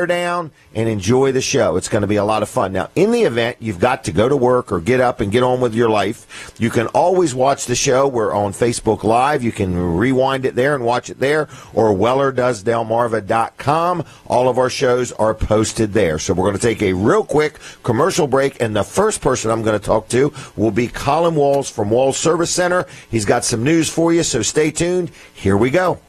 down and enjoy the show. It's going to be a lot of fun. Now, in the event you've got to go to work or get up and get on with your life, you can always watch the show. We're on Facebook Live. You can rewind it there and watch it there, or WellerDoesDelmarva.com. All of our shows are posted there. So we're going to take a real quick commercial break, and the first person I'm going to talk to will be Colin Walls from Walls Service Center. He's got some news for you, so stay tuned. Here we go.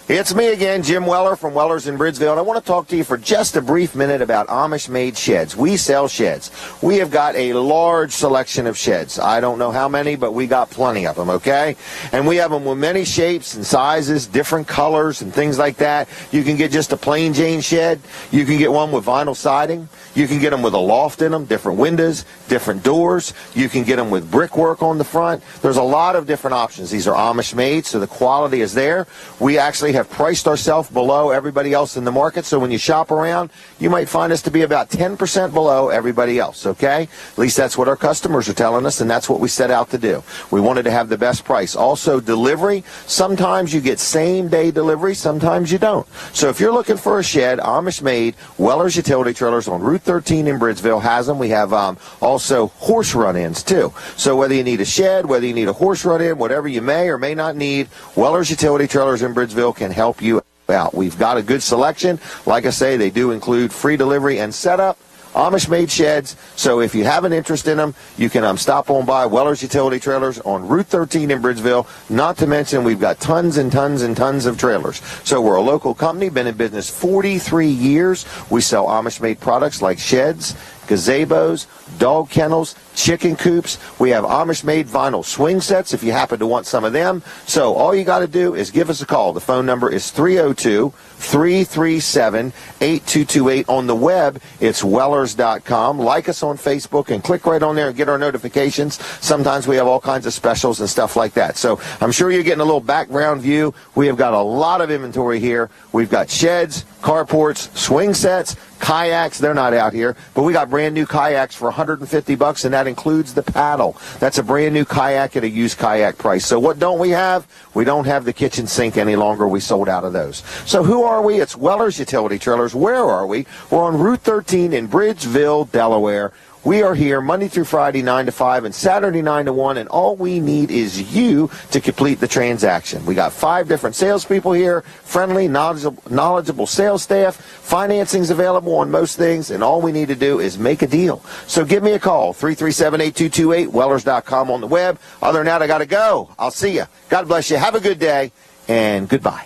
It's me again, Jim Weller from Weller's in Bridgeville, and I want to talk to you for just a brief minute about Amish-made sheds. We sell sheds. We have got a large selection of sheds. I don't know how many, but we got plenty of them, okay? And we have them with many shapes and sizes, different colors and things like that. You can get just a plain Jane shed. You can get one with vinyl siding. You can get them with a loft in them, different windows, different doors. You can get them with brickwork on the front. There's a lot of different options. These are Amish-made, so the quality is there. We actually have priced ourselves below everybody else in the market, so when you shop around, you might find us to be about 10% below everybody else, okay? At least that's what our customers are telling us, and that's what we set out to do. We wanted to have the best price. Also, delivery. Sometimes you get same-day delivery, sometimes you don't. So if you're looking for a shed, Amish-made, Weller's Utility Trailers on Route 13 in Bridgeville has them. We have also horse run-ins, too. So whether you need a shed, whether you need a horse run-in, whatever you may or may not need, Weller's Utility Trailers in Bridgeville can help you out. We've got a good selection. Like I say, they do include free delivery and setup. Amish-made sheds, so if you have an interest in them, you can stop on by Weller's Utility Trailers on Route 13 in Bridgeville. Not to mention, we've got tons and tons and tons of trailers. So we're a local company, been in business 43 years. We sell Amish-made products like sheds, gazebos, dog kennels, chicken coops. We have Amish-made vinyl swing sets if you happen to want some of them. So all you got to do is give us a call. The phone number is 302-337-8228. On the web, it's Wellers.com. Like us on Facebook and click right on there and get our notifications. Sometimes we have all kinds of specials and stuff like that. So I'm sure you're getting a little background view. We have got a lot of inventory here. We've got sheds, carports, swing sets, kayaks. They're not out here, but we got brand new kayaks for $150, and that includes the paddle. That's a brand new kayak at a used kayak price. So what don't we have? We don't have the kitchen sink any longer. We sold out of those. So who are we? It's Weller's Utility Trailers. Where are we? We're on Route 13 in Bridgeville, Delaware. We are here Monday through Friday, 9 to 5, and Saturday, 9 to 1, and all we need is you to complete the transaction. We got 5 different salespeople here, friendly, knowledgeable sales staff. Financing's available on most things, and all we need to do is make a deal. So give me a call, 337-8228, Wellers.com on the web. Other than that, I got to go. I'll see you. God bless you. Have a good day, and goodbye.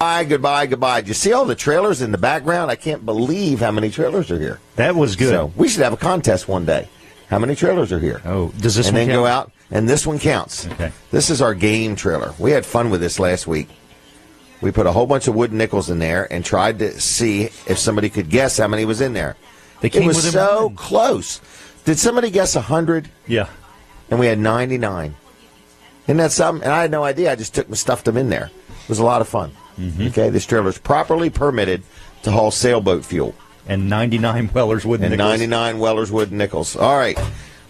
Goodbye. Do you see all the trailers in the background? I can't believe how many trailers are here. That was good. So we should have a contest one day. How many trailers are here? Oh, does this one count? And then go out, and this one counts. Okay. This is our game trailer. We had fun with this last week. We put a whole bunch of wooden nickels in there and tried to see if somebody could guess how many was in there. It was so close. Did somebody guess 100? Yeah. And we had 99. Isn't that something? And I had no idea. I just stuffed them in there. It was a lot of fun. Mm-hmm. Okay, this trailer is properly permitted to haul sailboat fuel. And 99 Weller's wooden nickels. 99 Weller's wooden nickels. All right,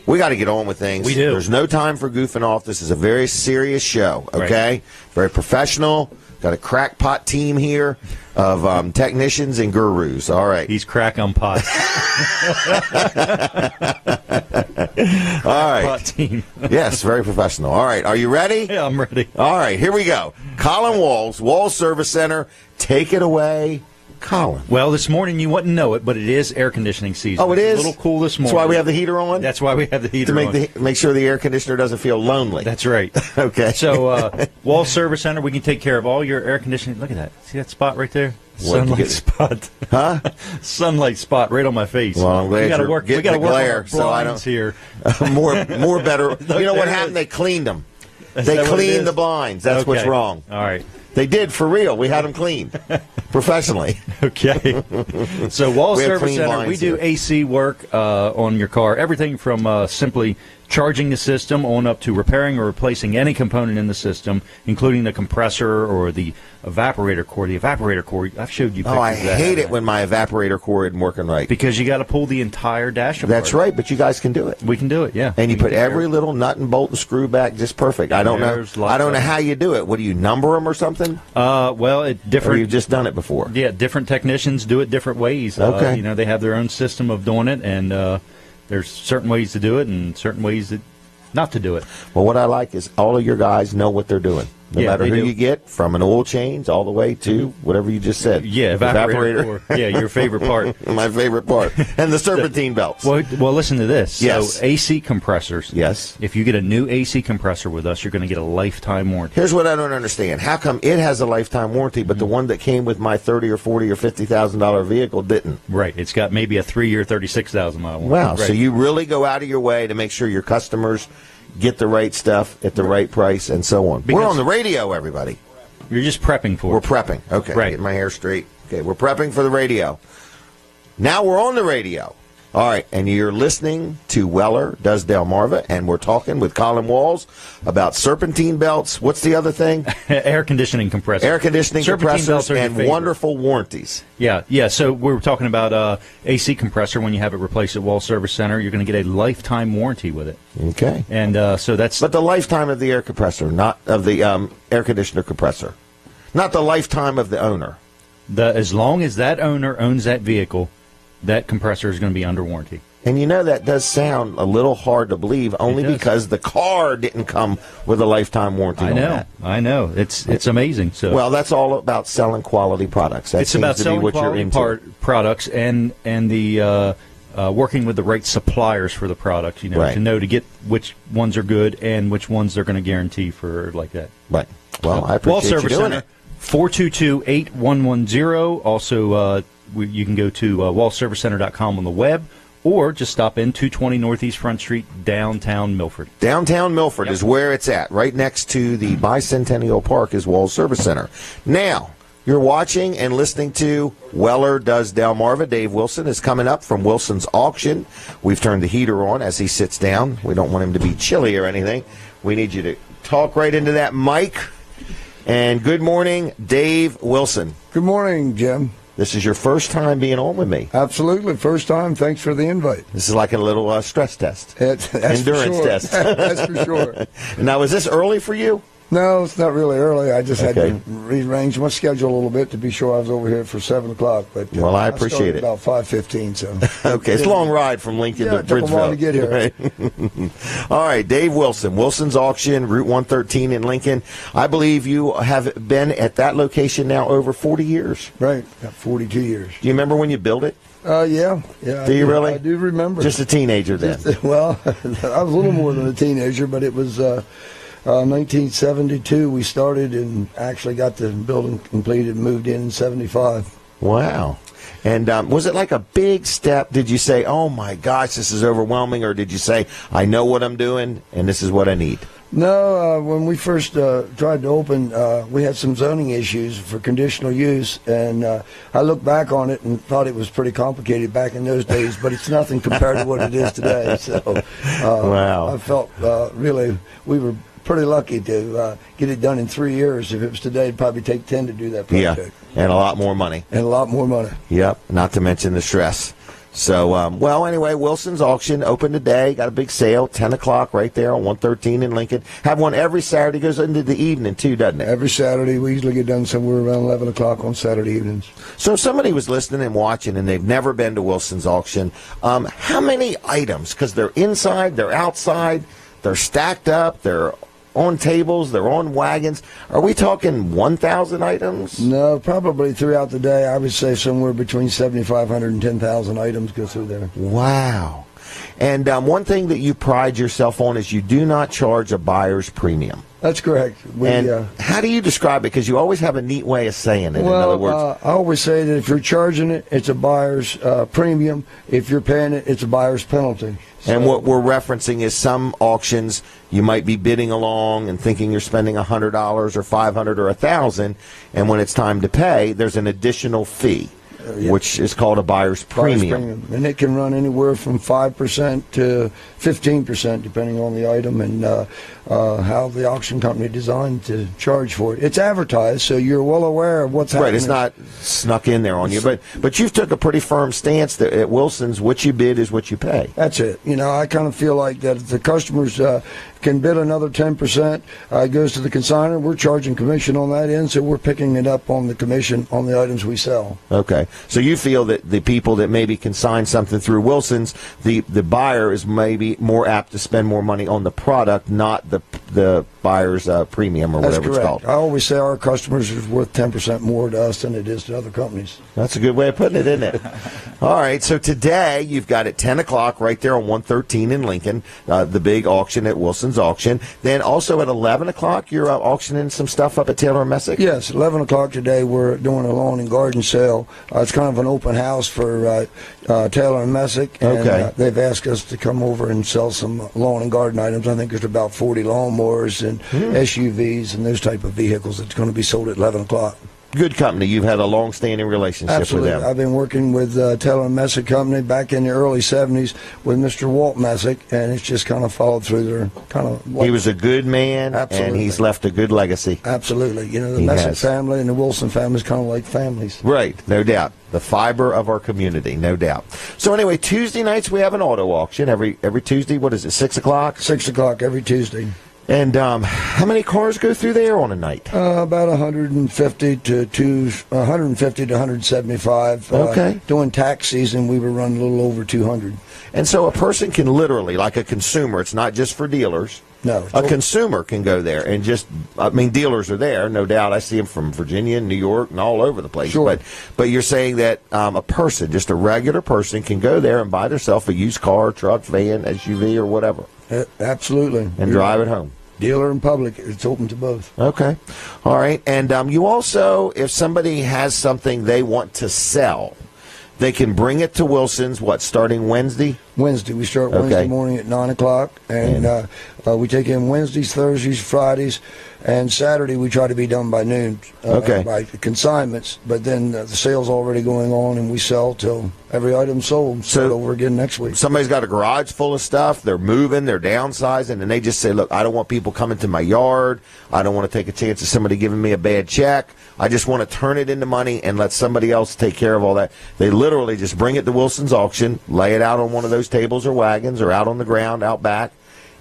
we got to get on with things. We do. There's no time for goofing off. This is a very serious show, okay? Right. Very professional. Got a crackpot team here of technicians and gurus. All right. He's crack on pot. All right. Pot team. Yes, very professional. All right. Are you ready? Yeah, I'm ready. All right. Here we go. Colin Walls, Walls Service Center. Take it away, Colin. Well, this morning you wouldn't know it, but it is air conditioning season. Oh, it is? It's a little cool this morning. That's why we have the heater on? That's why we have the heater on. To make sure the air conditioner doesn't feel lonely. That's right. Okay. So, Wall Service Center, we can take care of all your air conditioning. Look at that. See that spot right there? Sunlight spot. Huh? Sunlight spot right on my face. Well, I'm glad we got to work. We got to work on our blinds here. more better. You know what happened? They cleaned them. They cleaned the blinds. That's what's wrong. All right. They did, for real. We had them cleaned professionally. Okay. So Wall Service Center, we do AC work on your car. Everything from simply charging the system on up to repairing or replacing any component in the system, including the compressor or the evaporator core. The evaporator core, I've showed you pictures I of that. hate it when my evaporator core isn't working right. Because you got to pull the entire dash apart. That's right, but you guys can do it. We can do it, yeah. And you put every little nut and bolt and screw back just perfect. I don't know how you do it. What do you number them or something? Well, Or you've just done it before. Yeah, different technicians do it different ways. Okay. They have their own system of doing it, and there's certain ways to do it and certain ways not to do it. Well, what I like is all of your guys know what they're doing. No matter who you get, from an oil change all the way to whatever you just said. Yeah, evaporator. Yeah, your favorite part. My favorite part. And the serpentine belts. Well, listen to this. Yes. So AC compressors. Yes. If you get a new AC compressor with us, you're going to get a lifetime warranty. Here's what I don't understand. How come it has a lifetime warranty, but the one that came with my $30,000 or $40,000 or $50,000 vehicle didn't? Right. It's got maybe a 3-year, 36,000 mile warranty. Wow. Right. So you really go out of your way to make sure your customers get the right stuff at the right price and so on. We're on the radio, everybody. You're just prepping for it. We're prepping. Okay. Right. Getting my hair straight. Okay. We're prepping for the radio. Now we're on the radio. All right, and you're listening to Weller Does Delmarva, and we're talking with Colin Walls about serpentine belts. What's the other thing? Air conditioning compressors. Air conditioning compressors and wonderful warranties. Yeah. So we were talking about AC compressor. When you have it replaced at Wall Service Center, you're going to get a lifetime warranty with it. Okay. And so that's... But the lifetime of the air compressor, not of the air conditioner compressor. Not the lifetime of the owner. As long as that owner owns that vehicle, that compressor is going to be under warranty. And that does sound a little hard to believe, only because the car didn't come with a lifetime warranty on that. I know. It's amazing. So well, that's all about selling quality products. That it's about selling quality products and the working with the right suppliers for the product. Right. To know to get which ones are good and which ones they're going to guarantee for like that. Right. Well, I appreciate you doing it. 422-8110. Also, you can go to wallservicecenter.com on the web, or just stop in 220 Northeast Front Street, downtown Milford. Downtown Milford is where it's at. Right next to the Bicentennial Park is Walls Service Center. Now, you're watching and listening to Weller Does Delmarva. Dave Wilson is coming up from Wilson's Auction. We've turned the heater on as he sits down. We don't want him to be chilly or anything. We need you to talk right into that mic. And good morning, Dave Wilson. Good morning, Jim. This is your first time being on with me. Absolutely, first time. Thanks for the invite. This is like a little stress test. That's endurance test. That's for sure. Now, is this early for you? No, it's not really early. I just had to rearrange my schedule a little bit to be sure I was over here for 7 o'clock. But well, I appreciate it. About 5:15. So okay, it's a long ride from Lincoln to Bridgeville. It took a while to get here. Right? All right, Dave Wilson, Wilson's Auction, Route 113 in Lincoln. I believe you have been at that location now over 40 years. Right, about 42 years. Do you remember when you built it? Yeah. Do you really? I do remember. Just a teenager then? Well, I was a little more than a teenager, but it was 1972 we started and actually got the building completed and moved in 75. Wow. And was it like a big step? Did you say, oh, my gosh, this is overwhelming? Or did you say, I know what I'm doing and this is what I need? No, when we first tried to open, we had some zoning issues for conditional use, and I look back on it and thought it was pretty complicated back in those days, but it's nothing compared to what it is today. So wow. I felt really we were pretty lucky to get it done in 3 years. If it was today, it'd probably take 10 to do that project. Yeah, and a lot more money. And a lot more money. Yep, not to mention the stress. So, well, anyway, Wilson's Auction open today. Got a big sale, 10 o'clock right there on 113 in Lincoln. Have one every Saturday. Goes into the evening, too, doesn't it? Every Saturday. We usually get done somewhere around 11 o'clock on Saturday evenings. So if somebody was listening and watching and they've never been to Wilson's Auction, how many items? Because they're inside, they're outside, they're stacked up, they're on tables, they're on wagons. Are we talking 1,000 items? No, probably throughout the day, I would say somewhere between 7,500 and 10,000 items go through there. Wow. And one thing that you pride yourself on is you do not charge a buyer's premium. That's correct. How do you describe it? Because you always have a neat way of saying it, well, in other words. I always say that if you're charging it, it's a buyer's premium. If you're paying it, it's a buyer's penalty. So, and what we're referencing is some auctions you might be bidding along and thinking you're spending $100 or $500 or $1,000, and when it's time to pay, there's an additional fee. which is called a buyer's premium. And it can run anywhere from 5% to 15%, depending on the item and how the auction company designed to charge for it. It's advertised, so you're well aware of what's happening. Right, it's not snuck in there on you. But you've took a pretty firm stance that at Wilson's, what you bid is what you pay. That's it. I kind of feel like that if the customers can bid another 10%, it goes to the consignor. We're charging commission on that end, so we're picking it up on the commission on the items we sell. Okay. So you feel that the people that maybe consign something through Wilson's, the buyer is maybe more apt to spend more money on the product, not the buyer's premium or whatever it's called. I always say our customers is worth 10% more to us than it is to other companies. That's a good way of putting it, isn't it? All right. So today you've got at 10 o'clock right there on 113 in Lincoln, the big auction at Wilson's Auction. Then also at 11 o'clock, you're auctioning some stuff up at Taylor & Messick? Yes, 11 o'clock today we're doing a lawn and garden sale. It's kind of an open house for Taylor & Messick. And, they've asked us to come over and sell some lawn and garden items. I think there's about 40 lawnmowers and SUVs and those type of vehicles that's going to be sold at 11 o'clock. Good company. You've had a long-standing relationship Absolutely. with them. I've been working with Taylor & Messick Company back in the early 70s with Mr. Walt Messick, and it's just kind of followed through their kind of... He was a good man, and he's left a good legacy. Absolutely. The Messick family and the Wilson family is kind of like families. Right, no doubt. The fiber of our community, no doubt. So anyway, Tuesday nights we have an auto auction every Tuesday. What is it, 6 o'clock? 6 o'clock every Tuesday. And how many cars go through there on a night? About 150 to 175. Okay. During tax season, we were running a little over 200. And so a person can literally, like a consumer, it's not just for dealers. No. A consumer can go there and dealers are there, no doubt. I see them from Virginia and New York and all over the place. Sure. But you're saying that a person, just a regular person, can go there and buy themselves a used car, truck, van, SUV, or whatever. Absolutely. And drive it home. Dealer and public, it's open to both. Okay. All right. And you also, if somebody has something they want to sell, they can bring it to Wilson's, starting Wednesday? Wednesday. We start Wednesday morning at 9 o'clock, and we take in Wednesdays, Thursdays, Fridays, and Saturday we try to be done by noon by consignments, but then the sale's already going on, and we sell till every item's sold. Start over again next week. Somebody's got a garage full of stuff, they're moving, they're downsizing, and they just say, look, I don't want people coming to my yard, I don't want to take a chance of somebody giving me a bad check, I just want to turn it into money and let somebody else take care of all that. They literally just bring it to Wilson's auction, lay it out on one of those tables or wagons or out on the ground out back,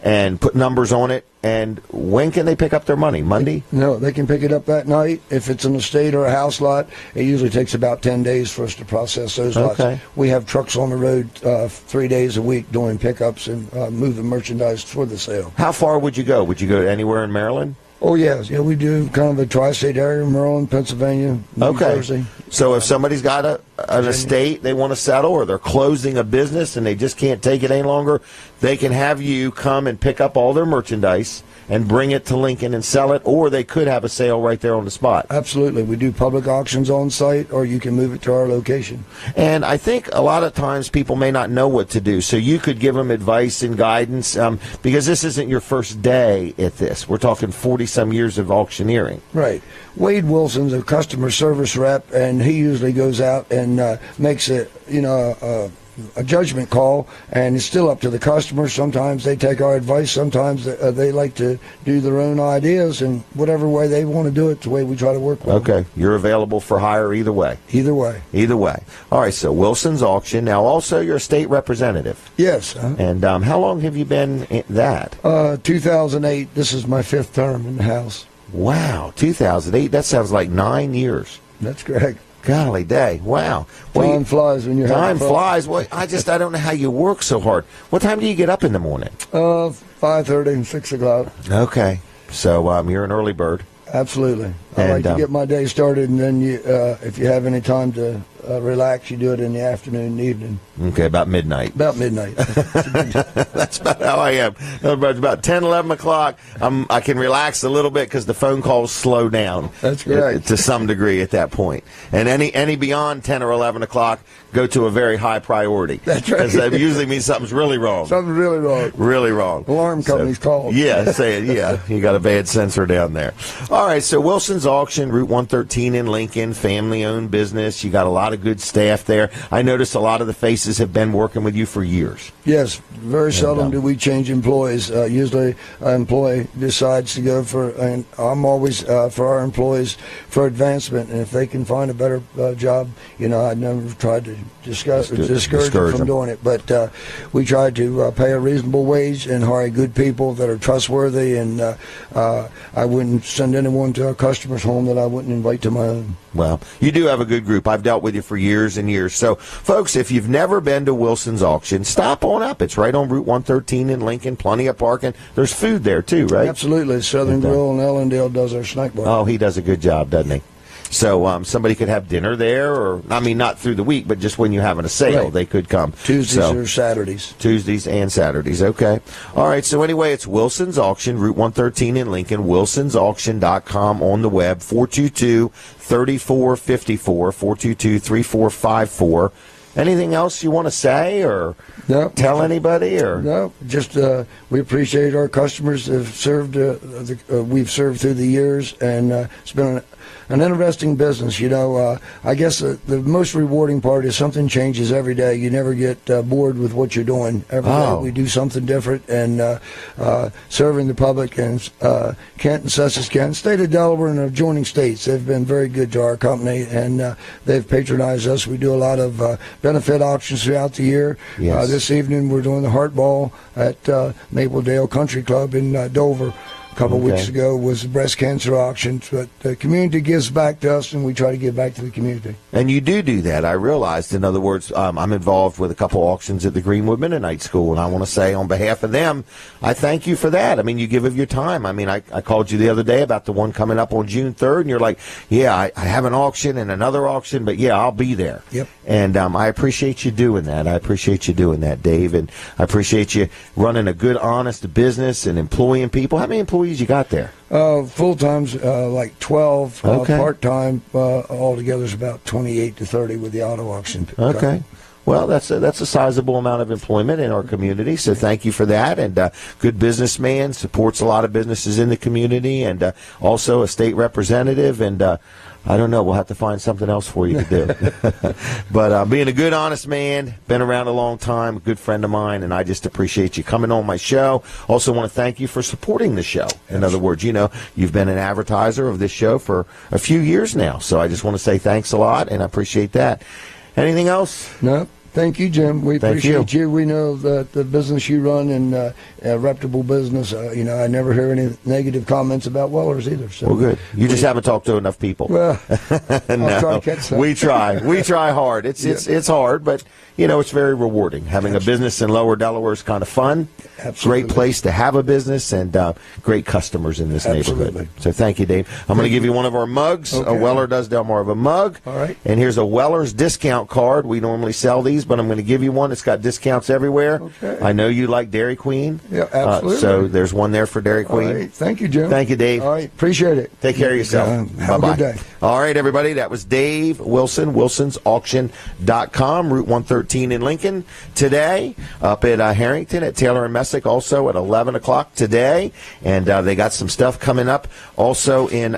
and put numbers on it. And when can they pick up their money? Monday? No, they can pick it up that night. If it's an estate or a house lot, it usually takes about 10 days for us to process those lots. We have trucks on the road 3 days a week doing pickups and moving merchandise for the sale. How far would you go? Would you go anywhere in Maryland? Oh, yes. Yeah, we do kind of a tri-state area, Maryland, Pennsylvania, New Jersey. So if somebody's got an estate they want to settle, or they're closing a business and they just can't take it any longer, they can have you come and pick up all their merchandise and bring it to Lincoln and sell it, or they could have a sale right there on the spot. Absolutely. We do public auctions on site, or you can move it to our location. And I think a lot of times people may not know what to do, so you could give them advice and guidance, because this isn't your first day at this. We're talking 40-some years of auctioneering. Right. Wade Wilson's a customer service rep, and he usually goes out and makes a judgment call, and it's still up to the customer. Sometimes they take our advice, sometimes they like to do their own ideas, and whatever way they want to do it, the way we try to work with them. You're available for hire either way. Either way. All right, so Wilson's auction. Now also you're a state representative. Yes. And how long have you been in that? 2008. This is my 5th term in the House. Wow, 2008. That sounds like 9 years. That's correct. Golly day. Wow. Time flies when you're having fun. Time flies. Well, I don't know how you work so hard. What time do you get up in the morning? 5:30 and 6 o'clock. Okay. So you're an early bird. Absolutely. I like to get my day started, and then if you have any time to relax, you do it in the afternoon and evening. Okay, about midnight. About midnight. That's about how I am. About 10, 11 o'clock, I can relax a little bit because the phone calls slow down. That's correct. To some degree at that point. And any beyond 10 or 11 o'clock go to a very high priority. That's right. Because that usually means something's really wrong. Something's really wrong. Really wrong. Alarm company's called. Yeah, say it. Yeah, you got a bad sensor down there. All right, so Wilson's Auction, Route 113 in Lincoln, family-owned business. You got a lot of of good staff there. I noticed a lot of the faces have been working with you for years. Yes, very seldom do we change employees. Usually an employee decides to go and I'm always for our employees for advancement, and if they can find a better job, I never tried to discourage them from doing it, but we try to pay a reasonable wage and hire good people that are trustworthy, and I wouldn't send anyone to a customer's home that I wouldn't invite to my own. Well, you do have a good group. I've dealt with you for years and years. So, folks, if you've never been to Wilson's Auction, stop on up. It's right on Route 113 in Lincoln. Plenty of parking. There's food there, too, right? Absolutely. Southern Grill in Ellendale does our snack bar. Oh, he does a good job, doesn't he? So somebody could have dinner there, or, not through the week, but just when you're having a sale, right. They could come. Tuesdays or Saturdays. Tuesdays and Saturdays, okay. All right, so anyway, it's Wilson's Auction, Route 113 in Lincoln, wilsonsauction.com on the web, 422-3454, 422-3454. Anything else you want to say or tell anybody? Or no, just we appreciate our customers that have served. We've served through the years, and it's been an interesting business. I guess the most rewarding part is something changes every day. You never get bored with what you're doing. Every day we do something different, and serving the public and Kent and Sussex, state of Delaware and adjoining states. They've been very good to our company, and they've patronized us. We do a lot of benefit auctions throughout the year. Yes. This evening we're doing the Heart Ball at Mapledale Country Club in Dover. A couple of weeks ago was the breast cancer auction, but the community gives back to us, and we try to give back to the community. And you do that, I realized. In other words, I'm involved with a couple auctions at the Greenwood Mennonite School, and I want to say on behalf of them, I thank you for that. You give of your time. I called you the other day about the one coming up on June 3rd, and you're like, I have an auction and another auction, but I'll be there. Yep. And I appreciate you doing that. I appreciate you doing that, Dave, and I appreciate you running a good, honest business and employing people. How many employees you got there? Full-time's like 12. Okay. Part-time altogether is about 28 to 30 with the auto auction. Okay. Well, that's a sizable amount of employment in our community, so thank you for that. And good businessman, supports a lot of businesses in the community, and also a state representative, and I don't know. We'll have to find something else for you to do. But being a good, honest man, been around a long time, a good friend of mine, and I just appreciate you coming on my show. Also want to thank you for supporting the show. In other words, you've been an advertiser of this show for a few years now. So I just want to say thanks a lot, and I appreciate that. Anything else? No. Thank you, Jim. We appreciate you. We know that the business you run and a reputable business. I never hear any negative comments about Weller's either. So. Well, good. You just haven't talked to enough people. Well, no, I'll try to catch some. We try hard. It's hard, but it's very rewarding. Having a business in Lower Delaware is kind of fun. Absolutely. Great place to have a business, and great customers in this neighborhood. So thank you, Dave. I'm going to give you one of our mugs. Okay. A Weller Does Delmarva mug. All right. And here's a Weller's discount card. We normally sell these, but I'm going to give you one. It's got discounts everywhere. Okay. I know you like Dairy Queen. Yeah, absolutely. So there's one there for Dairy Queen. All right. Thank you, Jim. Thank you, Dave. All right. Appreciate it. Take care of yourself. Have Bye-bye. a good day. All right, everybody. That was Dave Wilson, wilsonsauction.com, Route 113 in Lincoln. Today, up at Harrington at Taylor and Messick, also at 11 o'clock today. And they got some stuff coming up also in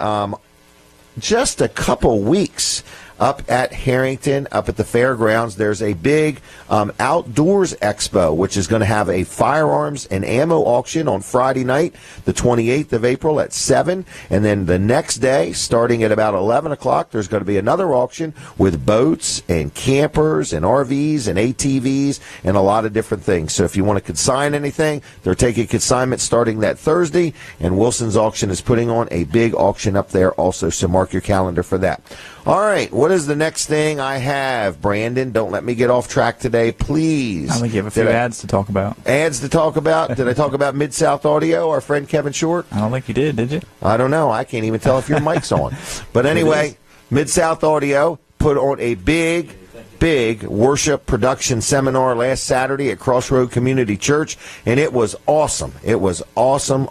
just a couple weeks. Up at Harrington, up at the fairgrounds, there's a big outdoors expo, which is going to have a firearms and ammo auction on Friday night, the 28th of April at 7. And then the next day, starting at about 11 o'clock, there's going to be another auction with boats and campers and RVs and ATVs and a lot of different things. So if you want to consign anything, they're taking consignment starting that Thursday. And Wilson's Auction is putting on a big auction up there also, so mark your calendar for that. All right, what is the next thing I have? Brandon, don't let me get off track today, please. I'm going to give a few ads to talk about. Ads to talk about? Did I talk about Mid-South Audio, our friend Kevin Short? I don't think you did you? I don't know. I can't even tell if your mic's on. But anyway, Mid-South Audio put on a big worship production seminar last Saturday at Crossroad Community Church, and it was awesome. It was awesome.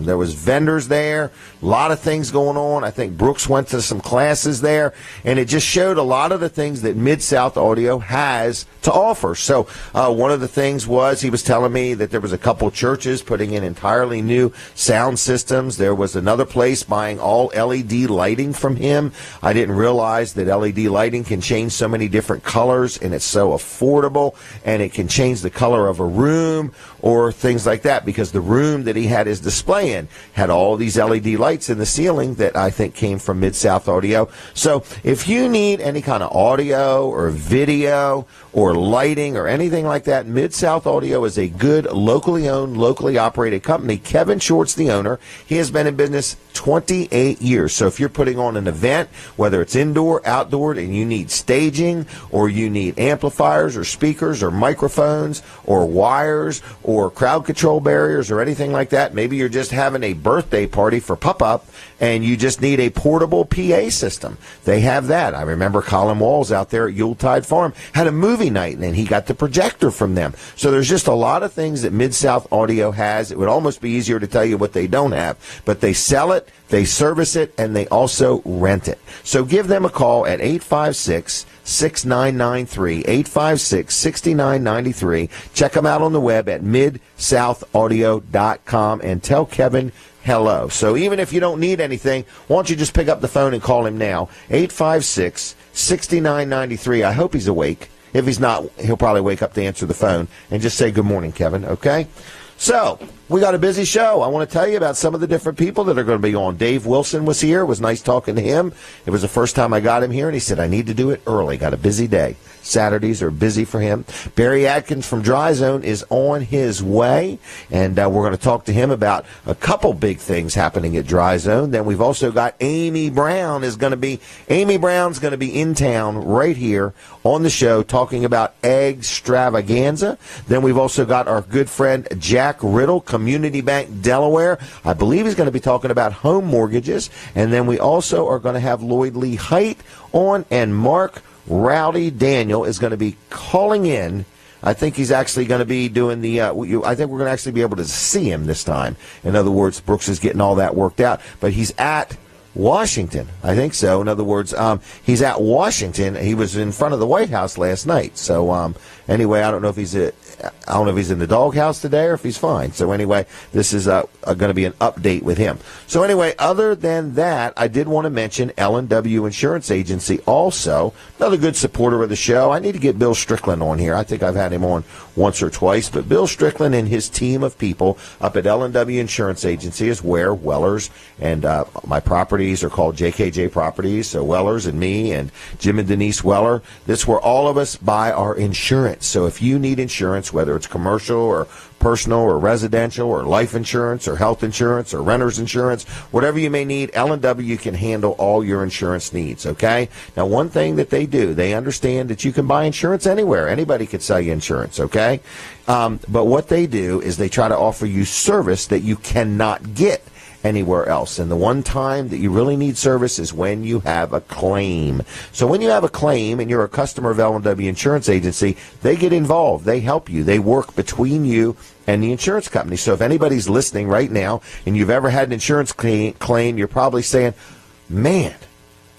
There was vendors there, a lot of things going on. I think Brooks went to some classes there, and it just showed a lot of the things that Mid-South Audio has to offer. So one of the things was he was telling me that there was a couple churches putting in entirely new sound systems. There was another place buying all LED lighting from him. I didn't realize that LED lighting lighting can change so many different colors, and it's so affordable, and it can change the color of a room or things like that, because the room that he had his display in had all these LED lights in the ceiling that I think came from Mid-South Audio. So if you need any kind of audio or video or lighting or anything like that, Mid-South Audio is a good locally owned, locally operated company. Kevin Short's the owner. He has been in business 28 years. So if you're putting on an event, whether it's indoor, outdoor, and you need staging, or you need amplifiers or speakers or microphones or wires or crowd control barriers or anything like that, maybe you're just having a birthday party for Pup-Up and you just need a portable PA system. They have that. I remember Colin Walls out there at Yuletide Farm had a movie night, and then he got the projector from them. So there's just a lot of things that Mid-South Audio has. It would almost be easier to tell you what they don't have, but they sell it, they service it, and they also rent it. So give them a call at 856-6993, 856-6993. Check them out on the web at midsoutaudio.com and tell Kevin hello. So even if you don't need anything, why don't you just pick up the phone and call him now, 856-6993. I hope he's awake. If he's not, he'll probably wake up to answer the phone, and just say good morning, Kevin, okay? So we got a busy show. I want to tell you about some of the different people that are going to be on. Dave Wilson was here. It was nice talking to him. It was the first time I got him here, and he said, I need to do it early. Got a busy day. Saturdays are busy for him. Barry Adkins from Dry Zone is on his way, and we're going to talk to him about a couple big things happening at Dry Zone. Then we've also got Amy Brown's going to be in town right here on the show talking about egg extravaganza. Then we've also got our good friend Jack Riddle, Community Bank Delaware. I believe he's going to be talking about home mortgages. And then we also are going to have Lloyd Lee Height on, and Mark Rowdy Daniel is going to be calling in. I think he's actually going to be doing the, I think we're going to actually be able to see him this time. In other words, Brooks is getting all that worked out. But he's at Washington. I think so. In other words, he's at Washington. He was in front of the White House last night. So anyway, I don't know if he's in the doghouse today or if he's fine. So anyway, this is going to be an update with him. So anyway, other than that, I did want to mention L&W Insurance Agency also, another good supporter of the show. I need to get Bill Strickland on here. I think I've had him on once or twice, but Bill Strickland and his team of people up at L&W Insurance Agency is where Wellers and my properties are called JKJ Properties. So Wellers and me and Jim and Denise Weller, that's where all of us buy our insurance. So if you need insurance, whether it's commercial or personal or residential or life insurance or health insurance or renter's insurance, whatever you may need, L&W can handle all your insurance needs, okay? Now, one thing that they do, they understand that you can buy insurance anywhere. Anybody could sell you insurance, okay? But what they do is they try to offer you service that you cannot get anywhere else. And the one time that you really need service is when you have a claim. So when you have a claim and you're a customer of L&W Insurance Agency, they get involved. They help you. They work between you and the insurance company. So if anybody's listening right now and you've ever had an insurance claim, you're probably saying, man,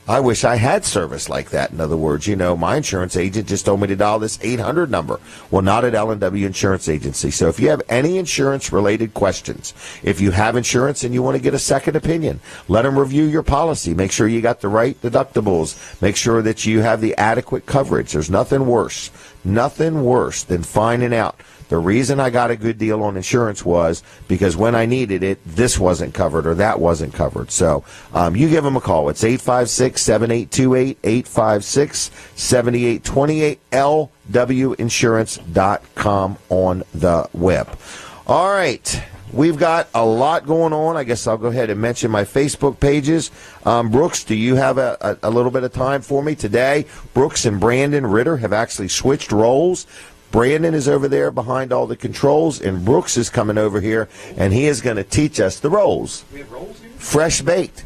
I wish I had service like that. In other words, my insurance agent just told me to dial this 800 number. Well, not at L&W Insurance Agency. So if you have any insurance-related questions, if you have insurance and you want to get a second opinion, let them review your policy. Make sure you got the right deductibles. Make sure that you have the adequate coverage. There's nothing worse than finding out the reason I got a good deal on insurance was because when I needed it, this wasn't covered or that wasn't covered. So you give them a call. It's 856-7828, 856-7828, lwinsurance.com on the web. All right. We've got a lot going on. I guess I'll go ahead and mention my Facebook pages. Brooks, do you have a little bit of time for me today? Brooks and Brandon Ritter have actually switched roles. Brandon is over there behind all the controls, and Brooks is coming over here, and he is going to teach us the rolls. We have rolls here? Fresh baked.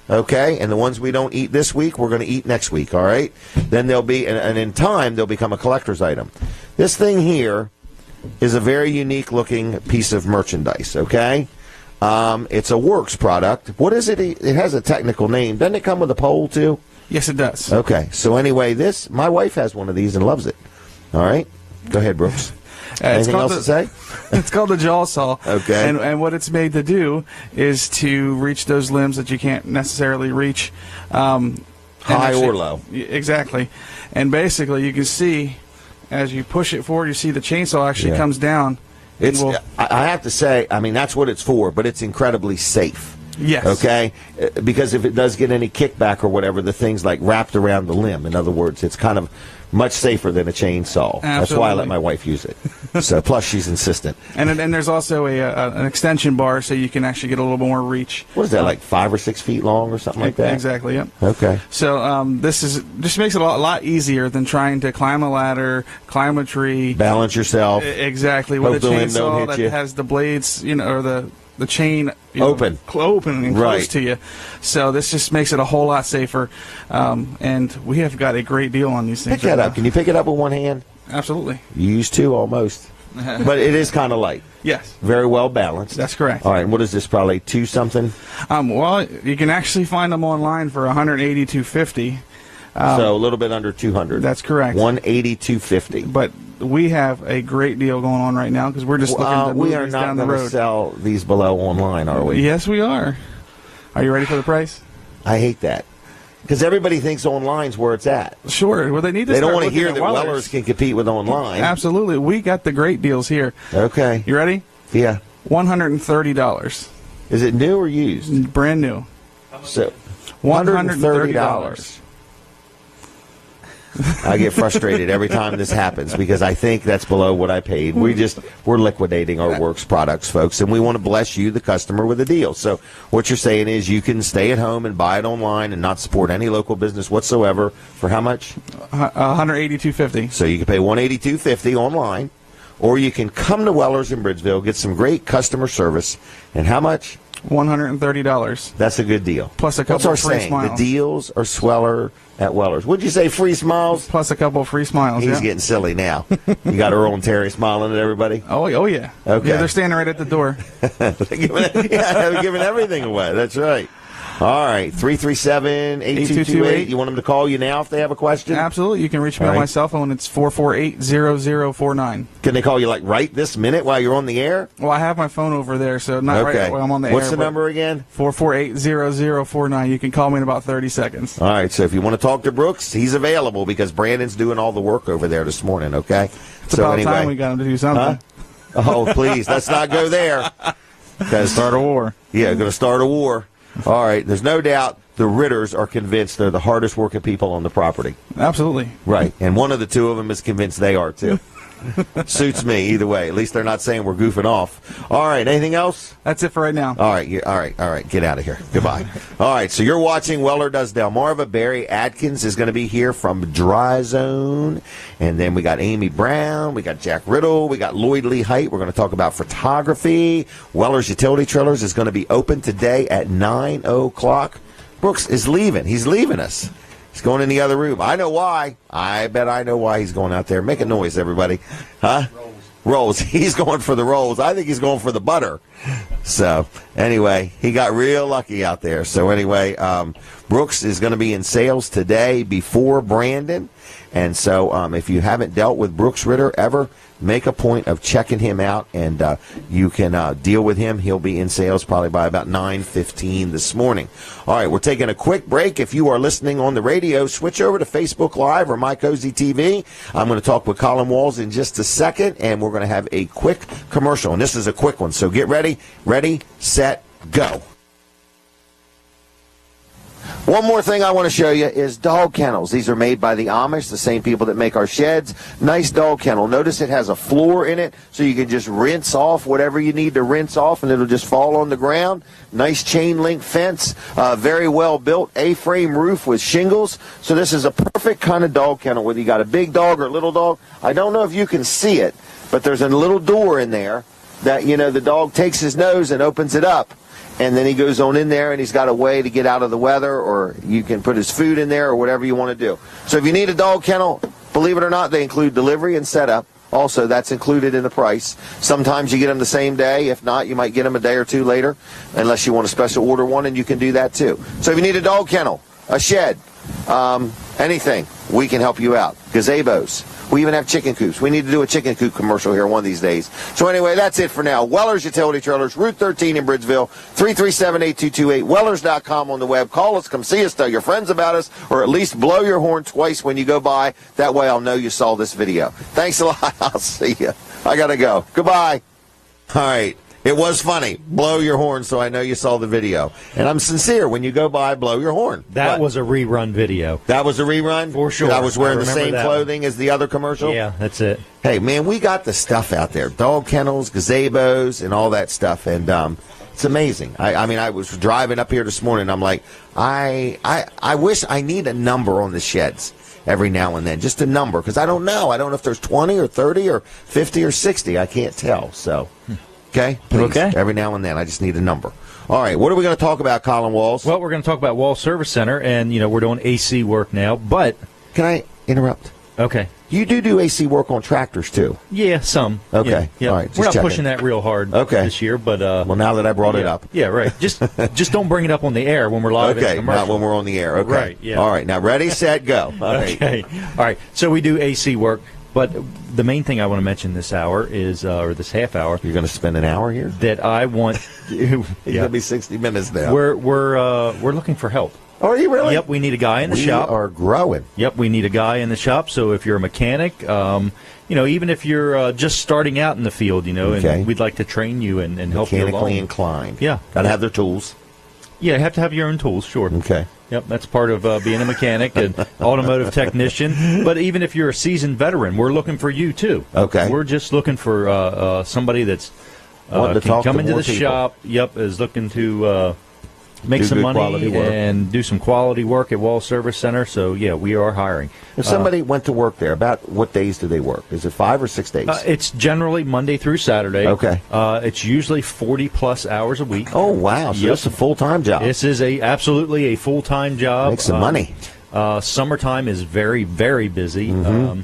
Okay, and the ones we don't eat this week, we're going to eat next week, all right? Then they'll be, and in time, they'll become a collector's item. This thing here is a very unique-looking piece of merchandise, okay? It's a Works product. What is it? It has a technical name. Doesn't it come with a pole, too? Yes, it does. Okay, so anyway, my wife has one of these and loves it, all right? Go ahead, Brooks. Anything else to say? It's called a jaw saw. Okay. And what it's made to do is to reach those limbs that you can't necessarily reach High or low. Exactly. And basically, you can see as you push it forward, you see the chainsaw actually comes down. I have to say, I mean, that's what it's for, but it's incredibly safe. Yes. Okay? Because if it does get any kickback or whatever, the thing's like wrapped around the limb. In other words, it's kind of much safer than a chainsaw. Absolutely. That's why I let my wife use it. So, plus she's insistent. And there's also an extension bar, so you can actually get a little more reach. What is that, like 5 or 6 feet long or something like that? Exactly, yep. Okay. So this just makes it a lot easier than trying to climb a ladder, climb a tree. Balance yourself. Exactly. With a chainsaw that has the blades, or the chain open and close to you. So this just makes it a whole lot safer. And we have got a great deal on these things. Pick that up. Can you pick it up with one hand? Absolutely. You use two almost. But it is kind of light. Yes. Very well balanced. That's correct. All right. And what is this, probably 2 something? Well, you can actually find them online for $180 to $250. So a little bit under 200. That's correct. 180 250. But we have a great deal going on right now because we're just looking to move these down the road. We are not going to sell these below online, are we? Yes, we are. Are you ready for the price? I hate that. Because everybody thinks online's where it's at. Sure. Well, they need to. They don't want to hear that Weller's can compete with online. Absolutely. We got the great deals here. Okay. You ready? Yeah. $130. Is it new or used? Brand new. So $130. I get frustrated every time this happens because I think that's below what I paid. We're liquidating our Works products, folks, and we want to bless you, the customer, with a deal. So what you're saying is you can stay at home and buy it online and not support any local business whatsoever for how much? $180 to $250. So you can pay $180 to $250 online, or you can come to Weller's in Bridgeville, get some great customer service, and how much? $130. That's a good deal. Plus a couple of free smiles. The deals are sweller at Weller's. Would you say free smiles? Plus a couple of free smiles. He's getting silly now. You got Earl and Terry smiling at everybody? Oh yeah. Okay. Yeah, they're standing right at the door. They're giving everything away. That's right. All right, 337-8228. You want them to call you now if they have a question? Absolutely. You can reach me on my cell phone. It's 448-0049. Can they call you like right this minute while you're on the air? Well, I have my phone over there, so not right while I'm on the air. What's the number again? 448-0049. You can call me in about 30 seconds. All right, so if you want to talk to Brooks, he's available because Brandon's doing all the work over there this morning, okay? It's about time we got him to do something. Huh? Oh, please, let's not go there. Start a war. Yeah, going to start a war. All right, there's no doubt the Ritters are convinced they're the hardest working people on the property. Absolutely. Right, and one of the two of them is convinced they are too. Suits me either way. At least they're not saying we're goofing off. All right, anything else? That's it for right now. All right, all right. Get out of here. Goodbye. All right, so you're watching Weller Does Delmarva. Barry Adkins is going to be here from Dry Zone. And then we got Amy Brown. We got Jack Riddle. We got Lloyd Lee Height. We're going to talk about photography. Weller's Utility Trailers is going to be open today at 9 o'clock. Brooks is leaving. He's leaving us. He's going in the other room. I know why. I bet I know why he's going out there. Make a noise, everybody. Huh? Rolls. He's going for the rolls. I think he's going for the butter. So, anyway, he got real lucky out there. So, anyway, Brooks is going to be in sales today before Brandon. And so if you haven't dealt with Brooks Ritter ever, make a point of checking him out, and you can deal with him. He'll be in sales probably by about 9:15 this morning. All right, we're taking a quick break. If you are listening on the radio, switch over to Facebook Live or My Cozy TV. I'm going to talk with Colin Walls in just a second, and we're going to have a quick commercial. And this is a quick one, so get ready. Ready, set, go. One more thing I want to show you is dog kennels. These are made by the Amish, the same people that make our sheds. Nice dog kennel. Notice it has a floor in it, so you can just rinse off whatever you need to rinse off, and it'll just fall on the ground. Nice chain link fence, very well built A-frame roof with shingles. So this is a perfect kind of dog kennel, whether you got a big dog or a little dog. I don't know if you can see it, but there's a little door in there that, the dog takes his nose and opens it up. And then he goes on in there, and he's got a way to get out of the weather, or you can put his food in there, or whatever you want to do. So if you need a dog kennel, believe it or not, they include delivery and setup. Also, that's included in the price. Sometimes you get them the same day. If not, you might get them a day or two later, unless you want to special order one, and you can do that too. So if you need a dog kennel, a shed, anything, we can help you out. Gazebos. We even have chicken coops. We need to do a chicken coop commercial here one of these days. So anyway, that's it for now. Weller's Utility Trailers, Route 13 in Bridgeville, 337-8228, Wellers.com on the web. Call us, come see us, tell your friends about us, or at least blow your horn twice when you go by. That way I'll know you saw this video. Thanks a lot. I'll see you. I got to go. Goodbye. All right. It was funny. Blow your horn so I know you saw the video. And I'm sincere. When you go by, blow your horn. That was a rerun video. That was a rerun? For sure. I was wearing the same clothing as the other commercial? Yeah, that's it. Hey, man, we got the stuff out there. Dog kennels, gazebos, and all that stuff. And it's amazing. I mean, I was driving up here this morning. I'm like, I wish I need a number on the sheds every now and then. Just a number. Because I don't know. I don't know if there's 20 or 30 or 50 or 60. I can't tell. So... Okay? Please. Okay. Every now and then. I just need a number. All right. What are we going to talk about, Colin Walls? Well, we're going to talk about Wall Service Center, and, we're doing AC work now, but... Can I interrupt? Okay. You do AC work on tractors, too? Yeah, some. Okay. Yeah. All right. We're not pushing that real hard this year, but... well, now that I brought it up. Yeah, right. Just don't bring it up on the air when we're live in the commercial. Not when we're on the air. Okay. Right, yeah. All right. Now, ready, set, go. All right. Okay. All right. So we do AC work. But the main thing I want to mention this hour is, or this half hour, you're going to spend an hour here. That I want. It's going to be 60 minutes now. We're looking for help. Oh, are you really? Yep, we need a guy in the shop. We are growing. Yep, we need a guy in the shop. So if you're a mechanic, even if you're just starting out in the field, and we'd like to train you and help you along. Mechanically inclined. Yeah, got to have their tools. Yeah, you have to have your own tools. Sure. Okay. Yep, that's part of being a mechanic and automotive technician. But even if you're a seasoned veteran, we're looking for you, too. Okay. We're just looking for somebody that's can come into the shop, is looking to make some money and do some quality work at Wall Service Center. So, yeah, we are hiring. If somebody went to work there, about what days do they work? Is it 5 or 6 days? It's generally Monday through Saturday. Okay. It's usually 40-plus hours a week. Oh, wow. So it's a full-time job. This is absolutely a full-time job. Make some money. Summertime is very, very busy. Mm-hmm.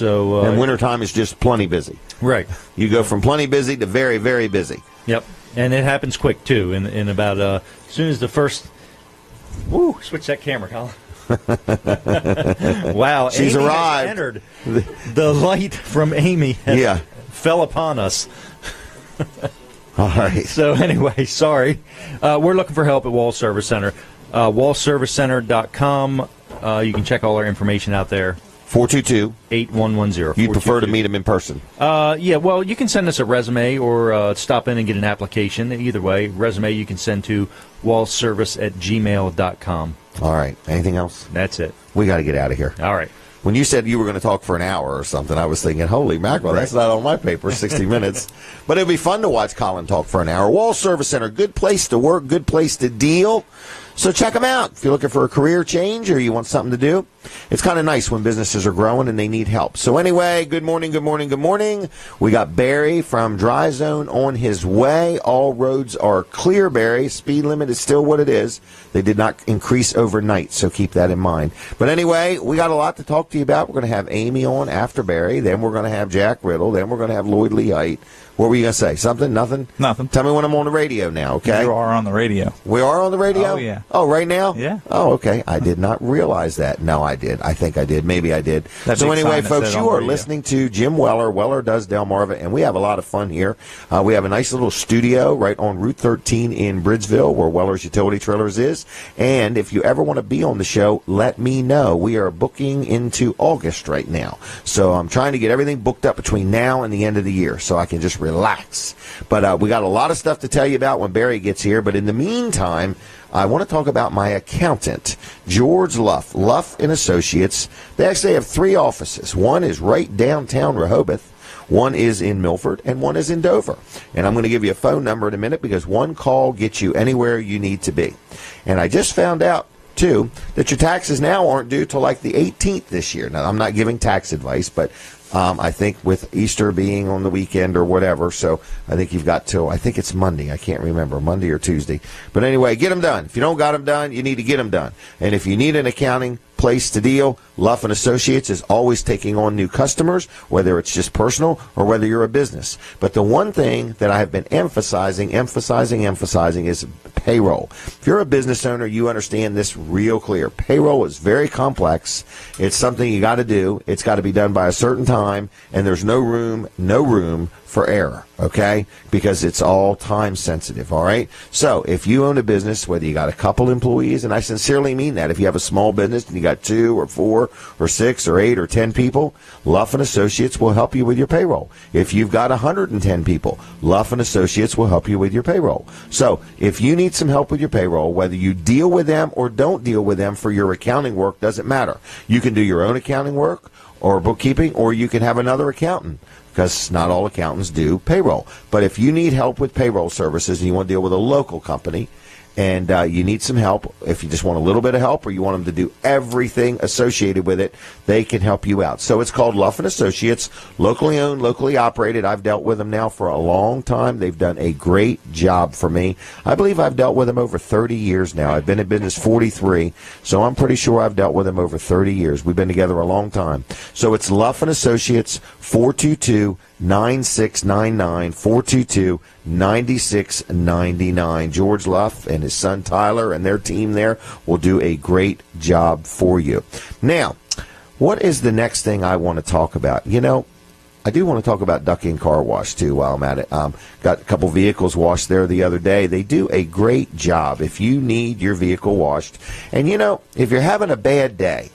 And wintertime is just plenty busy. Right. You go from plenty busy to very, very busy. Yep. And it happens quick, too. In about as soon as the first... Woo! Switch that camera, Colin. Wow. She's Amy arrived. Has entered. The light from Amy fell upon us. All right. So anyway, sorry. We're looking for help at Wall Service Center. wallservicecenter.com. You can check all our information out there. 422-8110. You'd prefer to meet him in person? Yeah, well, you can send us a resume or stop in and get an application. Either way, resume you can send to wallservice@gmail.com. All right. Anything else? That's it. We got to get out of here. All right. When you said you were going to talk for an hour or something, I was thinking, holy mackerel, that's not on my paper, 60 minutes. But it'll be fun to watch Colin talk for an hour. Wall Service Center, good place to work, good place to deal. So check them out. If you're looking for a career change or you want something to do, it's kind of nice when businesses are growing and they need help. So anyway, good morning, good morning, good morning. We got Barry from Dry Zone on his way. All roads are clear, Barry. Speed limit is still what it is. They did not increase overnight, so keep that in mind. But anyway, we got a lot to talk to you about. We're going to have Amy on after Barry. Then we're going to have Jack Riddle. Then we're going to have Lloyd Lee Height. What were you going to say? Something? Nothing? Nothing. Tell me when I'm on the radio now, okay? You are on the radio. We are on the radio? Oh, yeah. Oh, right now? Yeah. Oh, okay. I did not realize that. No, I did. I think I did. Maybe I did. So anyway, folks, you are listening to Jim Weller. Weller does Delmarva, and we have a lot of fun here. We have a nice little studio right on Route 13 in Bridgeville where Weller's Utility Trailers is. And if you ever want to be on the show, let me know. We are booking into August right now. So I'm trying to get everything booked up between now and the end of the year so I can just relax. But we got a lot of stuff to tell you about when Barry gets here. But in the meantime, I want to talk about my accountant, George Luff. Luff & Associates. They actually have 3 offices. One is right downtown Rehoboth. One is in Milford, and one is in Dover. And I'm going to give you a phone number in a minute because one call gets you anywhere you need to be. And I just found out, too, that your taxes now aren't due till like the 18th this year. Now, I'm not giving tax advice, but I think with Easter being on the weekend or whatever, so I think you've got till, I think it's Monday. I can't remember, Monday or Tuesday. But anyway, get them done. If you don't got them done, you need to get them done. And if you need an accounting place to deal, Luff and Associates is always taking on new customers, whether it's just personal or whether you're a business. But the one thing that I have been emphasizing is payroll. If you're a business owner, you understand this real clear. Payroll is very complex. It's something you got to do. It's got to be done by a certain time, and there's no room for error, okay? Because it's all time sensitive, all right? So if you own a business, whether you got a couple employees, and I sincerely mean that, if you have a small business and you got 2 or 4 or 6 or 8 or 10 people, Luff and Associates will help you with your payroll. If you've got 110 people, Luff and Associates will help you with your payroll. So if you need some help with your payroll, whether you deal with them or don't deal with them for your accounting work, doesn't matter. You can do your own accounting work or bookkeeping, or you can have another accountant, because not all accountants do payroll. But if you need help with payroll services and you want to deal with a local company and you need some help, if you just want a little bit of help or you want them to do everything associated with it, they can help you out. So it's called Luff & Associates, locally owned, locally operated. I've dealt with them now for a long time. They've done a great job for me. I believe I've dealt with them over 30 years now. I've been in business 43, so I'm pretty sure I've dealt with them over 30 years. We've been together a long time. So it's Luff & Associates, 422-9699, 422-9699. George Luff and his son Tyler and their team there will do a great job for you. Now, what is the next thing I want to talk about? You know, I do want to talk about Duck In Car Wash, too, while I'm at it. Got a couple vehicles washed there the other day. They do a great job if you need your vehicle washed. And, you know, if you're having a bad day,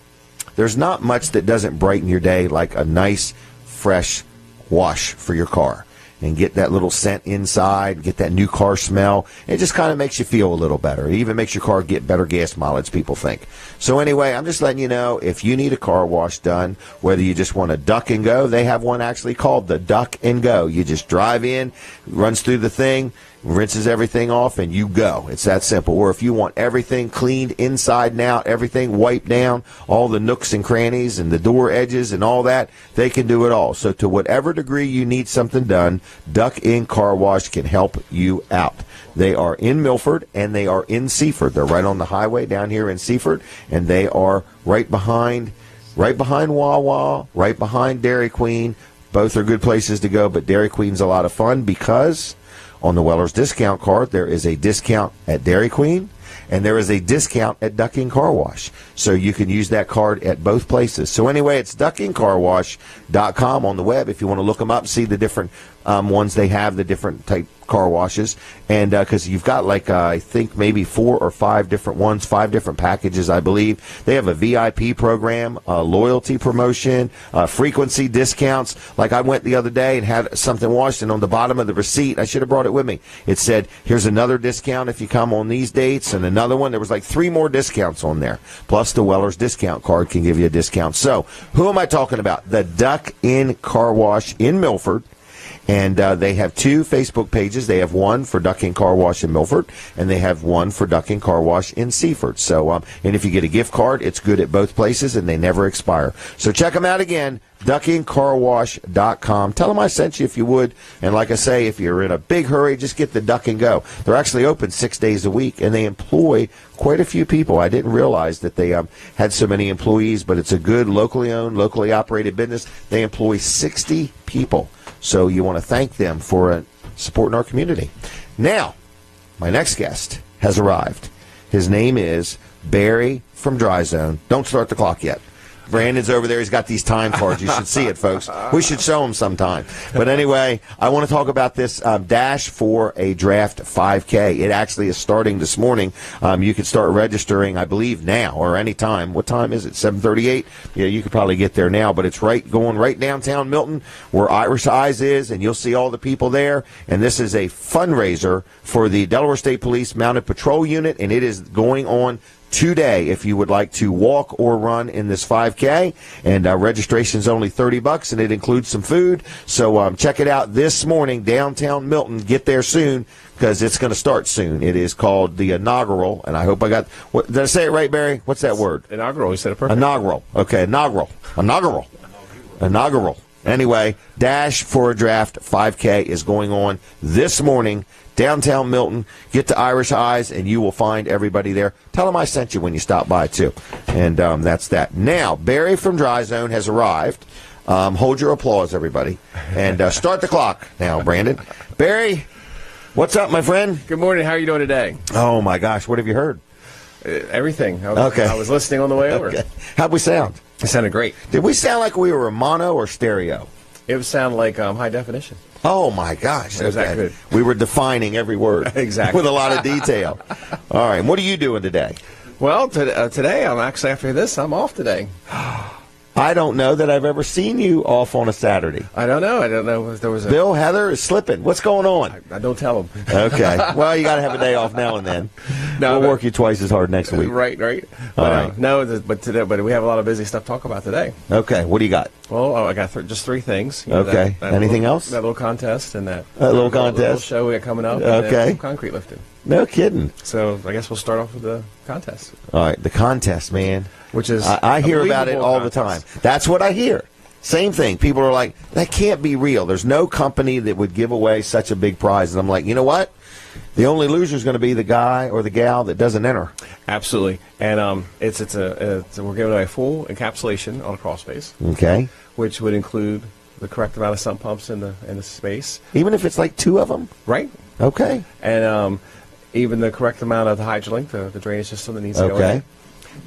there's not much that doesn't brighten your day like a nice, fresh wash for your car. And get that little scent inside, get that new car smell. It just kind of makes you feel a little better. It even makes your car get better gas mileage, people think. So anyway, I'm just letting you know, if you need a car wash done, whether you just want to duck and go, they have one actually called the Duck and Go. You just drive in, runs through the thing, rinses everything off, and you go. It's that simple. Or if you want everything cleaned inside and out, everything wiped down, all the nooks and crannies and the door edges and all that, they can do it all. So to whatever degree you need something done, Duck In Car Wash can help you out. They are in Milford and they are in Seaford. They're right on the highway down here in Seaford, and they are right behind Wawa, right behind Dairy Queen. Both are good places to go, but Dairy Queen's a lot of fun because on the Weller's discount card, there is a discount at Dairy Queen, and there is a discount at Duck In Car Wash. So you can use that card at both places. So anyway, it's duckincarwash.com on the web if you want to look them up, see the different ones they have, the different type car washes. And because you've got like, I think maybe 4 or 5 different ones, 5 different packages, I believe. They have a VIP program, a loyalty promotion, frequency discounts. Like I went the other day and had something washed, and on the bottom of the receipt, I should have brought it with me, it said, here's another discount if you come on these dates, and another one. There was like 3 more discounts on there. Plus the Weller's discount card can give you a discount. So who am I talking about? The Duck In Car Wash in Milford. And they have 2 Facebook pages. They have one for Duck In Car Wash in Milford, and they have one for Duck In Car Wash in Seaford. So, and if you get a gift card, it's good at both places, and they never expire. So check them out again, duckincarwash.com. Tell them I sent you if you would. And like I say, if you're in a big hurry, just get the Duck and Go. They're actually open 6 days a week, and they employ quite a few people. I didn't realize that they had so many employees, but it's a good locally owned, locally operated business. They employ 60 people. So you want to thank them for supporting our community. Now, my next guest has arrived. His name is Barry from Dry Zone. Don't start the clock yet. Brandon's over there. He's got these time cards. You should see it, folks. We should show him sometime. But anyway, I want to talk about this Dash for a Draft 5K. It actually is starting this morning. You can start registering, I believe, now or any time. What time is it? 7:38? Yeah, you could probably get there now. But it's going right downtown Milton where Irish Eyes is, and you'll see all the people there. And this is a fundraiser for the Delaware State Police Mounted Patrol Unit, and it is going on today if you would like to walk or run in this 5K, and registration is only $30, and it includes some food. So check it out this morning, downtown Milton. Get there soon because it's going to start soon. It is called the inaugural, and I hope I got. Did I say it right, Barry? What's that word? Inaugural. You said it perfect. Inaugural. Okay, inaugural. Anyway, Dash for a Draft 5K is going on this morning, downtown Milton. Get to Irish Eyes, and you will find everybody there. Tell them I sent you when you stop by, too. And that's that. Now, Barry from Dry Zone has arrived. Hold your applause, everybody. And start the clock now, Brandon. Barry, what's up, my friend? Good morning. How are you doing today? Oh, my gosh. What have you heard? Everything. I was listening on the way over. Okay. How'd we sound? It sounded great. Did we sound like we were mono or stereo? It would sound like high definition. Oh, my gosh. It was that good. We were defining every word. Exactly. With a lot of detail. All right. What are you doing today? Well, today, I'm actually, after this, I'm off today. I don't know that I've ever seen you off on a Saturday. I don't know. If there was Bill, Heather is slipping. What's going on? I don't tell them. Okay. Well, you got to have a day off now and then. We'll work you twice as hard next week. Right. All right. But we have a lot of busy stuff to talk about today. Okay. What do you got? Well, I got just three things. Okay. Anything else? That little contest and that little contest. Little show we got coming up. Okay. And some concrete lifting. No kidding. So I guess we'll start off with the contest. All right. The contest, man. Which is I hear about it all the time. That's what I hear. Same thing. People are like, that can't be real. There's no company that would give away such a big prize. And I'm like, you know what? The only loser is going to be the guy or the gal that doesn't enter. Absolutely. And we're giving away a full encapsulation on a crawl space. Okay. Which would include the correct amount of sump pumps in the space. Even if it's like 2 of them? Right. Okay. And even the correct amount of the hydrolink, the drainage system that needs to go in.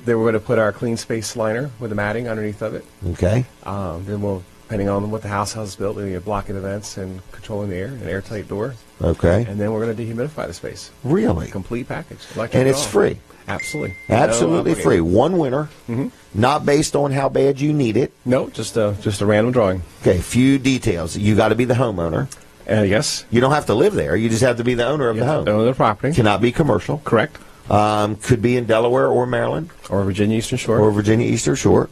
Then we're going to put our clean space liner with the matting underneath of it. Okay. Then we'll, depending on what the house is built, we'll get blocking the vents and controlling the air, an airtight door. Okay. And then we're going to dehumidify the space. Really? Complete package. And it's free. Absolutely. Absolutely free. One winner. Mm-hmm. Not based on how bad you need it. No, just a random drawing. Okay, few details. You got to be the homeowner. Yes. You don't have to live there. You just have to be the owner of the home. Owner of the property. Cannot be commercial. Correct. Could be in Delaware or Maryland. Or Virginia Eastern Shore.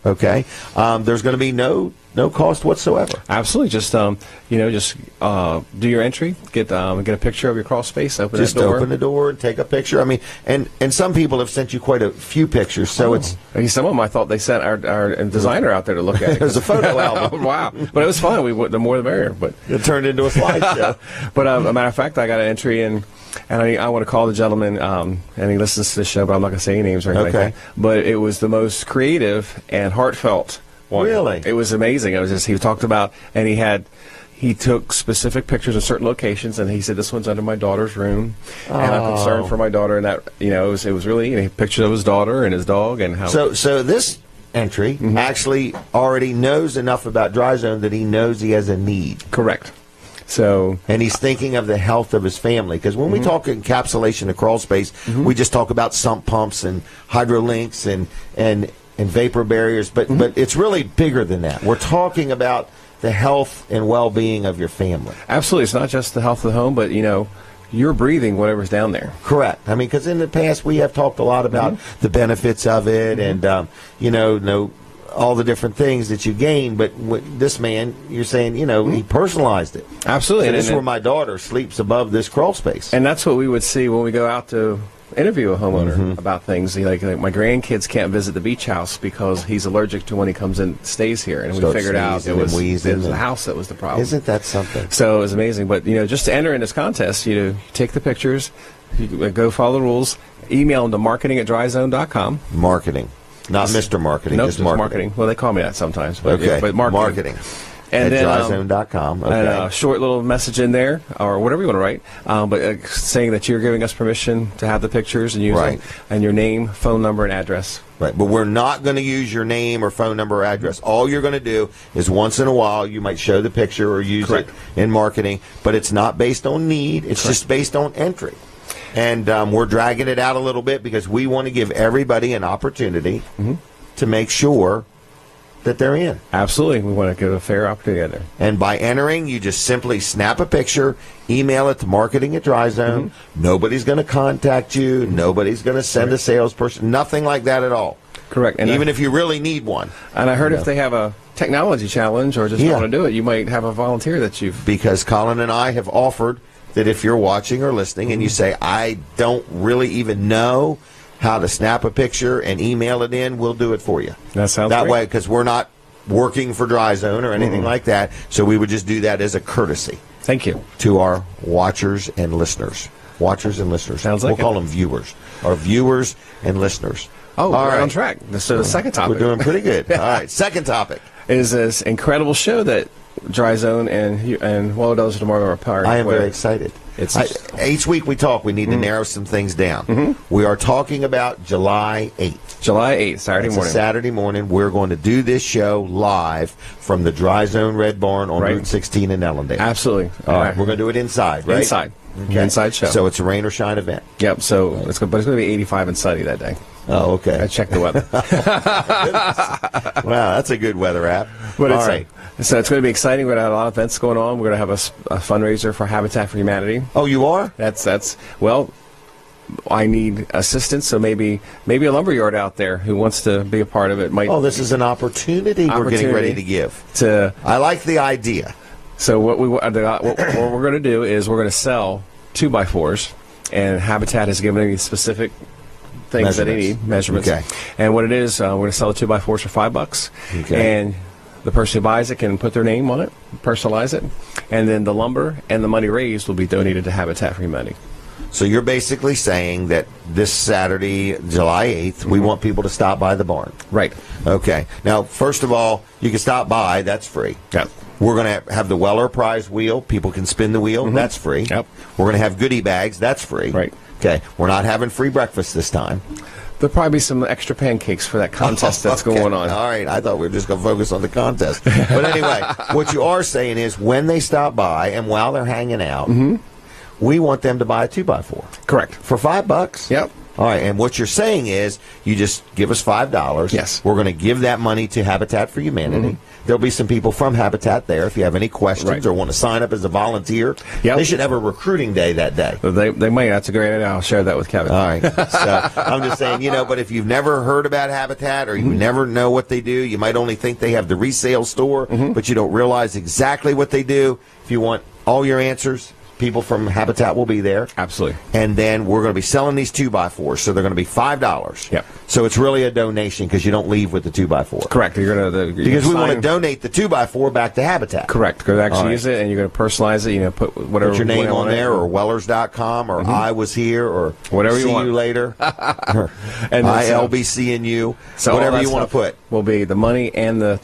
Okay. There's going to be no cost whatsoever. Absolutely. Just do your entry, get a picture of your crawl space, open the door and take a picture. I mean, and some people have sent you quite a few pictures, so it's some of them I thought they sent our designer out there to look at. There's a photo album. Wow. But it was fun. The more the merrier. But it turned into a slideshow. But a matter of fact, I got an entry in. And I want to call the gentleman, and he listens to the show, but I'm not going to say any names or anything like that. But it was the most creative and heartfelt one. Really? It was amazing. It was just, he talked about, and he took specific pictures of certain locations, and he said, this one's under my daughter's room, and I'm concerned for my daughter, and that, it was really, pictures of his daughter and his dog, and how. So this entry actually already knows enough about Dry Zone that he knows he has a need. Correct. So, and he's thinking of the health of his family, because when we talk encapsulation of crawl space, we just talk about sump pumps and hydrolinks and vapor barriers, but it's really bigger than that. We're talking about the health and well-being of your family. Absolutely. It's not just the health of the home, but you're breathing whatever's down there. Correct. I mean, because in the past we have talked a lot about the benefits of it, and all the different things that you gain, but this man, you're saying, he personalized it. Absolutely. So this is where my daughter sleeps above this crawl space. And that's what we would see when we go out to interview a homeowner about things. Like my grandkids can't visit the beach house because he's allergic to when he comes in, stays here. And we figured out it was the house that was the problem. Isn't that something? So it was amazing. But, just to enter in this contest, you take the pictures, you go follow the rules, email them to marketing@dryzone.com. Marketing. Not Mr. Marketing, nope, just marketing. Well, they call me that sometimes. But, okay, but marketing. And then dryzone.com. Okay. And a short little message in there, or whatever you want to write, but saying that you're giving us permission to have the pictures and use them, and your name, phone number, and address. Right, but we're not going to use your name or phone number or address. All you're going to do is once in a while you might show the picture or use it in marketing, but it's not based on need. It's just based on entry. And we're dragging it out a little bit because we want to give everybody an opportunity to make sure that they're in. Absolutely. We want to give a fair opportunity there. And by entering, you just simply snap a picture, email it to marketing@dryzone. Nobody's going to contact you. Nobody's going to send a salesperson. Nothing like that at all. Correct. And even if you really need one. And I heard if they have a technology challenge or just want to do it, you might have a volunteer that you've... Because Colin and I have offered that if you're watching or listening and you say, I don't really even know how to snap a picture and email it in, we'll do it for you. That sounds that great. way, because we're not working for Dry Zone or anything like that. So we would just do that as a courtesy. Thank you. To our watchers and listeners. Watchers and listeners. Sounds like we'll call them viewers. Our viewers and listeners. Oh, we're on track. So the second topic. We're doing pretty good. All right, second topic. Is this incredible show that Dry Zone and Weller Delmarva are a part of. I am very excited. Each week we talk, we need to narrow some things down. We are talking about July 8th. July 8th, Saturday morning. Saturday morning. We're going to do this show live from the Dry Zone Red Barn on Route 16 in Ellendale. Absolutely. All right. We're going to do it inside, right? Inside. Okay. Inside show. So it's a rain or shine event. Yep. So it's going to be 85 and sunny that day. Oh, okay. I checked the weather. Wow, that's a good weather app. But all right. So it's going to be exciting. We're going to have a lot of events going on. We're going to have a fundraiser for Habitat for Humanity. Oh, you are? Well, I need assistance, so maybe a lumberyard out there who wants to be a part of it might. Oh, this is an opportunity we're getting ready to give. I like the idea. So what we're going to do is we're going to sell 2x4s, and Habitat has given me specific things that they need, measurements. Okay. And what it is, we're going to sell the 2x4s for $5. Okay. And the person who buys it can put their name on it, personalize it, and then the lumber and the money raised will be donated to Habitat for Humanity. So you're basically saying that this Saturday, July 8th, we want people to stop by the barn. Right. Okay. Now, first of all, you can stop by. That's free. Yep. We're going to have the Weller Prize wheel. People can spin the wheel. That's free. Yep. We're going to have goodie bags. That's free. Right. Okay. We're not having free breakfast this time. There'll probably be some extra pancakes for that contest that's going on. All right. I thought we were just going to focus on the contest. But anyway, what you are saying is when they stop by and while they're hanging out, we want them to buy a 2x4. Correct. For $5. Yep. All right, and what you're saying is you just give us $5. Yes. We're going to give that money to Habitat for Humanity. There'll be some people from Habitat there if you have any questions or want to sign up as a volunteer. Yep. They should have a recruiting day that day. They might. That's a great idea. I'll share that with Kevin. All right. So I'm just saying, but if you've never heard about Habitat or you never know what they do, you might only think they have the resale store, but you don't realize exactly what they do. If you want all your answers, people from Habitat will be there. Absolutely. And then we're going to be selling these 2x4s, so they're going to be $5. Yep. So it's really a donation because you don't leave with the 2x4. Correct. Because we want to donate the 2x4 back to Habitat. Correct. Because actually use it, and you're going to personalize it. Put whatever. Put your name on there, or Wellers.com, or I was here, or whatever you want. See you later. And I'll be seeing you. So whatever you want to put will be the money and the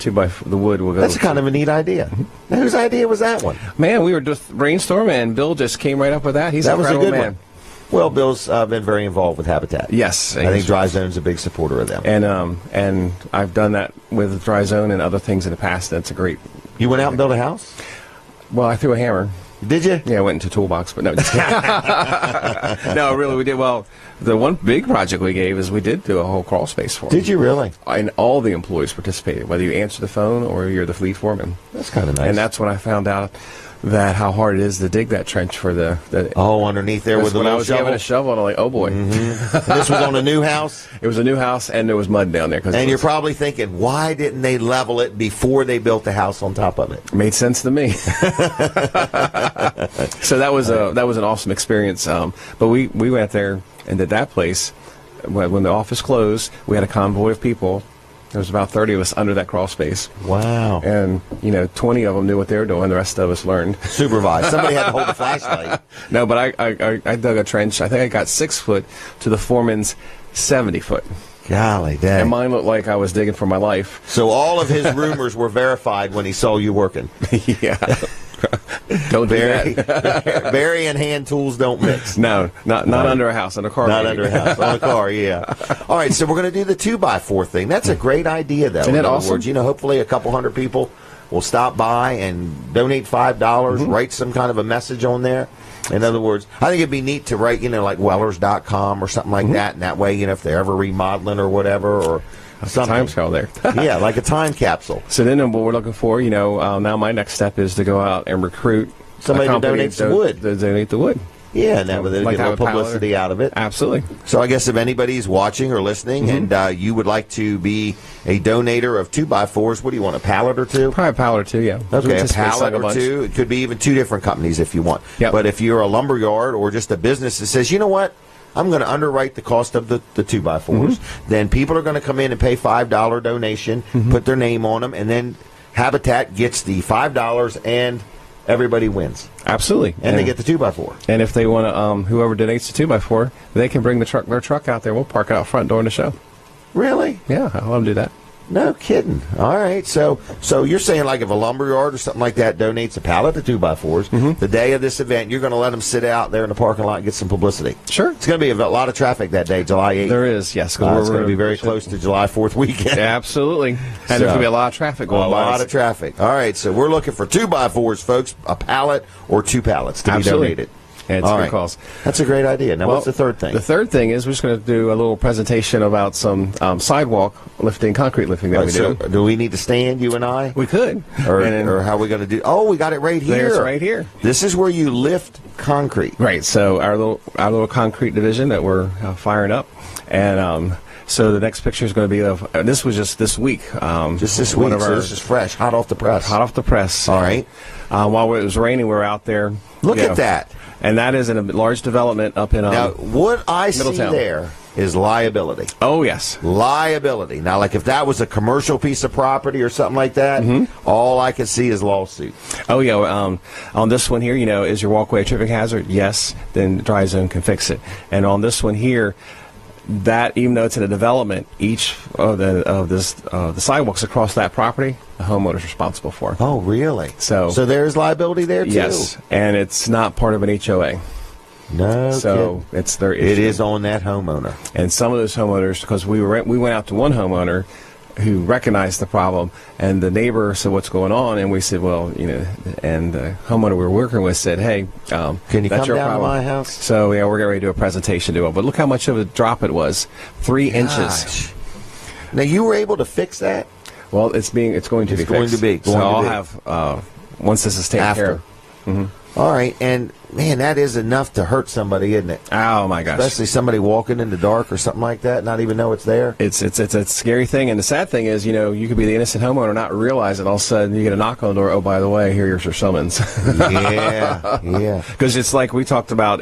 the wood will go. That's kind of a neat idea. Now, whose idea was that one? Man, we were just brainstorming, and Bill just came right up with that. That was a good man. One. Well, Bill's been very involved with Habitat. Yes, I think Dry Zone's a big supporter of them. And I've done that with Dry Zone and other things in the past. That's a great. You went out and built a house? Well, I threw a hammer. Did you? Yeah, I went into Toolbox, but no. No, really, we did. Well, the one big project we gave is we did do a whole crawl space for them. Did you really? And all the employees participated, whether you answer the phone or you're the fleet foreman. That's kind of nice. And that's when I found out that how hard it is to dig that trench for the underneath there with the little shovel. I was given a shovel, and I'm like, oh boy. This was on a new house? It was a new house, and there was mud down there. And you're probably thinking, why didn't they level it before they built the house on top of it? Made sense to me. So that was an awesome experience. But we went there and did that place. When the office closed, we had a convoy of people. There was about 30 of us under that crawl space. Wow. And, 20 of them knew what they were doing. The rest of us learned. Supervised. Somebody had to hold the flashlight. No, but I dug a trench. I think I got 6 foot to the foreman's 70 foot. Golly dang. And mine looked like I was digging for my life. So all of his rumors were verified when he saw you working. Yeah. Don't do that. Barry and hand tools don't mix. No, not under a house, on a car. Not under a house, on a car, yeah. All right, so we're going to do the 2x4 thing. That's a great idea, though. Isn't it awesome? Words, hopefully a couple hundred people will stop by and donate $5, write some kind of a message on there. In other words, I think it'd be neat to write, like Wellers.com or something like that, and that way, if they're ever remodeling or whatever, or something. Time scale there. Yeah, like a time capsule. So then what we're looking for, now my next step is to go out and recruit somebody to donate some wood. To donate the wood. Yeah, and that would get a little publicity out of it. Absolutely. So I guess if anybody's watching or listening and you would like to be a donator of 2x4s, what do you want, a pallet or two? Probably a pallet or two, yeah. Okay, a pallet or two. It could be even 2 different companies if you want. Yep. But if you're a lumberyard or just a business that says, you know what, I'm going to underwrite the cost of the 2x4s. Then people are going to come in and pay $5 donation, put their name on them, and then Habitat gets the $5 and everybody wins. Absolutely. And they get the 2x4. And if they want to, whoever donates the 2x4, they can bring their truck out there. We'll park it out front during the show. Really? Yeah, I'll let them do that. No kidding. All right. So you're saying like if a lumberyard or something like that donates a pallet of 2x4s, the day of this event, you're going to let them sit out there in the parking lot and get some publicity. Sure. It's going to be a lot of traffic that day, July 8th. There is, yes. It's going to be very close to July 4th weekend. Yeah, absolutely. And there's going to be a lot of traffic going by. A lot of traffic. All right. So we're looking for 2x4s, folks, a pallet or 2 pallets to be donated. And it's good calls. That's a great idea. Now, what's the third thing? The third thing is we're just going to do a little presentation about some sidewalk lifting, concrete lifting that we do. Do we need to stand, you and I? We could. Or how are we going to do? Oh, we got it right here. There's right here. This is where you lift concrete. Right. So our little concrete division that we're firing up. And so the next picture is going to be of, this was just this week. Just this week, so this is fresh, hot off the press. Hot off the press. All right. While it was raining, we were out there. Look at that. And that is in a large development up in now, what I see there is liability. Oh, yes. Liability. Now, like if that was a commercial piece of property or something like that, all I can see is lawsuit. Oh, yeah. On this one here, is your walkway a tripping hazard? Yes. Then Dry Zone can fix it. And on this one here, that even though it's in a development, each of the sidewalks across that property, the homeowner's responsible for. Oh, really? So there's liability there too. Yes, and it's not part of an HOA. No, so kidding. It's their issue. It is on that homeowner. And some of those homeowners, because we went out to one homeowner who recognized the problem, and the neighbor said, "What's going on?" And we said, "Well, and the homeowner we were working with said, "Hey, can you that's come your down problem." to my house?" So yeah, we're getting ready to do a presentation to it. But look how much of a drop it was, 3 inches. Now you were able to fix that. Well, it's going to be fixed. So I'll have once this is taken care of. All right, and man, that is enough to hurt somebody, isn't it? Oh my gosh! Especially somebody walking in the dark or something like that, not even know it's there. It's a scary thing, and the sad thing is, you could be the innocent homeowner, not realize it. All of a sudden, you get a knock on the door. Oh, by the way, here's your summons. Yeah. Because it's like we talked about.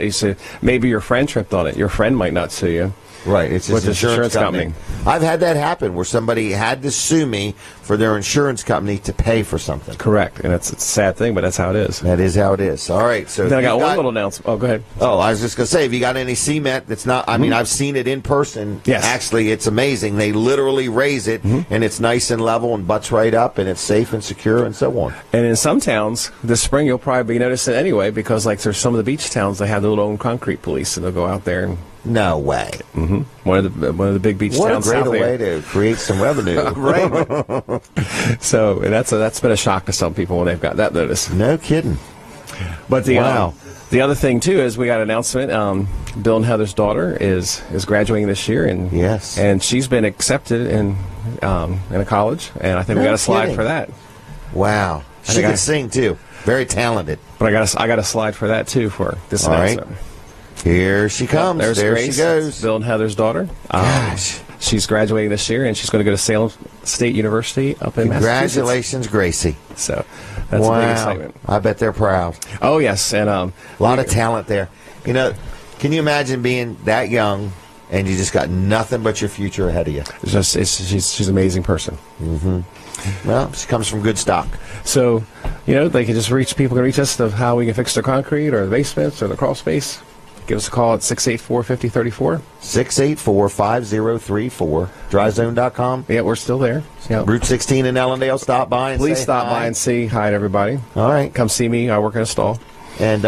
Maybe your friend tripped on it. Your friend might not sue you. Right, it's his insurance company. I've had that happen where somebody had to sue me for their insurance company to pay for something. Correct, and it's a sad thing, but that's how it is. That is how it is. All right, so then I got one little announcement. Oh, go ahead. Oh, I was just going to say, if you got any cement that's not, I mean, I've seen it in person. Yes. Actually, it's amazing. They literally raise it, and it's nice and level and butts right up, and it's safe and secure and so on. And in some towns, this spring, you'll probably be noticing it anyway, because like there's some of the beach towns, they have their own concrete police, and they'll go out there and... No way. One of the big beach towns. What a great way to create some revenue. Right. So that's been a shock to some people when they've got that notice. No kidding. But the other thing too is we got an announcement. Bill and Heather's daughter is graduating this year, and and she's been accepted in a college, and I think we got a slide for that. Wow. She can sing too. Very talented. But I got a slide for that too for this announcement. Right. Here she comes. There Grace, she goes. Bill and Heather's daughter. Gosh. She's graduating this year, and she's going to go to Salem State University up in Massachusetts. Congratulations, Gracie. So that's a big excitement. I bet they're proud. Oh, yes. And a lot of talent there. Can you imagine being that young and you just got nothing but your future ahead of you? She's an amazing person. Well, she comes from good stock. So, they can just people can reach us of how we can fix their concrete or the basements or the crawl space. Give us a call at 684-5034. 684-5034. Dryzone.com. Yeah, we're still there. Yep. Route 16 in Ellendale. Stop by and Please stop by and say hi to everybody. All right. Come see me. I work in a stall. And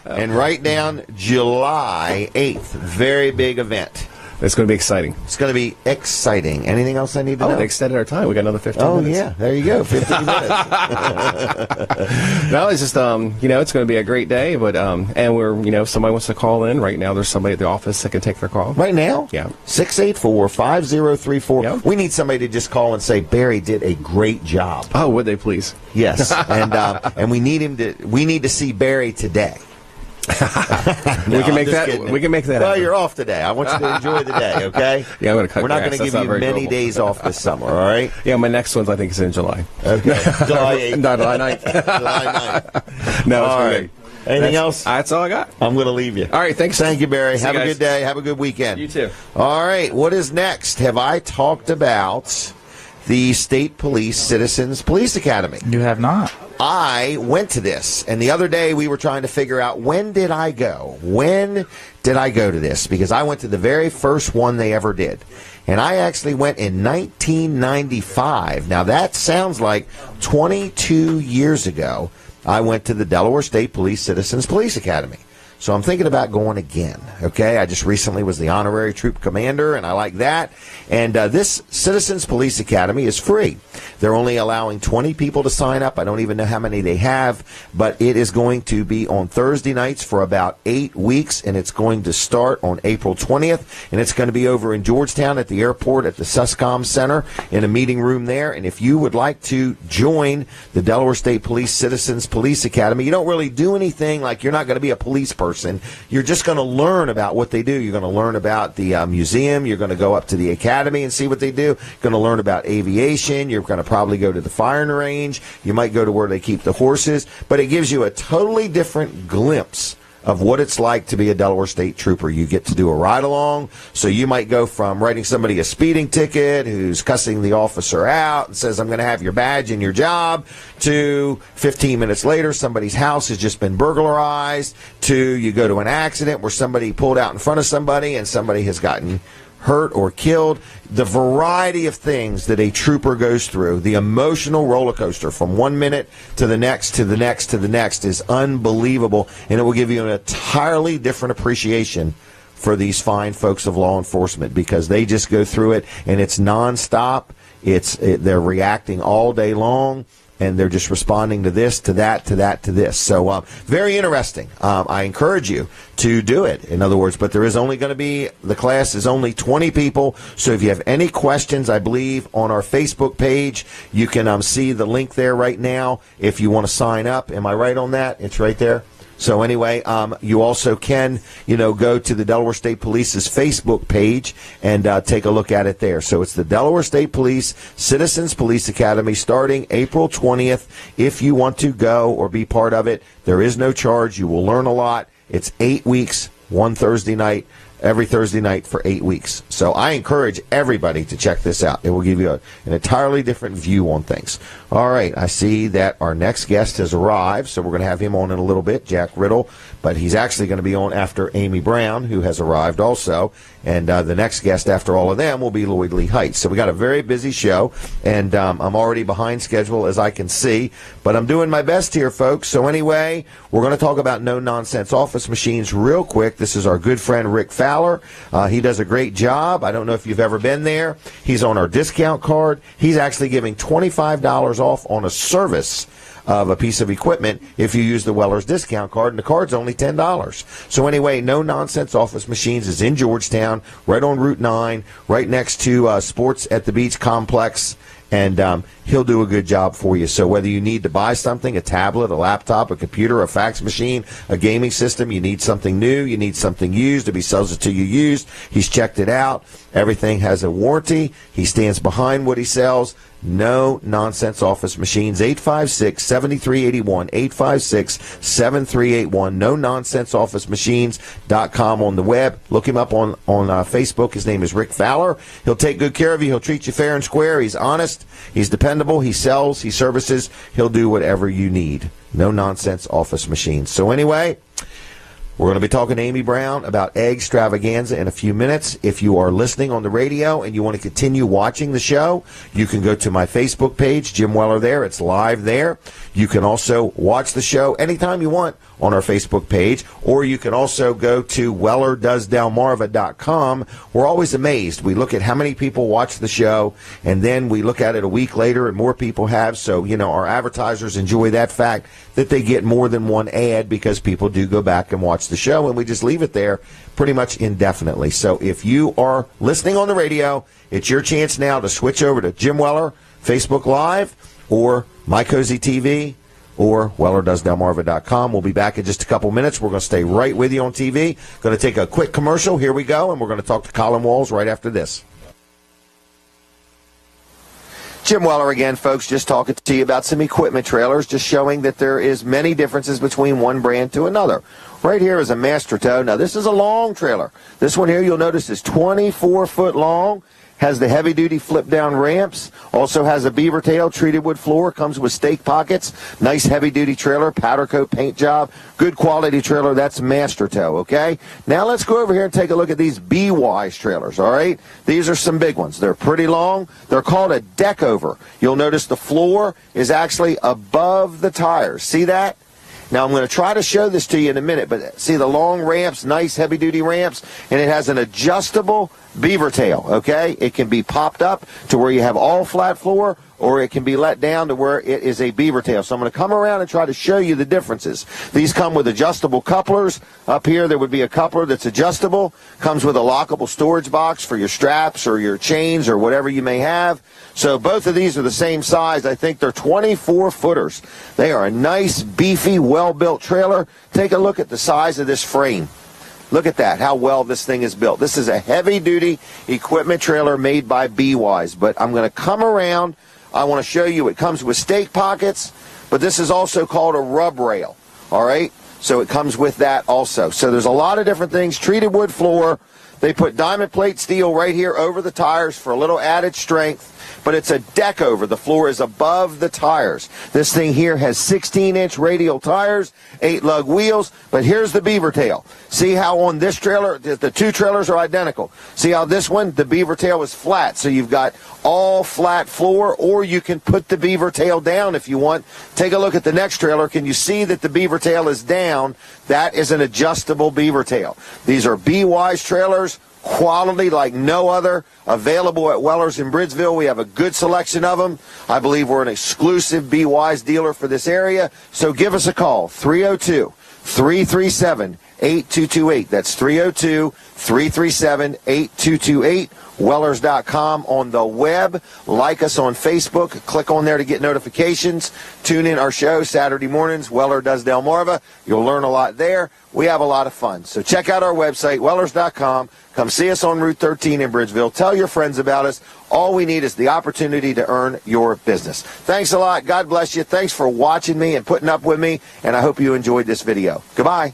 and write down July 8th. Very big event. It's going to be exciting. It's going to be exciting. Anything else I need to know? They extended our time. We got another 15 minutes. Oh, yeah. There you go. 15 minutes. No, it's just, it's going to be a great day. But and we're, if somebody wants to call in, right now there's somebody at the office that can take their call. Right now? Yeah. 684-5034. Yep. We need somebody to just call and say, Barry did a great job. Oh, would they please? Yes. And we need to see Barry today. We can make that. Well, you're off today. I want you to enjoy the day, okay? Yeah, I'm going to cut. We're not going to give you many days off this summer, all right? Yeah, my next one's I think is in July. Okay, July 8th. No, July 9th. July 9th. No, all right. Anything else? That's all I got. I'm going to leave you. All right, thanks. Thank you, Barry. Have a good day. Have a good weekend. You too. All right, what is next? Have I talked about the State Police Citizens Police Academy? You have not. I went to this, and the other day we were trying to figure out, when did I go? When did I go to this? Because I went to the very first one they ever did. And I actually went in 1995. Now, that sounds like 22 years ago. I went to the Delaware State Police Citizens Police Academy. So I'm thinking about going again, okay? I just recently was the honorary troop commander, and I like that. And this Citizens Police Academy is free. They're only allowing 20 people to sign up. I don't even know how many they have, but it is going to be on Thursday nights for about 8 weeks, and it's going to start on April 20th, and it's going to be over in Georgetown at the airport at the Suscom Center in a meeting room there. And if you would like to join the Delaware State Police Citizens Police Academy, you don't really do anything, like you're not going to be a police person. You're just going to learn about what they do. You're going to learn about the museum. You're going to go up to the academy and see what they do. You're going to learn about aviation. You're going to probably go to the firing range. You might go to where they keep the horses. But it gives you a totally different glimpse of what it's like to be a Delaware State Trooper. You get to do a ride-along, so you might go from writing somebody a speeding ticket who's cussing the officer out and says, I'm going to have your badge and your job, to 15 minutes later, somebody's house has just been burglarized, to you go to an accident where somebody pulled out in front of somebody and somebody has gotten hurt or killed. The variety of things that a trooper goes through, the emotional roller coaster from 1 minute to the next, to the next, to the next, is unbelievable, and it will give you an entirely different appreciation for these fine folks of law enforcement, because they just go through it, and it's nonstop. They're reacting all day long, and they're just responding to this, to that, to that, to this. So very interesting. I encourage you to do it, in other words, but there is only going to be, the class is only 20 people. So if you have any questions, I believe on our Facebook page, you can see the link there right now if you want to sign up. Am I right on that? It's right there. So anyway, you also can, go to the Delaware State Police's Facebook page and take a look at it there. So it's the Delaware State Police Citizens Police Academy starting April 20th. If you want to go or be part of it, there is no charge. You will learn a lot. It's 8 weeks, one Thursday night, every Thursday night for 8 weeks. So I encourage everybody to check this out. It will give you an entirely different view on things. All right, I see that our next guest has arrived, so we're going to have him on in a little bit, Jack Riddle, but he's actually going to be on after Amy Brown, who has arrived also, and the next guest after all of them will be Lloyd Lee Heights. So we got a very busy show, and I'm already behind schedule, as I can see, but I'm doing my best here, folks. So anyway, we're going to talk about no-nonsense office machines real quick. This is our good friend Rick Fowler. He does a great job. I don't know if you've ever been there. He's on our discount card. He's actually giving $25 off on a service of a piece of equipment if you use the Weller's discount card, and the card's only $10. So anyway, No Nonsense Office Machines is in Georgetown, right on Route 9, right next to Sports at the Beach Complex, and he'll do a good job for you. So whether you need to buy something, a tablet, a laptop, a computer, a fax machine, a gaming system, you need something new, you need something used, if he sells it to you used, he's checked it out. Everything has a warranty. He stands behind what he sells. No Nonsense Office Machines, 856-7381, 856-7381, NoNonsenseOfficeMachines.com on the web. Look him up on Facebook. His name is Rick Fowler. He'll take good care of you. He'll treat you fair and square. He's honest. He's dependable. He sells. He services. He'll do whatever you need. No Nonsense Office Machines. So anyway, we're going to be talking to Amy Brown about egg extravaganza in a few minutes. If you are listening on the radio and you want to continue watching the show, you can go to my Facebook page, Jim Weller there. It's live there. You can also watch the show anytime you want on our Facebook page, or you can also go to WellerDoesDelmarva.com. We're always amazed. We look at how many people watch the show, and then we look at it a week later, and more people have. So, our advertisers enjoy that fact that they get more than one ad, because people do go back and watch the show, and we just leave it there pretty much indefinitely. So if you are listening on the radio, it's your chance now to switch over to Jim Weller, Facebook Live, or My Cozy TV, or WellerDoesDelmarva.com. We'll be back in just a couple minutes. We're going to stay right with you on TV. Going to take a quick commercial. Here we go, and we're going to talk to Colin Walls right after this. Jim Weller again, folks, just talking to you about some equipment trailers, just showing that there is many differences between one brand to another. Right here is a Master Tow. Now, this is a long trailer. This one here, you'll notice, is 24 foot long. Has the heavy-duty flip-down ramps, also has a beaver tail, treated wood floor, comes with stake pockets, nice heavy-duty trailer, powder coat paint job, good quality trailer. That's Master Tow, okay? Now let's go over here and take a look at these B-Wise trailers, all right? These are some big ones. They're pretty long. They're called a deck over. You'll notice the floor is actually above the tires. See that? Now, I'm going to try to show this to you in a minute, but see the long ramps, nice heavy-duty ramps, and it has an adjustable beaver tail, okay? It can be popped up to where you have all flat floor, or it can be let down to where it is a beaver tail. So I'm going to come around and try to show you the differences. These come with adjustable couplers. Up here, there would be a coupler that's adjustable. Comes with a lockable storage box for your straps or your chains or whatever you may have. So both of these are the same size. I think they're 24-footers. They are a nice, beefy, well-built trailer. Take a look at the size of this frame. Look at that, how well this thing is built. This is a heavy-duty equipment trailer made by B-Wise. But I'm going to come around. I want to show you it comes with stake pockets, but this is also called a rub rail, all right? So it comes with that also. So there's a lot of different things. Treated wood floor. They put diamond plate steel right here over the tires for a little added strength, but it's a deck over. The floor is above the tires. This thing here has 16-inch radial tires, 8-lug wheels, but here's the beaver tail. See how on this trailer, the two trailers are identical. See how this one, the beaver tail is flat, so you've got all flat floor, or you can put the beaver tail down if you want. Take a look at the next trailer. Can you see that the beaver tail is down? That is an adjustable beaver tail. These are B-Wise trailers. Quality like no other, available at Weller's in Bridgeville. We have a good selection of them. I believe we're an exclusive B-Wise dealer for this area, so give us a call, 302-337-8228. That's 302-337-8228. Wellers.com on the web. Like us on Facebook. Click on there to get notifications. Tune in our show Saturday mornings. Weller Does Delmarva. You'll learn a lot there. We have a lot of fun. So check out our website, Wellers.com. Come see us on Route 13 in Bridgeville. Tell your friends about us. All we need is the opportunity to earn your business. Thanks a lot. God bless you. Thanks for watching me and putting up with me. And I hope you enjoyed this video. Goodbye.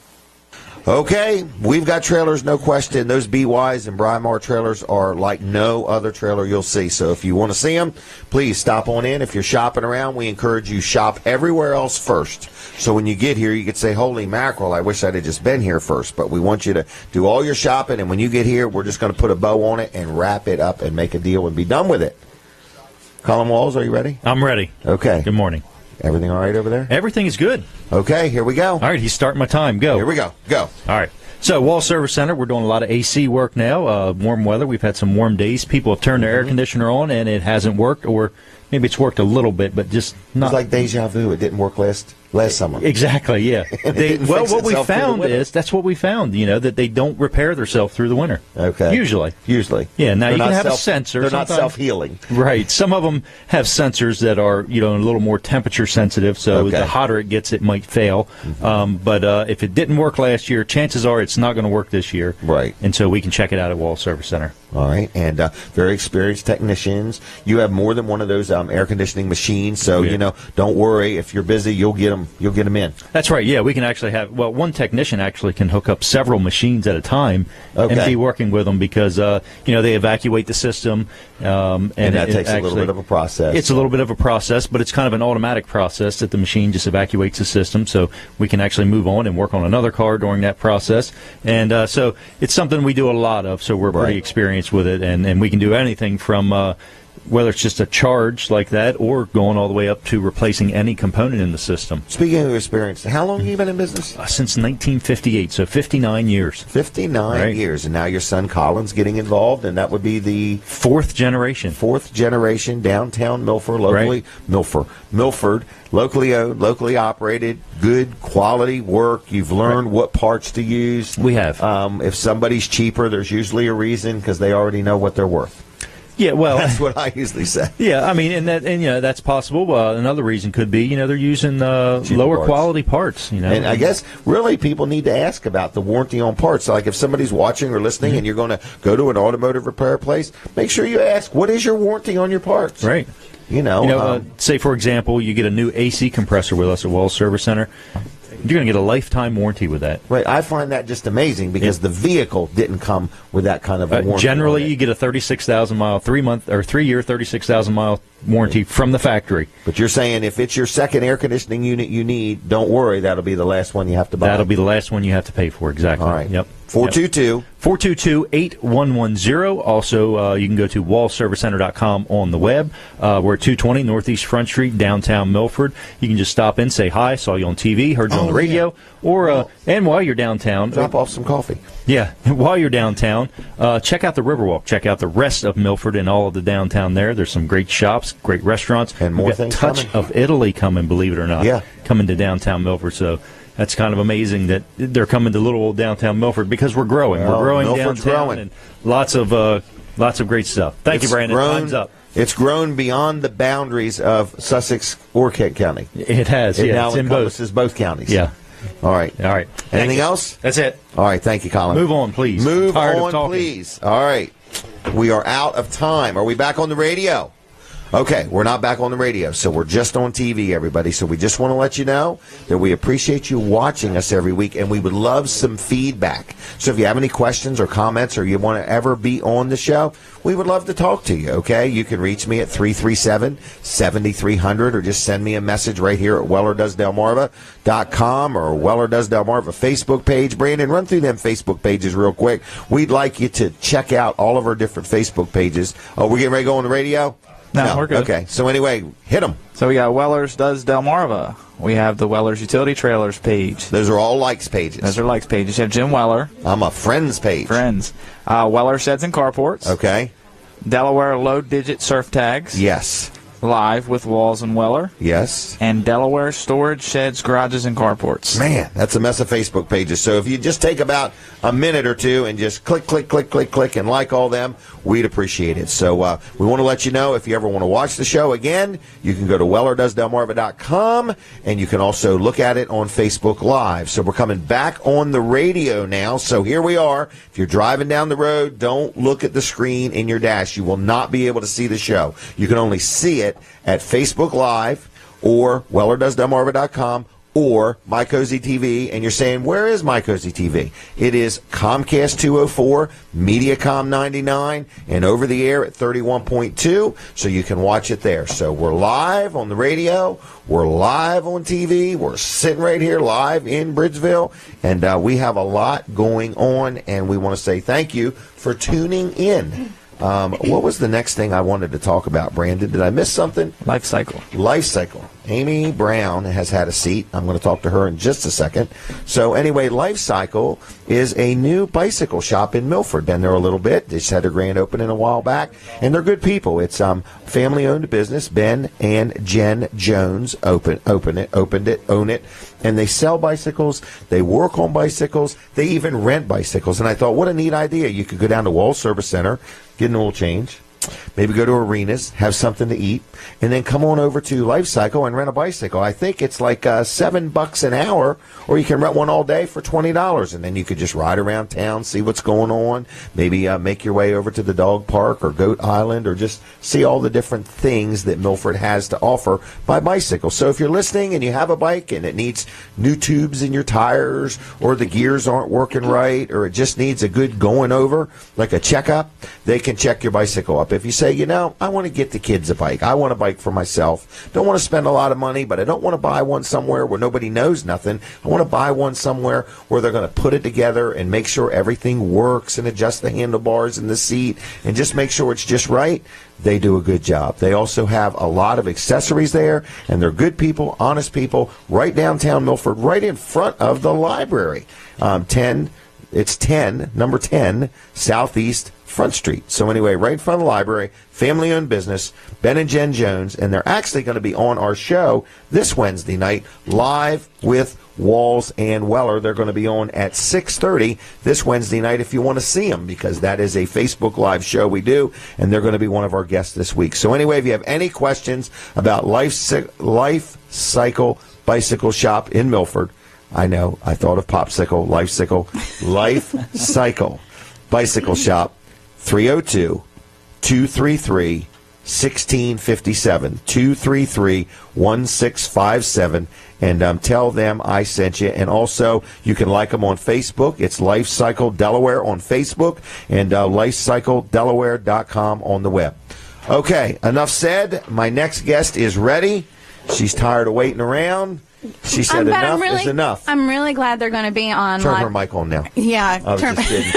Okay, we've got trailers, no question. Those B-Wise and Brymar trailers are like no other trailer you'll see. So if you want to see them, please stop on in. If you're shopping around, we encourage you shop everywhere else first. So when you get here, you could say, holy mackerel, I wish I'd have just been here first. But we want you to do all your shopping, and when you get here, we're just going to put a bow on it and wrap it up and make a deal and be done with it. Colin Walls, are you ready? I'm ready. Okay. Good morning. Everything all right over there? Everything is good. Okay, here we go. All right, he's starting my time. Go. Here we go. Go. All right. So, Wall Service Center, we're doing a lot of AC work now. Warm weather. We've had some warm days. People have turned their air conditioner on, and it hasn't worked, or maybe it's worked a little bit, but just not. It's like deja vu. It didn't work last summer. Exactly, yeah. What we found is, that's what we found, that they don't repair themselves through the winter. Okay. Usually. Yeah, now you can have a sensor. They're not self-healing. Right. Some of them have sensors that are, a little more temperature sensitive, so the hotter it gets, it might fail. But if it didn't work last year, chances are it's not going to work this year. Right. And so we can check it out at Wall Service Center. All right, and very experienced technicians. You have more than one of those air conditioning machines, so don't worry. If you're busy, you'll get them in. That's right. Yeah, we can actually have. Well, one technician actually can hook up several machines at a time and be working with them because they evacuate the system, and that takes a little bit of a process. It's a little bit of a process, but it's kind of an automatic process that the machine just evacuates the system, so we can actually move on and work on another car during that process. And so it's something we do a lot of. So we're pretty experienced with it, and we can do anything from whether it's just a charge like that or going all the way up to replacing any component in the system. Speaking of experience, how long have you been in business? Since 1958, so 59 years. 59 years, and now your son Colin's getting involved, and that would be the fourth generation downtown Milford, Milford, locally owned, locally operated, good quality work. You've learned what parts to use. We have. If somebody's cheaper, there's usually a reason because they already know what they're worth. Yeah, well, that's what I usually say. Yeah, I mean, that's possible. Another reason could be, they're using lower quality parts. And I guess really people need to ask about the warranty on parts. Like if somebody's watching or listening, and you're going to go to an automotive repair place, make sure you ask, what is your warranty on your parts? Right. Say, for example, you get a new AC compressor with us at Wells Service Center. You're going to get a lifetime warranty with that. Right. I find that just amazing because the vehicle didn't come with that kind of a warranty. Generally, you get a 36,000 mile, 3 year, 36,000 mile warranty from the factory. But you're saying if it's your second air conditioning unit you need, don't worry, that'll be the last one you have to buy. That'll be the last one you have to pay for. Exactly. All right. Yep. 422-8110. Also, you can go to wallservicecenter.com on the web. We're at 220 Northeast Front Street, downtown Milford. You can just stop in, say hi, saw you on TV, heard you on the radio, or and while you're downtown, drop off some coffee. Yeah, while you're downtown, check out the Riverwalk. Check out the rest of Milford and all of the downtown there. There's some great shops, great restaurants, and more things Touch coming. of Italy coming, believe it or not. Yeah, coming to downtown Milford. So. That's kind of amazing that they're coming to little old downtown Milford because we're growing. Well, we're growing Milford's downtown growing. And lots of great stuff. Thank you, Brandon. Time's up. It's grown beyond the boundaries of Sussex or Kent County. It has. It yeah, now it's in encompasses both counties. Yeah. All right. Anything else? That's it. All right. Thank you, Colin. Move on, please. Move on, please. All right. We are out of time. Are we back on the radio? Okay, we're not back on the radio, so we're just on TV, everybody. So we just want to let you know that we appreciate you watching us every week, and we would love some feedback. So if you have any questions or comments or you want to ever be on the show, we would love to talk to you, okay? You can reach me at 337-7300 or just send me a message right here at WellerDoesDelmarva.com or Weller Does Delmarva Facebook page. Brandon, run through them Facebook pages real quick. We'd like you to check out all of our different Facebook pages. Oh, we're getting ready to go on the radio? No, we're good. Okay, so anyway, hit them. So we got Wellers Does Delmarva. We have the Wellers Utility Trailers page. Those are all likes pages. Those are likes pages. You have Jim Weller. I'm a friends page. Friends. Weller Sheds and Carports. Okay. Delaware Low Digit Surf Tags. Yes. Live with Walls and Weller. Yes. And Delaware Storage Sheds, Garages, and Carports. Man, that's a mess of Facebook pages. So if you just take about a minute or two and just click, and like all them, we'd appreciate it. So we want to let you know if you ever want to watch the show again, you can go to WellerDoesDelmarva.com, and you can also look at it on Facebook Live. So we're coming back on the radio now. So here we are. If you're driving down the road, don't look at the screen in your dash. You will not be able to see the show. You can only see it at Facebook Live or WellerDoesDelmarva.com or My Cozy TV, and you're saying, where is My Cozy TV? It is Comcast 204, Mediacom 99, and over the air at 31.2, so you can watch it there. So we're live on the radio, we're live on TV, we're sitting right here live in Bridgeville, and we have a lot going on, and we want to say thank you for tuning in. What was the next thing I wanted to talk about, Brandon? Did I miss something? Life cycle. Life cycle. Amy Brown has had a seat. I'm going to talk to her in just a second. So anyway, Life Cycle is a new bicycle shop in Milford. Been there a little bit. They just had their grand opening a while back, and they're good people. It's family-owned business. Ben and Jen Jones own it, and they sell bicycles. They work on bicycles. They even rent bicycles. And I thought, what a neat idea. You could go down to Wall Service Center, get an oil change, maybe go to arenas, have something to eat, and then come on over to Life Cycle and rent a bicycle. I think it's like $7 an hour, or you can rent one all day for $20, and then you could just ride around town, see what's going on, maybe make your way over to the dog park or Goat Island, or just see all the different things that Milford has to offer by bicycle. So if you're listening and you have a bike and it needs new tubes in your tires, or the gears aren't working right, or it just needs a good going over, like a checkup, they can check your bicycle up. If you say, I want to get the kids a bike, I want a bike for myself, don't want to spend a lot of money, but I don't want to buy one somewhere where nobody knows nothing, I want to buy one somewhere where they're going to put it together and make sure everything works and adjust the handlebars and the seat and just make sure it's just right, they do a good job. They also have a lot of accessories there, and they're good people, honest people, right downtown Milford, right in front of the library. It's 10, number 10, Southeast Front Street. So anyway, right in front of the library, family-owned business, Ben and Jen Jones, and they're actually going to be on our show this Wednesday night, live with Walls and Weller. They're going to be on at 6:30 this Wednesday night if you want to see them, because that is a Facebook Live show we do, and they're going to be one of our guests this week. So anyway, if you have any questions about Life Cycle Bicycle Shop in Milford, I know, I thought of Popsicle, Life Cycle Bicycle Shop, 302-233-2222. 1657, 233-1657, and tell them I sent you. And also, you can like them on Facebook. It's Life Cycle Delaware on Facebook, and lifecycledelaware.com on the web. Okay, enough said. My next guest is ready. She's tired of waiting around. She said enough is enough. I'm really glad they're going to be on Turn live. her mic on now. Yeah. I was just kidding.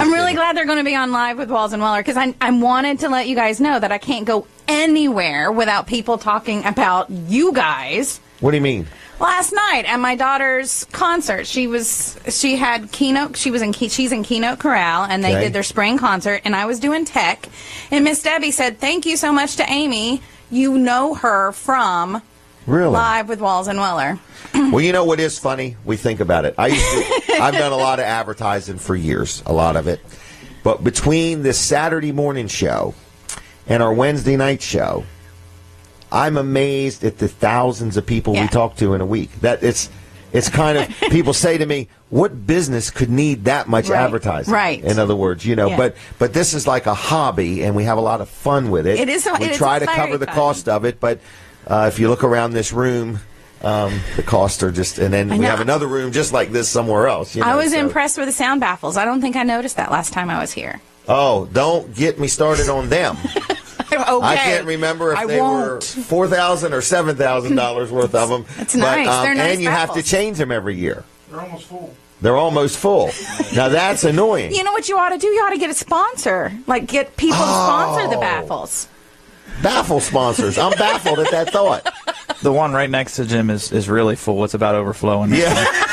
I'm really glad they're going to be on Live with Walls and Weller, because I wanted to let you guys know that I can't go anywhere without people talking about you guys. What do you mean? Last night at my daughter's concert, she's in Keynote Corral, and they did their spring concert, and I was doing tech, and Miss Debbie said, "Thank you so much to Amy. You know her from Live with Walls and Weller." Well, you know what is funny? We think about it. I've done a lot of advertising for years, a lot of it. But between this Saturday morning show and our Wednesday night show, I'm amazed at the thousands of people we talk to in a week. That it's kind of, people say to me, what business could need that much advertising? Right. In other words, but this is like a hobby, and we have a lot of fun with it. It is. We try to cover the cost of it, but if you look around this room, the costs are just, and then we have another room just like this somewhere else. I was impressed with the sound baffles. I don't think I noticed that last time I was here. Oh, don't get me started on them. Okay. I can't remember if they were $4,000 or $7,000 worth of them. It's nice. They're nice and you baffles. have to change them every year. They're almost full. They're almost full. Now that's annoying. You know what you ought to do? You ought to get a sponsor. Like, get people to sponsor the baffles. Baffle sponsors. I'm baffled at that thought. The one right next to Jim is really full. It's about overflowing. Yeah.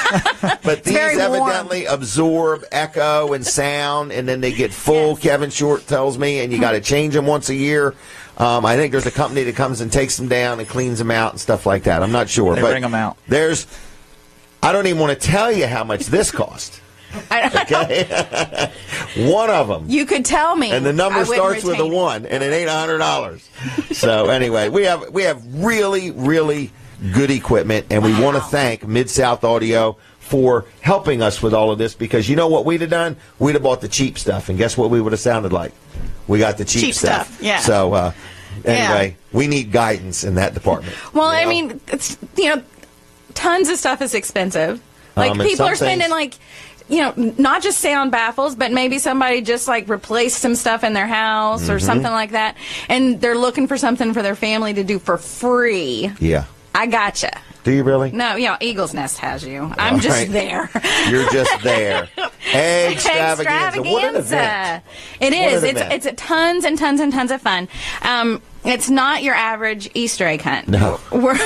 But these evidently absorb echo and sound, and then they get full, yes. Kevin Short tells me, and you got to change them once a year. I think there's a company that comes and takes them down and cleans them out and stuff like that. I'm not sure. They bring them out. I don't even want to tell you how much this cost. Okay? One of them. You could tell me. And the number starts with a 1, and it ain't $100. So anyway, we have really, really good equipment, and we want to thank Mid-South Audio for helping us with all of this, because you know what we'd have done? We'd have bought the cheap stuff, and guess what we would have sounded like? We got the cheap stuff. Yeah. So anyway, we need guidance in that department. Well, I mean, it's, tons of stuff is expensive. Like, people are spending not just sound baffles, but maybe somebody just replaced some stuff in their house or something like that, and they're looking for something for their family to do for free. Yeah. I gotcha. Do you really? No, Eagle's Nest has you. I'm just there. You're just there. Extravaganza. What an event. It is. It's tons and tons and tons of fun. It's not your average Easter egg hunt. No. We're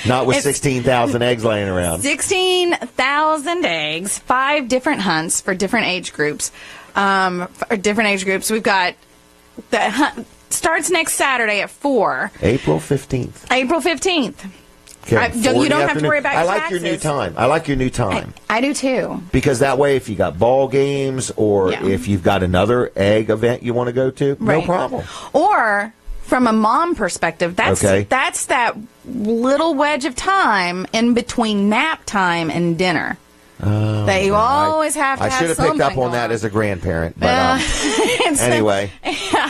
not with 16,000 eggs laying around. 16,000 eggs, 5 different hunts for different age groups. We've got the hunt starts next Saturday at 4. April 15th. April 15th. Okay, you don't have to worry about your taxes. I like your new time. I do too. Because that way, if you got ball games or if you've got another egg event you want to go to, no problem. Or from a mom perspective, that's that little wedge of time in between nap time and dinner. That you always have to have. I should have picked up on that as a grandparent. But anyway.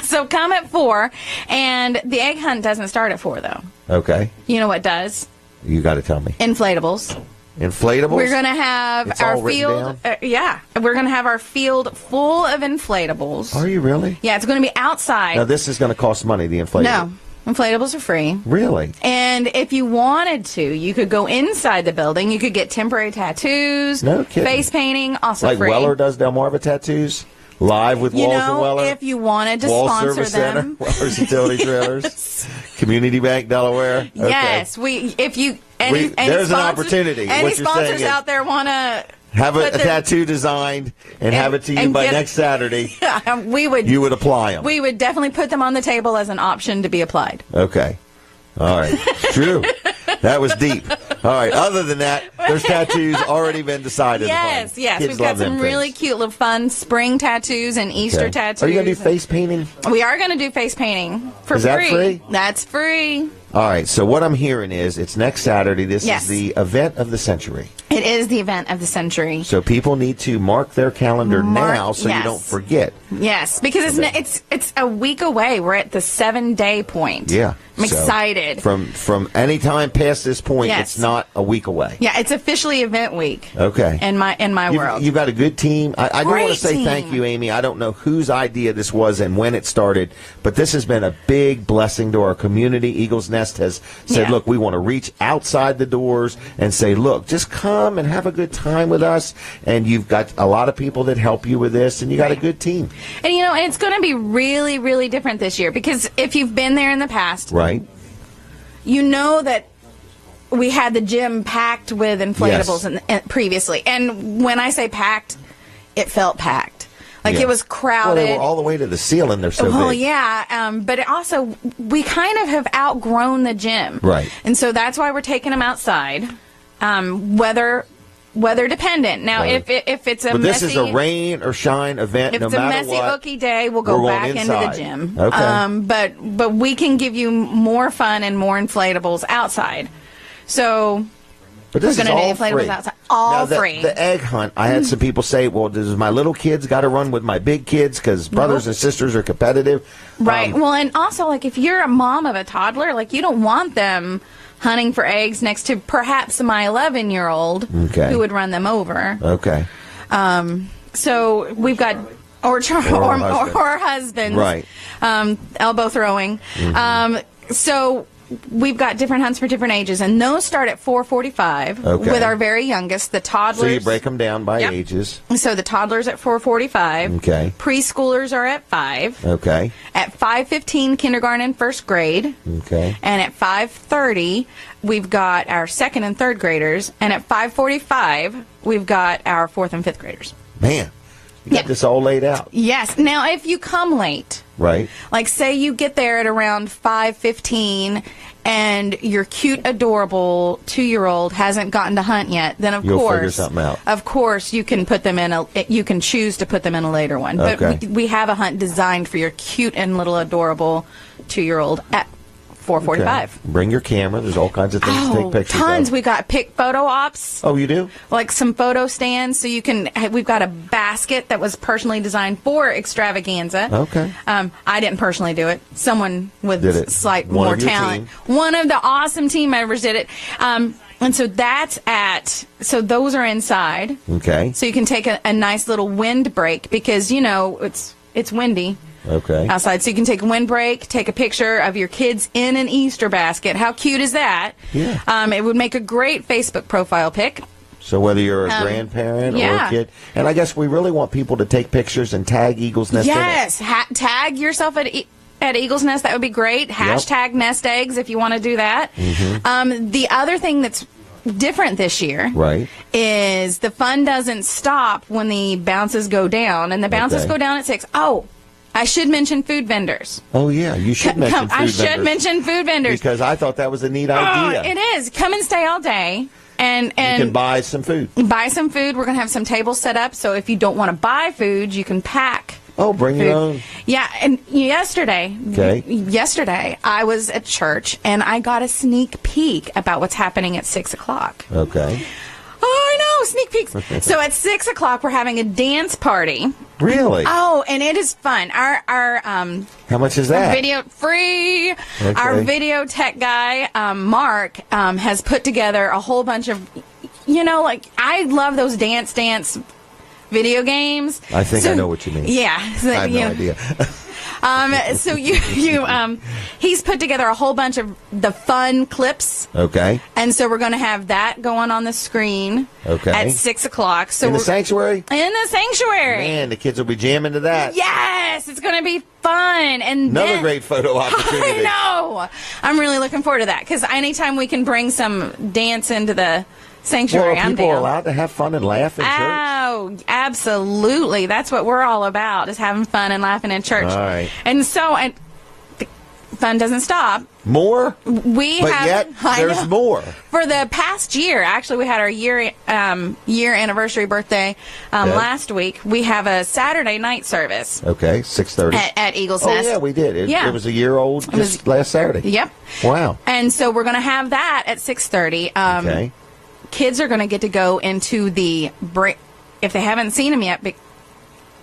So come at 4, and the egg hunt doesn't start at 4, though. Okay. You know what does? You got to tell me. Inflatables. Inflatables? We're going to have our field. We're going to have our field full of inflatables. Are you really? Yeah, it's going to be outside. Now, this is going to cost money, the inflatable. No. Inflatables are free. Really? And if you wanted to, you could go inside the building. You could get temporary tattoos. No kidding. Face painting, also free. Like Weller does Delmarva tattoos? Live with Walls and Weller? If you wanted to Wall sponsor Service them. Center, Weller's Utility Trailers, Community Bank, Delaware. Okay. Yes. There's an opportunity. Any sponsors out there want to have a tattoo designed and have it to you by next Saturday, you would apply them. We would definitely put them on the table as an option to be applied. Okay. All right. True. That was deep. All right. Other than that, there's tattoos already been decided upon. Yes. We've got some really cute little fun spring tattoos and Easter tattoos. Are you going to do face painting? We are going to do face painting for free. Is that free? That's free. All right. So what I'm hearing is it's next Saturday. This is the event of the century. It It is the event of the century. So people need to mark their calendar now so you don't forget. Yes, because it's a week away. We're at the 7-day point. Yeah. I'm excited. From any time past this point, it's not a week away. Yeah, it's officially event week. Okay. In my world. You've got a good team. I do want to say thank you, Amy. I don't know whose idea this was and when it started, but this has been a big blessing to our community. Eagles Nest has said, look, we want to reach outside the doors and say, look, just come and have a good time with us. And you've got a lot of people that help you with this, and you got a good team. And, and it's going to be really, really different this year, because if you've been there in the past, you know that we had the gym packed with inflatables previously. And when I say packed, it felt packed. Like it was crowded. Well, they were all the way to the ceiling. They're so big. Well, yeah. But it also, we kind of have outgrown the gym. Right. And so that's why we're taking them outside, weather dependent. Now, if it's a but this messy, is a rain or shine event, if no it's a matter messy, what, ookie day, we'll go back into the gym. Okay. But we can give you more fun and more inflatables outside. So but this we're going to do inflatables free. outside. All now, free. The egg hunt, I had some people say, well, does my little kids got to run with my big kids because brothers and sisters are competitive? Right. Well, and also, like, if you're a mom of a toddler, like, you don't want them hunting for eggs next to perhaps my 11-year-old who would run them over. Okay. So we've got or husbands, right? Elbow throwing. So we've got different hunts for different ages, and those start at 4:45 with our very youngest, the toddlers. So you break them down by ages. So the toddlers at 4:45. Okay. Preschoolers are at 5. Okay. At 5:15, kindergarten and first grade. Okay. And at 5:30, we've got our second and third graders, and at 5:45, we've got our fourth and fifth graders. Man, you got this all laid out. Yes. Now, if you come late, right? Like, say you get there at around 5:15, and your cute, adorable 2-year-old hasn't gotten to hunt yet, then You'll figure something out. Of course, you can put them in you can choose to put them in a later one. But we have a hunt designed for your cute and little adorable 2-year-old at 4:45. Okay. Bring your camera. There's all kinds of things to take pictures tons. of. We got pick photo ops. Oh, you do? Like some photo stands, so you can. We've got a basket that was personally designed for extravaganza. Okay. I didn't personally do it. Someone with slight more talent. One of the awesome team members did it. And so so those are inside. Okay. So you can take a nice little wind break because it's windy. Okay. Outside, so you can take a windbreak, take a picture of your kids in an Easter basket. How cute is that? Yeah. It would make a great Facebook profile pic. So whether you're a grandparent or a kid, and I guess we really want people to take pictures and tag Eagles Nest. Yes, tag yourself at Eagles Nest. That would be great. Hashtag nest eggs if you want to do that. Mm-hmm. The other thing that's different this year is the fun doesn't stop when the bounces go down, and the bounces go down at 6. Oh, I should mention food vendors. Oh, yeah, you should mention food vendors. I should mention food vendors. Because I thought that was a neat idea. It is. Come and stay all day. And you can buy some food. Buy some food. We're going to have some tables set up, so if you don't want to buy food, you can pack. Oh, bring your own. Yeah, and yesterday, I was at church, and I got a sneak peek about what's happening at 6 o'clock. Okay. Oh, I know, sneak peeks. So at 6 o'clock, we're having a dance party. Really? Oh, and it is fun. Our how much is that? Video free. Okay. Our video tech guy, Mark, has put together a whole bunch of, I love those dance video games. I think I know what you mean. Yeah. So, I have no idea. So he's put together a whole bunch of the fun clips. Okay. And so we're going to have that going on the screen. Okay. At 6 o'clock. So in the sanctuary? In the sanctuary. Man, the kids will be jamming to that. Yes, it's going to be fun. And another great photo opportunity. I know. I'm really looking forward to that because anytime we can bring some dance into the sanctuary, well, are people allowed to have fun and laugh in church? Oh, absolutely. That's what we're all about, is having fun and laughing in church. All right. And so the fun doesn't stop. More? Yet there's more. For the past year, actually, we had our year anniversary birthday last week. We have a Saturday night service. Okay, 6:30 at Eagles Nest. Oh yeah, we did. It was a year old last Saturday. Yep. Wow. And so we're going to have that at 6:30. Okay. kids are going to get to go into the break. If they haven't seen them yet,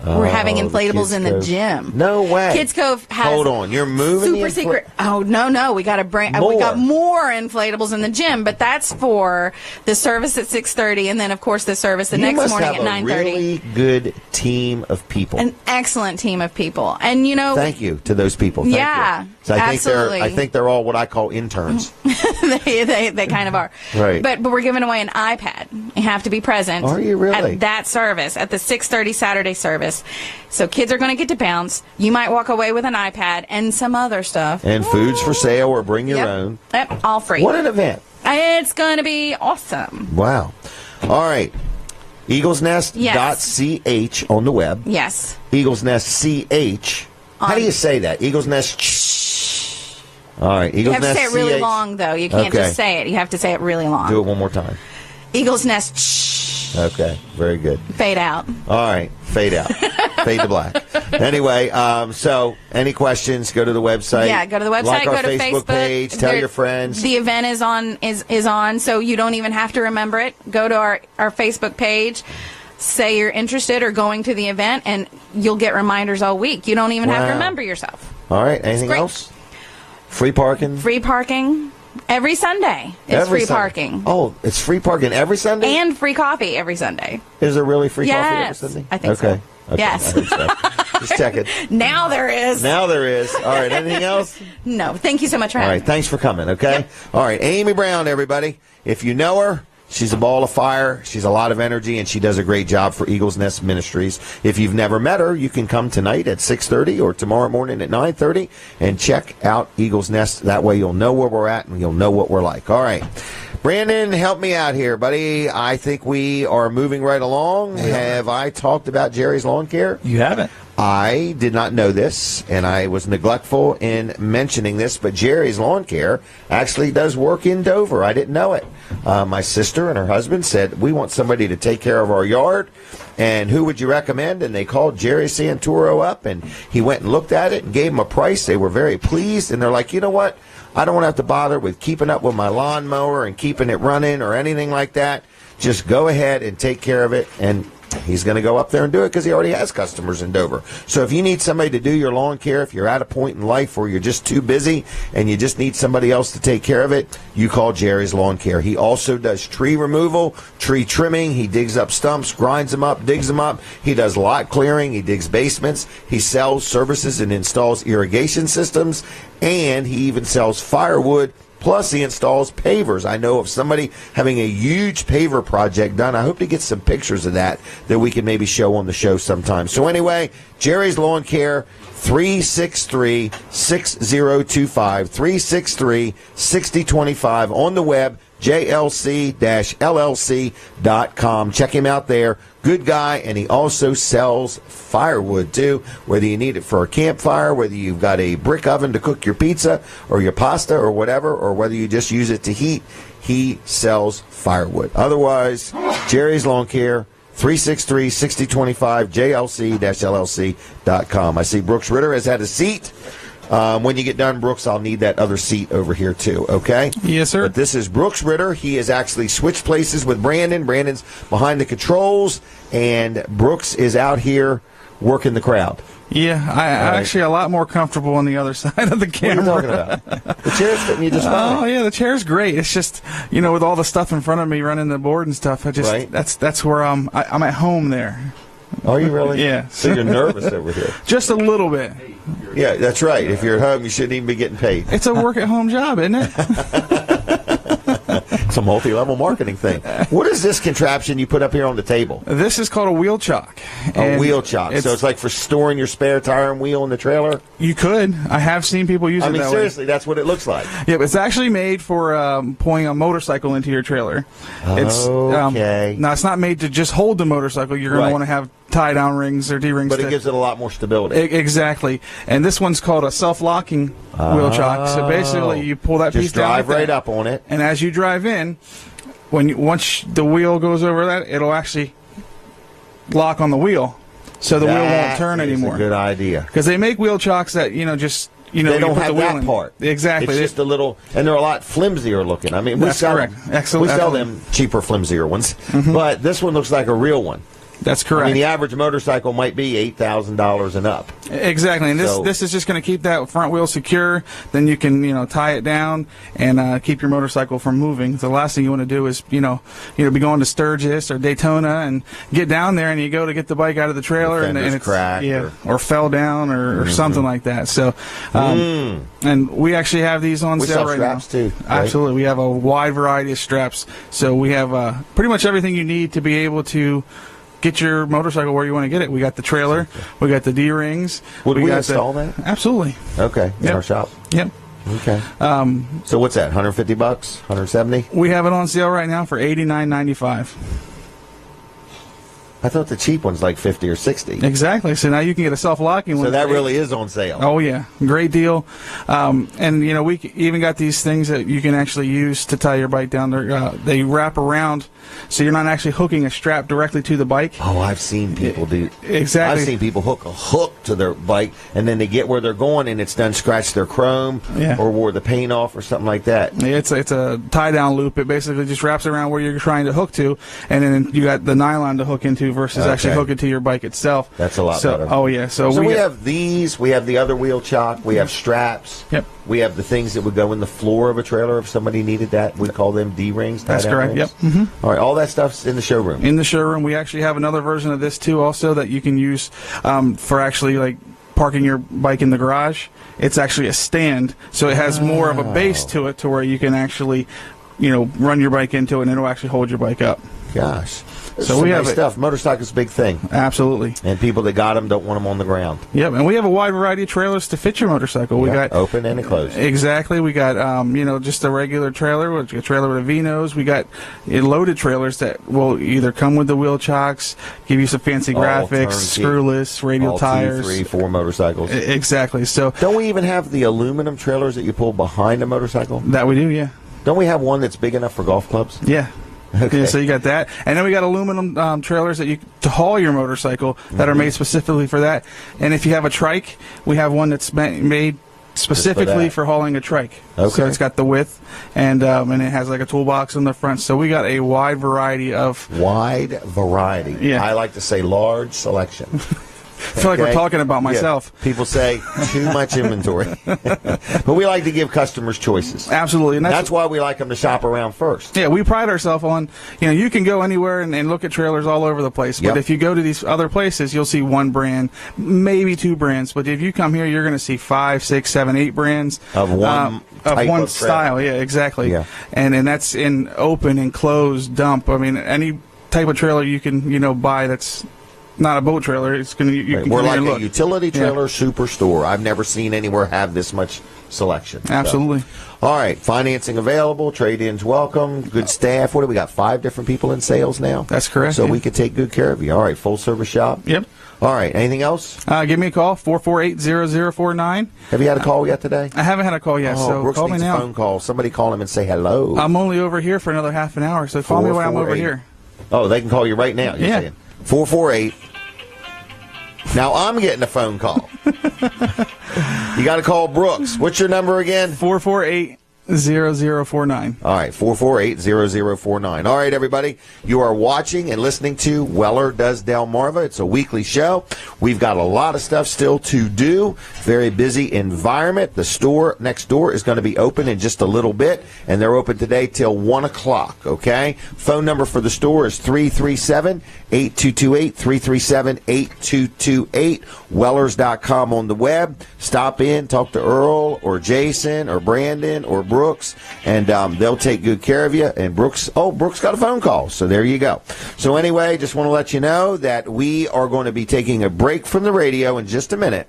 we're having inflatables in the gym. No way. Kids Cove has. Hold on, you're moving super secret. Oh no, we got we got more inflatables in the gym, but that's for the service at 6:30, and then of course the service the next morning at 9:30. You must have a really good team of people. An excellent team of people, and thank you to those people. Thank you. So absolutely. I think they're all what I call interns. they kind of are. Right. But we're giving away an iPad. You have to be present. Are you really? At that service, at the 6:30 Saturday service. So kids are going to get to bounce. You might walk away with an iPad and some other stuff. And food's for sale or bring your own. Yep, all free. What an event. It's going to be awesome. Wow. All right. EaglesNest.ch on the web. Yes. Eagles Nest CH. How do you say that? Eagles Nest. All right. Eagles Nest. You have to say it really long, though. You can't just say it. You have to say it really long. Do it one more time. Eagles Nest. Okay. Very good. Fade out. All right. Fade out. Fade to black. Anyway, so any questions, go to the website. Yeah, go to the website, like our go to Facebook page, tell your friends. The event is on, so you don't even have to remember it. Go to our Facebook page, say you're interested or going to the event, and you'll get reminders all week. You don't even have to remember yourself. All right. Anything else? Free parking? Free parking. Every Sunday, it's free parking. Oh, it's free parking every Sunday? And free coffee every Sunday. Is there really free coffee every Sunday? I think so. Okay. Yes. I heard so. Just check it. Now there is. Now there is. All right. Anything else? No. Thank you so much for having me. All right. Thanks for coming, okay? Yep. All right. Amy Brown, everybody. If you know her, she's a ball of fire. She's a lot of energy, and she does a great job for Eagles Nest Ministries. If you've never met her, you can come tonight at 6:30 or tomorrow morning at 9:30 and check out Eagles Nest. That way you'll know where we're at and you'll know what we're like. All right. Brandon, help me out here, buddy. I think we are moving right along. Have I talked about Jerry's Lawn Care? You haven't. I did not know this, and I was neglectful in mentioning this, but Jerry's Lawn Care actually does work in Dover. I didn't know it. My sister and her husband said, we want somebody to take care of our yard, and who would you recommend? And they called Jerry Santoro up, and he went and looked at it and gave them a price. They were very pleased, and they're like, you know what? I don't want to have to bother with keeping up with my lawnmower and keeping it running or anything like that. Just go ahead and take care of it, and he's going to go up there and do it because he already has customers in Dover. So if you need somebody to do your lawn care, if you're at a point in life where you're just too busy and you just need somebody else to take care of it, you call Jerry's Lawn Care. He also does tree removal, tree trimming. He digs up stumps, grinds them up, digs them up. He does lot clearing. He digs basements. He sells, services, and installs irrigation systems. And he even sells firewood. Plus, he installs pavers. I know of somebody having a huge paver project done. I hope to get some pictures of that we can maybe show on the show sometime. So anyway, Jerry's Lawn Care, 363-6025, 363-6025 on the web, jlc-llc.com. Check him out there. Good guy, and he also sells firewood, too, whether you need it for a campfire, whether you've got a brick oven to cook your pizza or your pasta or whatever, or whether you just use it to heat, he sells firewood. Otherwise, Jerry's Lawn Care, 363-6025, jlc-llc.com. I see Brooks Ritter has had a seat. When you get done, Brooks, I'll need that other seat over here, too, okay? Yes, sir. But this is Brooks Ritter. He has actually switched places with Brandon. Brandon's behind the controls, and Brooks is out here working the crowd. Yeah, I'm actually a lot more comfortable on the other side of the camera. What are you talking about? The chair's fitting you just fine. Oh, yeah, the chair's great. It's just, with all the stuff in front of me, running the board and stuff, that's where I'm at home there. Are you really? Yeah. So you're nervous over here? Just a little bit. Yeah, that's right. If you're at home, you shouldn't even be getting paid. It's a work-at-home job, isn't it? It's a multi-level marketing thing. What is this contraption you put up here on the table? This is called a wheel chock. A wheel chock. So it's like for storing your spare tire and wheel in the trailer? You could. I have seen people use it that way. Seriously, that's what it looks like. Yeah, but it's actually made for pulling a motorcycle into your trailer. Okay. Now, it's not made to just hold the motorcycle. You're going to want to have tie-down rings or D-rings. But it gives it a lot more stability. Exactly. And this one's called a self-locking wheel chock. So basically, you pull that piece down. Just drive right up on it. And as you drive in, once the wheel goes over that, it'll actually lock on the wheel. So the wheel won't turn anymore. That's a good idea. Because they make wheel chocks that, just they don't have that part. Exactly. It's just a little, and they're a lot flimsier looking. I mean, we sell them cheaper, flimsier ones, but this one looks like a real one. That's correct. I mean, the average motorcycle might be $8,000 and up. Exactly, and this is just going to keep that front wheel secure. Then you can tie it down and keep your motorcycle from moving. The last thing you want to do is be going to Sturgis or Daytona and get down there and you go to get the bike out of the trailer and it's cracked or fell down or something like that. So, and we actually have these on sale right now. We sell straps too. Right? Absolutely, we have a wide variety of straps. So we have pretty much everything you need to be able to get your motorcycle where you want to get it. We got the trailer. We got the D-rings. Would we install that? Absolutely. Okay. In our shop? Yep. Okay. So what's that, $150, $170? We have it on sale right now for $89.95. I thought the cheap one's like $50 or $60. Exactly. So now you can get a self-locking one. So that really is on sale. Oh, yeah. Great deal. And, we even got these things that you can actually use to tie your bike down. They wrap around, so you're not actually hooking a strap directly to the bike. Oh, I've seen people do. Exactly. I've seen people hook a hook to their bike, and then they get where they're going, and it's done scratch their chrome or wore the paint off or something like that. Yeah, it's a tie-down loop. It basically just wraps around where you're trying to hook to, and then you got the nylon to hook into versus actually hooking to your bike itself. That's a lot better. Oh, yeah. So we have these. We have the other wheel chock. We have straps. Yep. We have the things that would go in the floor of a trailer if somebody needed that. We call them D-rings. That's correct. Rings. Yep. All right. All that stuff's in the showroom. In the showroom. We actually have another version of this, too, also, that you can use for actually, parking your bike in the garage. It's actually a stand, so it has more of a base to it to where you can actually, run your bike into it, and it'll actually hold your bike up. Gosh. So we have stuff. Motorcycle's a big thing. Absolutely. And people that got them don't want them on the ground. Yep, and we have a wide variety of trailers to fit your motorcycle. We got open and closed. Exactly. We got just a regular trailer, a trailer with a V-nose. We got loaded trailers that will either come with the wheel chocks, give you some fancy graphics, screwless, radial tires. 2, 3, 4 motorcycles. Exactly. So don't we even have the aluminum trailers that you pull behind a motorcycle? That we do, yeah. Don't we have one that's big enough for golf clubs? Yeah. Okay. Yeah, so you got that, and then we got aluminum trailers that to haul your motorcycle that are made specifically for that. And if you have a trike, we have one that's made specifically for hauling a trike. Okay. So it's got the width, and it has like a toolbox in the front. So we got a wide variety. Yeah. I like to say large selection. I feel like we're talking about myself. Yeah. People say too much inventory. But we like to give customers choices. Absolutely. And that's why we like them to shop around first. Yeah, we pride ourselves on, you can go anywhere and look at trailers all over the place. But if you go to these other places, you'll see one brand, maybe 2 brands. But if you come here, you're going to see 5, 6, 7, 8 brands. Of one style. Yeah, exactly. Yeah. And that's in open and closed, dump. I mean, any type of trailer you can, buy that's not a boat trailer. It's going to. We're like a utility trailer superstore. I've never seen anywhere have this much selection. Absolutely. So. All right, financing available, trade-ins welcome, good staff. What do we got? 5 different people in sales now. That's correct. So we can take good care of you. All right, full service shop. Yep. All right, anything else? Give me a call, 448-0049. Have you had a call yet today? I haven't had a call yet, so Brooks call me needs now. A phone call. Somebody call him and say hello. I'm only over here for another half an hour, so call me when I'm over here. Oh, they can call you right now. You're saying 448. Now I'm getting a phone call. You got to call Brooks. What's your number again? 448-0049. All right, 448-0049. All right, everybody, you are watching and listening to Weller Does Delmarva. It's a weekly show. We've got a lot of stuff still to do. Very busy environment. The store next door is going to be open in just a little bit, and they're open today till 1 o'clock, okay? Phone number for the store is 337-8228, 337-8228, Wellers.com on the web. Stop in, talk to Earl or Jason or Brandon or Brooks, and they'll take good care of you. And Brooks got a phone call, so there you go. So anyway, just want to let you know that we are going to be taking a break from the radio in just a minute.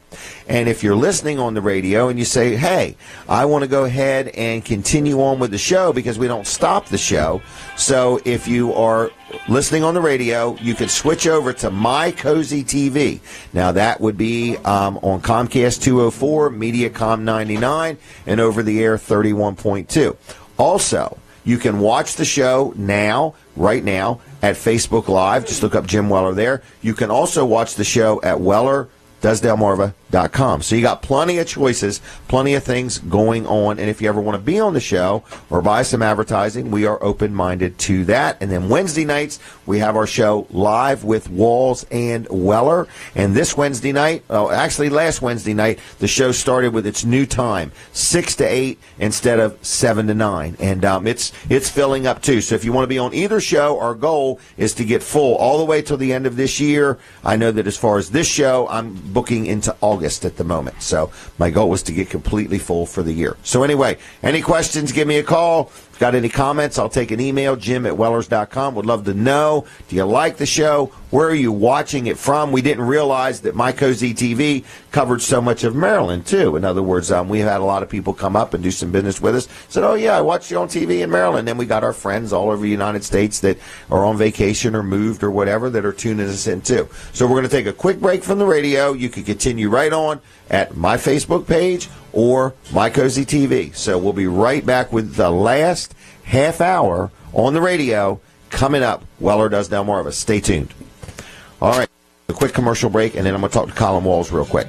And if you're listening on the radio and you say, hey, I want to go ahead and continue on with the show because we don't stop the show. So if you are listening on the radio, you can switch over to My Cozy TV. Now, that would be on Comcast 204, Mediacom 99, and over-the-air 31.2. Also, you can watch the show right now, at Facebook Live. Just look up Jim Weller there. You can also watch the show at Weller www.delmarva.com. So you got plenty of choices, plenty of things going on. And if you ever want to be on the show or buy some advertising, we are open-minded to that. And then Wednesday nights, we have our show live with Walls and Weller. And this Wednesday night, actually last Wednesday night, the show started with its new time, 6 to 8 instead of 7 to 9. And it's filling up too. So if you want to be on either show, our goal is to get full all the way till the end of this year. I know that as far as this show, I'm booking into August at the moment. So my goal was to get completely full for the year. So anyway, any questions, give me a call. Got any comments, I'll take an email, jim@wellers.com. Would love to know, do you like the show? Where are you watching it from? We didn't realize that My Cozy TV covered so much of Maryland, too. In other words, we had a lot of people come up and do some business with us. Said, oh, yeah, I watched you on TV in Maryland. Then we got our friends all over the United States that are on vacation or moved or whatever that are tuning us in, too. So we're going to take a quick break from the radio. You can continue right on at my Facebook page or My Cozy TV. So we'll be right back with the last half hour on the radio coming up. Weller Does Delmarva. Stay tuned. All right, a quick commercial break, and then I'm going to talk to Colin Walls real quick.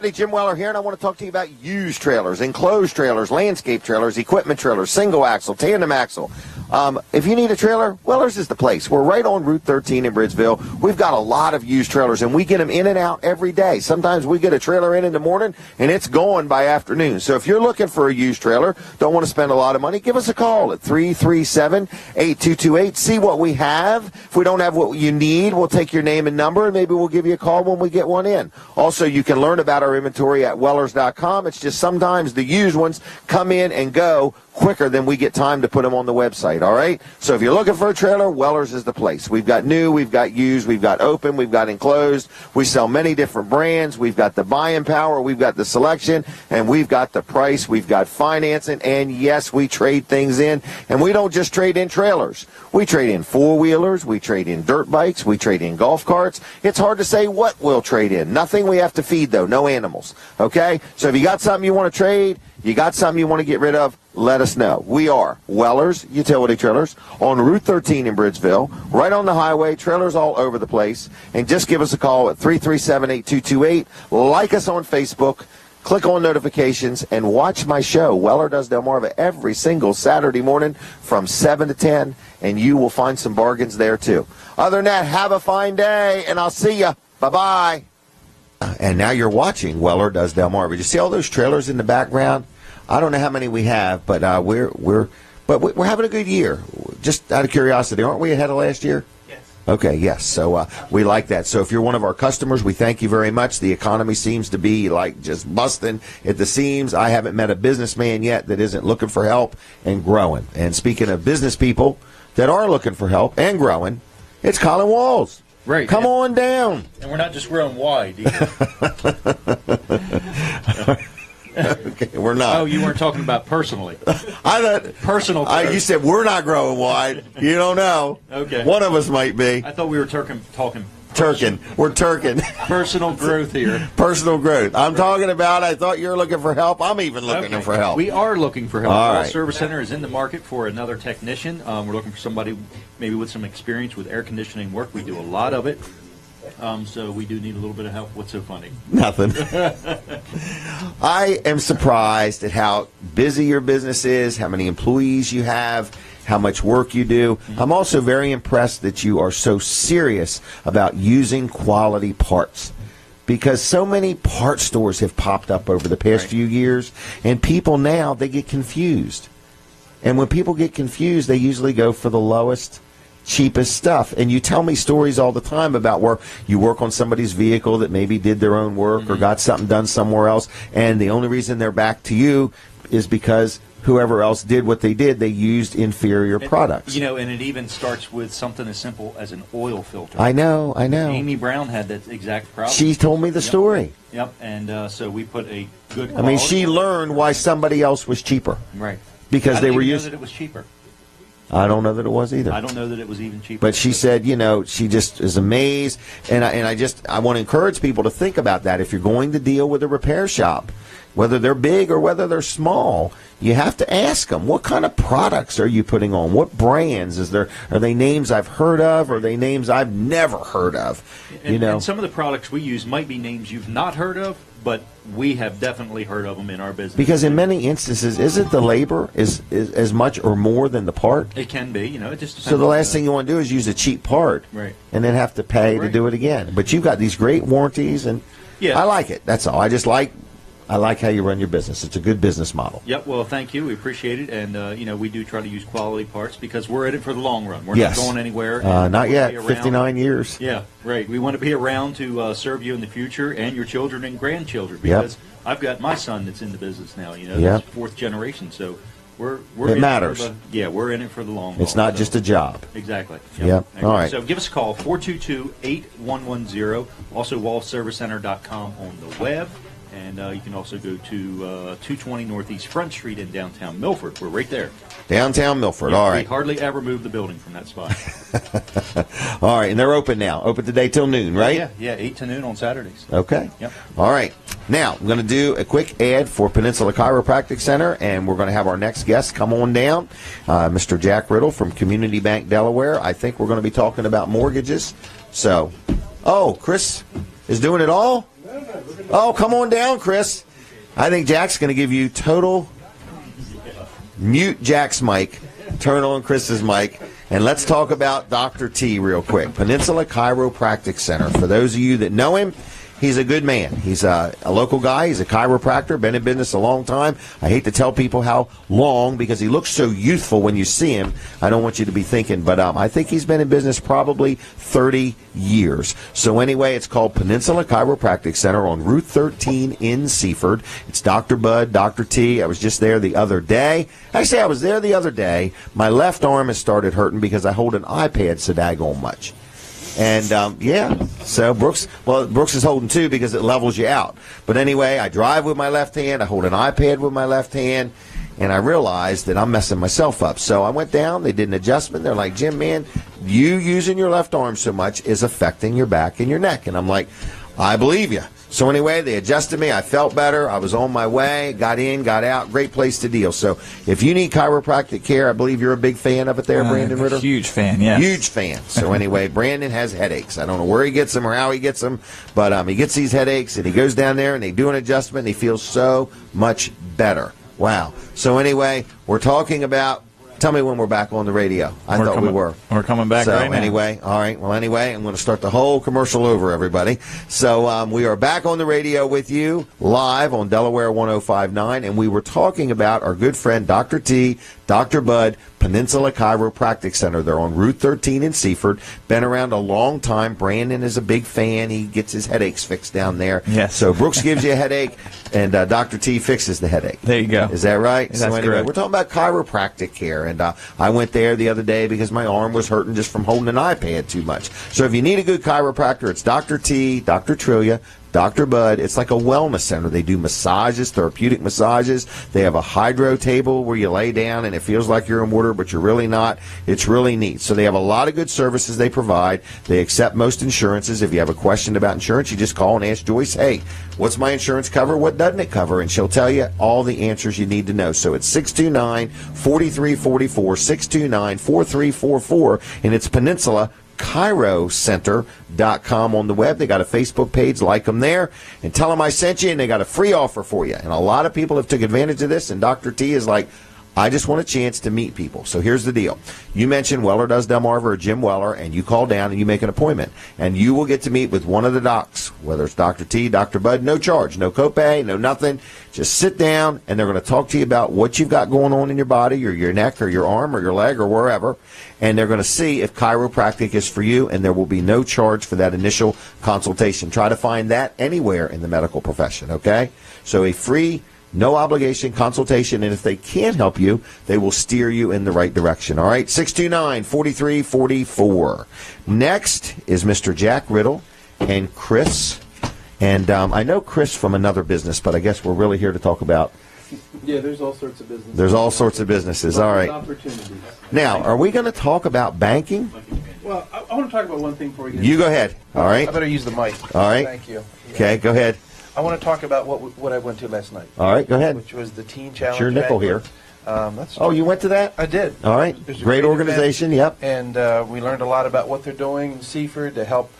Hey, Jim Weller here, and I want to talk to you about used trailers, enclosed trailers, landscape trailers, equipment trailers, single axle, tandem axle. If you need a trailer, Weller's is the place. We're right on Route 13 in Bridgeville. We've got a lot of used trailers, and we get them in and out every day. Sometimes we get a trailer in the morning, and it's gone by afternoon. So if you're looking for a used trailer, don't want to spend a lot of money, give us a call at 337-8228. See what we have. If we don't have what you need, we'll take your name and number, and maybe we'll give you a call when we get one in. Also, you can learn about our inventory at wellers.com. It's just sometimes the used ones come in and go quicker than we get time to put them on the website, all right? So if you're looking for a trailer, Weller's is the place. We've got new, we've got used, we've got open, we've got enclosed. We sell many different brands. We've got the buying power, we've got the selection, and we've got the price. We've got financing, and yes, we trade things in. And we don't just trade in trailers. We trade in four-wheelers, we trade in dirt bikes, we trade in golf carts. It's hard to say what we'll trade in. Nothing we have to feed, though. No animals, okay? So if you got something you want to trade, you got something you want to get rid of, let us know. We are Weller's Utility Trailers on Route 13 in Bridgeville, right on the highway, trailers all over the place. And just give us a call at 337-8228. Like us on Facebook, click on notifications, and watch my show, Weller Does Delmarva, every single Saturday morning from 7 to 10, and you will find some bargains there, too. Other than that, have a fine day, and I'll see you. Bye-bye. And now you're watching Weller Does Delmarva. You see all those trailers in the background? I don't know how many we have, but we're having a good year. Just out of curiosity, aren't we ahead of last year? Yes. Okay, yes. So we like that. So if you're one of our customers, we thank you very much. The economy seems to be like just busting at the seams. I haven't met a businessman yet that isn't looking for help and growing. And speaking of business people that are looking for help and growing, it's Colin Walls. Right. Come on down. And we're not just growing wide either. Okay, we're not. Oh, you weren't talking about personally. I thought personal growth. you said we're not growing wide. You don't know. Okay. One of us might be. I thought we were talking. Turkin. We're Turkin. Personal growth here. Personal growth. I'm talking about, I thought you were looking for help. I'm even looking for help. We are looking for help. All right. right. Service Center is in the market for another technician. We're looking for somebody maybe with some experience with air conditioning work. We do a lot of it. So we do need a little bit of help. What's so funny? Nothing. I am surprised at how busy your business is, how many employees you have, how much work you do. I'm also very impressed that you are so serious about using quality parts, because so many parts stores have popped up over the past few years, and people now, they get confused. And when people get confused, they usually go for the lowest, cheapest stuff. And you tell me stories all the time about where you work on somebody's vehicle that maybe did their own work or got something done somewhere else, and the only reason they're back to you is because whoever else did what they did, they used inferior products. You know, and it even starts with something as simple as an oil filter. I know. Amy Brown had that exact problem. She told me the story. Yep, and so we put a good quality. I mean, she learned why somebody else was cheaper. Right. Because they were using. I didn't know that it was cheaper. I don't know that it was either. I don't know that it was even cheaper. But she said, you know, she just is amazed. And I want to encourage people to think about that. If you're going to deal with a repair shop, whether they're big or whether they're small, you have to ask them, what kind of products are you putting on? What brands? Are they names I've heard of, or are they names I've never heard of? And some of the products we use might be names you've not heard of, but we have definitely heard of them in our business. Because in many instances, isn't the labor is as much or more than the part? It can be, it just depends. So the last thing you want to do is use a cheap part, right, and then have to pay to do it again. But you've got these great warranties, and I like it. That's all. I like how you run your business. It's a good business model. Yep. Well, thank you. We appreciate it, and we do try to use quality parts because we're in it for the long run. We're not going anywhere. Not yet. 59 years. Yeah. Right. We want to be around to serve you in the future and your children and grandchildren, because I've got my son that's in the business now. That's fourth generation. So we're it matters. We're in it for the long haul. It's not just a job. Exactly. Yep. All right. So give us a call, 422-8110. Also, wallservicecenter.com on the web. And you can also go to 220 Northeast Front Street in downtown Milford. We're right there. Downtown Milford, all right. We hardly ever move the building from that spot. All right, and they're open now. Open today till noon, right? Yeah, 8 to noon on Saturdays. Okay. Yep. All right. Now, I'm going to do a quick ad for Peninsula Chiropractic Center, and we're going to have our next guest come on down, Mr. Jack Riddle from Community Bank Delaware. I think we're going to be talking about mortgages. So, Chris is doing it all? Oh, come on down, Chris. I think Jack's going to give you total mute Jack's mic, turn on Chris's mic, and let's talk about Dr. T real quick. Peninsula Chiropractic Center. For those of you that know him, he's a good man. He's a local guy. He's a chiropractor, been in business a long time. I hate to tell people how long because he looks so youthful when you see him. I don't want you to be thinking, but I think he's been in business probably 30 years. So anyway, it's called Peninsula Chiropractic Center on Route 13 in Seaford. It's Dr. Bud, Dr. T. I was just there the other day. Actually, I was there the other day. My left arm has started hurting because I hold an iPad so daggone much. And, so Brooks is holding two because it levels you out. But anyway, I drive with my left hand, I hold an iPad with my left hand, and I realized that I'm messing myself up. So I went down, they did an adjustment. They're like, Jim, man, you using your left arm so much is affecting your back and your neck. And I'm like, I believe you. So anyway, they adjusted me. I felt better. I was on my way. Got in, got out. Great place to deal. So if you need chiropractic care, I believe you're a big fan of it there, Brandon Ritter? Huge fan, yes. Huge fan. So anyway, Brandon has headaches. I don't know where he gets them or how he gets them, but he gets these headaches, and he goes down there, and they do an adjustment, and he feels so much better. Wow. So anyway, we're talking about... Tell me when we're back on the radio. I thought we were. We're coming back right now. Anyway, all right. Well, anyway, I'm going to start the whole commercial over, everybody. So we are back on the radio with you live on Delaware 105.9, and we were talking about our good friend Dr. T, Dr. Bud, Peninsula Chiropractic Center. They're on Route 13 in Seaford. Been around a long time. Brandon is a big fan. He gets his headaches fixed down there. Yes. So Brooks gives you a headache, and Dr. T fixes the headache. There you go. Is that right? That's so anyway, correct. We're talking about chiropractic care, and I went there the other day because my arm was hurting just from holding an iPad too much. So if you need a good chiropractor, it's Dr. T, Dr. Trillia, Dr. Bud. It's like a wellness center. They do massages, therapeutic massages. They have a hydro table where you lay down and it feels like you're in water, but you're really not. It's really neat. So they have a lot of good services they provide. They accept most insurances. If you have a question about insurance, you just call and ask Joyce, hey, what's my insurance cover? What doesn't it cover? And she'll tell you all the answers you need to know. So it's 629-4344, 629-4344, and it's Peninsula ChiroCenter.com on the web. They got a Facebook page. Like them there and tell them I sent you, and they got a free offer for you. And a lot of people have took advantage of this, and Dr. T is like, I just want a chance to meet people. So here's the deal. You mentioned Weller Does Delmarva or Jim Weller, and you call down and you make an appointment. And you will get to meet with one of the docs, whether it's Dr. T, Dr. Bud, no charge, no copay, no nothing. Just sit down, and they're going to talk to you about what you've got going on in your body or your neck or your arm or your leg or wherever. And they're going to see if chiropractic is for you, and there will be no charge for that initial consultation. Try to find that anywhere in the medical profession, okay? So a free, no obligation consultation, and if they can't help you, they will steer you in the right direction. All right, 629-4344. Next is Mr. Jack Riddle and Chris. And I know Chris from another business, but I guess we're really here to talk about... Yeah, there's all sorts of businesses. There's all sorts of businesses. All right. Opportunities. Now, are we going to talk about banking? Well, I want to talk about one thing before we get You go ahead. All right. I better use the mic. All right. Thank you. Okay, go ahead. I want to talk about what I went to last night. All right, go ahead. Which was the Teen Challenge. It's your nickel banquet. here. You went to that? I did. All right. Great organization. Event, yep. And we learned a lot about what they're doing in Seaford to help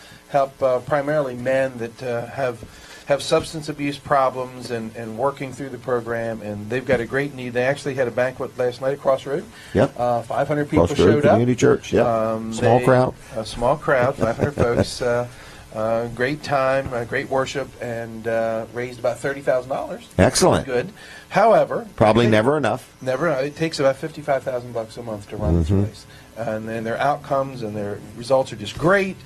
primarily men that have substance abuse problems and working through the program. And they've got a great need. They actually had a banquet last night at Crossroad. Yep. 500 people Crossroad showed up. Community Church. Yep. Small crowd. A small crowd, 500 folks. Great time, great worship, and raised about $30,000. Excellent. Good. However, probably never enough. Never. It takes about $55,000 a month to run this place, and then their outcomes and their results are just great.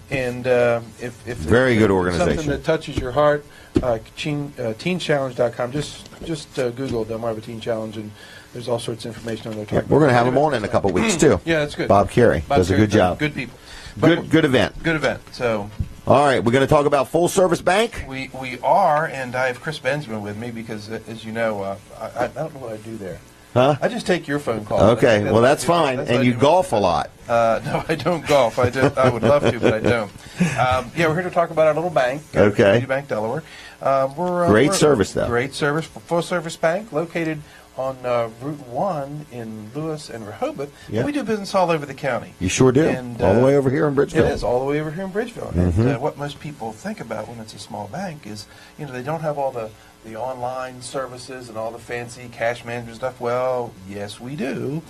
And if very good organization, something that touches your heart, teenchallenge.com. Just Google Delmarva Teen Challenge, and there's all sorts of information on there. Yeah, we're going to have them on in a couple weeks too. Yeah, that's good. Bob Carey does a good job. Good people. Good event. Good event. So. All right, we're going to talk about Full Service Bank. We are, and I have Chris Bensman with me because, as you know, I don't know what I do there. Huh? I just take your phone call. Okay, well that's fine. And you golf a lot. No, I don't golf. I would love to, but I don't. We're here to talk about our little bank, okay. Community Bank Delaware. Great service, though. Great service, Full Service Bank, located on Route 1 in Lewis and Rehoboth. Yep. We do business all over the county. You sure do. And, all the way over here in Bridgeville. It is, all the way over here in Bridgeville. Mm-hmm. And what most people think about when it's a small bank is, they don't have all the online services and all the fancy cash management stuff. Well, yes, we do.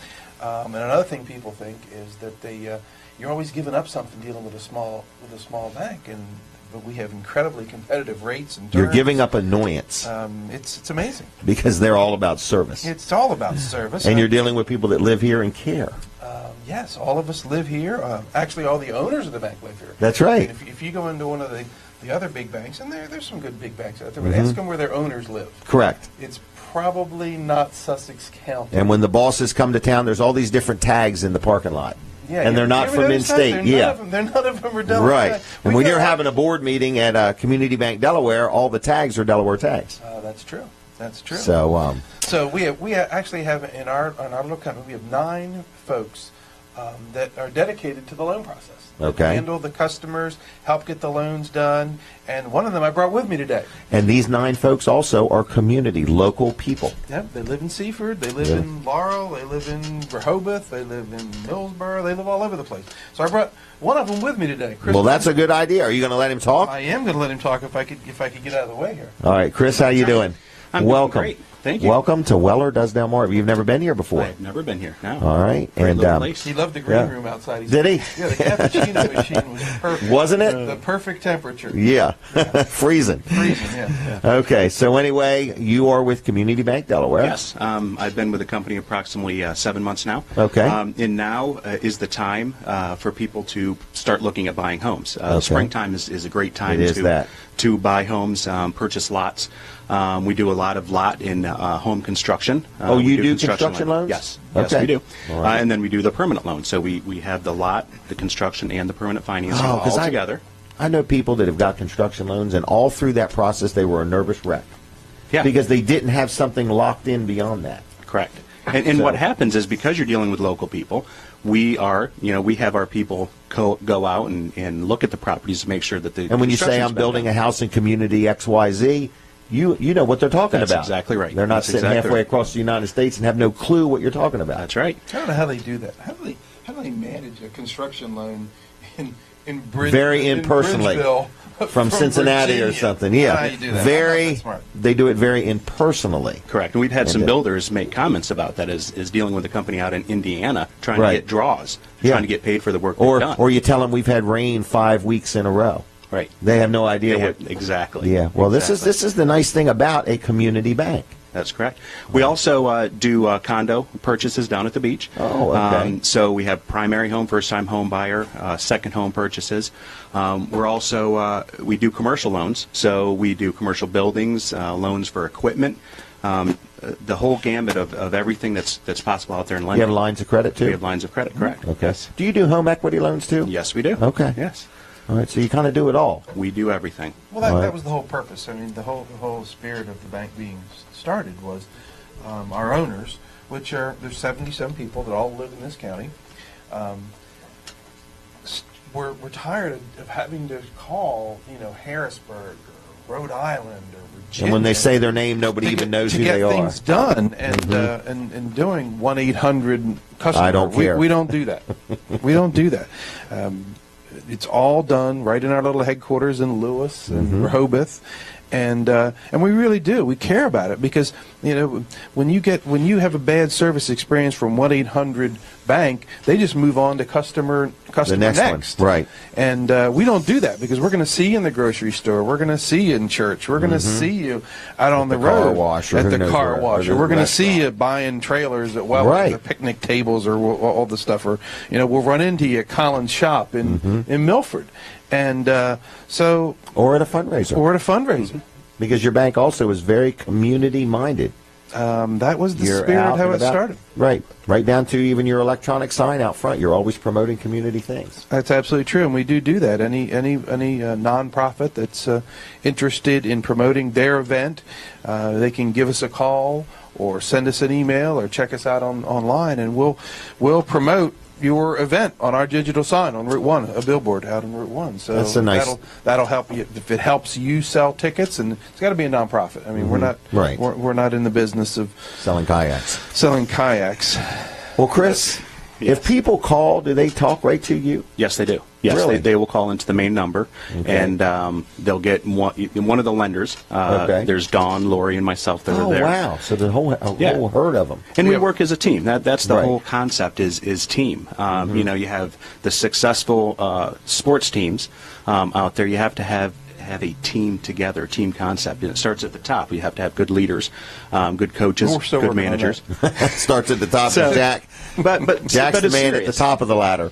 And another thing people think is that you're always giving up something dealing with a small bank, but we have incredibly competitive rates and terms. You're giving up annoyance. It's amazing. Because they're all about service. It's all about service. And you're dealing with people that live here and care. Yes, all of us live here. Actually, all the owners of the bank live here. That's right. I mean, if you go into one of the other big banks, and there's some good big banks out there, but ask them where their owners live. Correct. It's probably not Sussex County. And when the bosses come to town, there's all these different tags in the parking lot. Yeah, and they're not from in-state. Yeah, none of them are Delaware. Right. And when you're having a board meeting at Community Bank Delaware, all the tags are Delaware tags. That's true. That's true. So, we actually have in our little company, we have 9 folks that are dedicated to the loan process. Okay. Handle the customers, help get the loans done, and one of them I brought with me today. And these 9 folks also are community, local people. Yep, they live in Seaford, they live in Laurel, they live in Rehoboth, they live in Millsboro, they live all over the place. So I brought one of them with me today. Chris. Well, that's a good idea. Are you going to let him talk? I am going to let him talk if I could get out of the way here. All right, Chris, how you doing? I'm Welcome. Great. Thank you. Welcome to Weller Does Delmarva. You've never been here before. I've never been here. No. All right, Great and little place. He loved the green room outside. Did he? Yeah, the cappuccino machine was perfect. Wasn't it? The perfect temperature. Yeah, freezing. Freezing. Yeah. Okay, so anyway, you are with Community Bank Delaware. Yes, I've been with the company approximately 7 months now. Okay. And now is the time for people to start looking at buying homes. Springtime is a great time to buy homes, purchase lots. We do a lot of lot in home construction. You do construction loans? Yes. Okay. Yes, we do. Right. And then we do the permanent loan. So we have the lot, the construction, and the permanent financing all together. I know people that have got construction loans, and all through that process, they were a nervous wreck. Yeah. Because they didn't have something locked in beyond that. Correct. And what happens is because you're dealing with local people, we have our people go out and look at the properties to make sure that the And when you say I'm building a house in community XYZ, you know what they're talking about. That's exactly right. They're not sitting halfway across the United States and have no clue what you're talking about. That's right. I don't know how they do that. How do they manage a construction loan in Bridgeville? Very impersonally. From Cincinnati Virginia. or something, yeah. You do that. Very, they do it very impersonally. Correct. And we've had some builders make comments about that as dealing with a company out in Indiana trying to get draws, trying to get paid for the work they've done. Or you tell them we've had rain 5 weeks in a row. Right. They have no idea exactly. Yeah. Well, exactly. this is the nice thing about a community bank. That's correct. We also do condo purchases down at the beach. Oh, okay. So we have primary home, first-time home buyer, second home purchases. We're also we do commercial loans. So we do commercial buildings, loans for equipment, the whole gambit of everything that's possible out there in lending. You have lines of credit too. We have lines of credit. Correct. Okay. Yes. Do you do home equity loans too? Yes, we do. Okay. Yes. All right, so you kind of do it all. We do everything. Well, that was the whole purpose. I mean, the whole spirit of the bank being started was our owners, which there's 77 people that all live in this county. We're tired of having to call, Harrisburg or Rhode Island or Virginia. And when they say their name, nobody even knows who they are. To get things done and doing 1-800 customer. I don't care. We don't do that. We don't do that. It's all done right in our little headquarters in Lewis and Rehoboth. And we really do. We care about it because when you have a bad service experience from 1-800 bank, they just move on to customer the next one. Right. And we don't do that because we're going to see you in the grocery store, we're going to see you in church, we're going to see you out on the road at the car wash, or we're going to see you buying trailers at the picnic tables or all the stuff, or we'll run into you at Colin's shop in Milford. And so, or at a fundraiser, because your bank also is very community-minded. That was the spirit how it started. Right down to even your electronic sign out front. You're always promoting community things. That's absolutely true, and we do that. Any nonprofit that's interested in promoting their event, they can give us a call or send us an email or check us out online, and we'll promote your event on our digital sign on Route 1, a billboard out on Route 1. So that's a nice. That'll help you if it helps you sell tickets, and it's got to be a nonprofit. I mean, we're not we're not in the business of selling kayaks. Well, Chris, if people call, do they talk right to you? Yes, they do. Yes, really? They will call into the main number, and they'll get one of the lenders. There's Dawn, Lori, and myself that are there. Oh, wow. So the whole herd of them. And we work as a team. That's the whole concept is team. You have the successful sports teams out there. You have to have a team together, team concept, and it starts at the top. You have to have good leaders, good coaches, good managers. Starts at the top, Jack. But Jack's the man at the top of the ladder.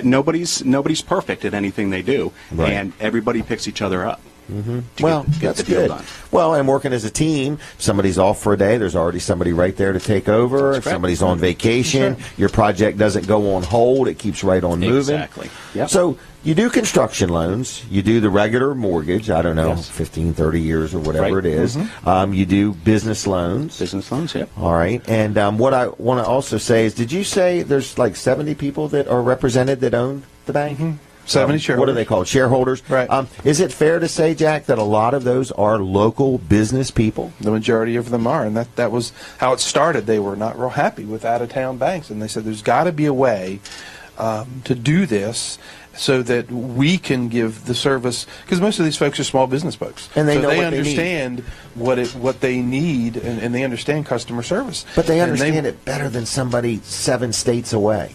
Nobody's perfect at anything they do, and everybody picks each other up. Well, that's good. Well, and working as a team, somebody's off for a day, there's already somebody right there to take over. If somebody's on vacation, your project doesn't go on hold, it keeps right on moving. Exactly. Yep. So you do construction loans, you do the regular mortgage, I don't know, 15, 30 years or whatever it is. You do business loans. All right. And what I want to also say is, did you say there's like 70 people that are represented that own the bank? 70 shareholders. What are they called? Shareholders? Right. Is it fair to say, Jack, that a lot of those are local business people? The majority of them are, and that was how it started. They were not real happy with out-of-town banks, and they said there's got to be a way to do this so that we can give the service, because most of these folks are small business folks, and they know they what understand what they need, and they understand customer service. But they understand it better than somebody 7 states away.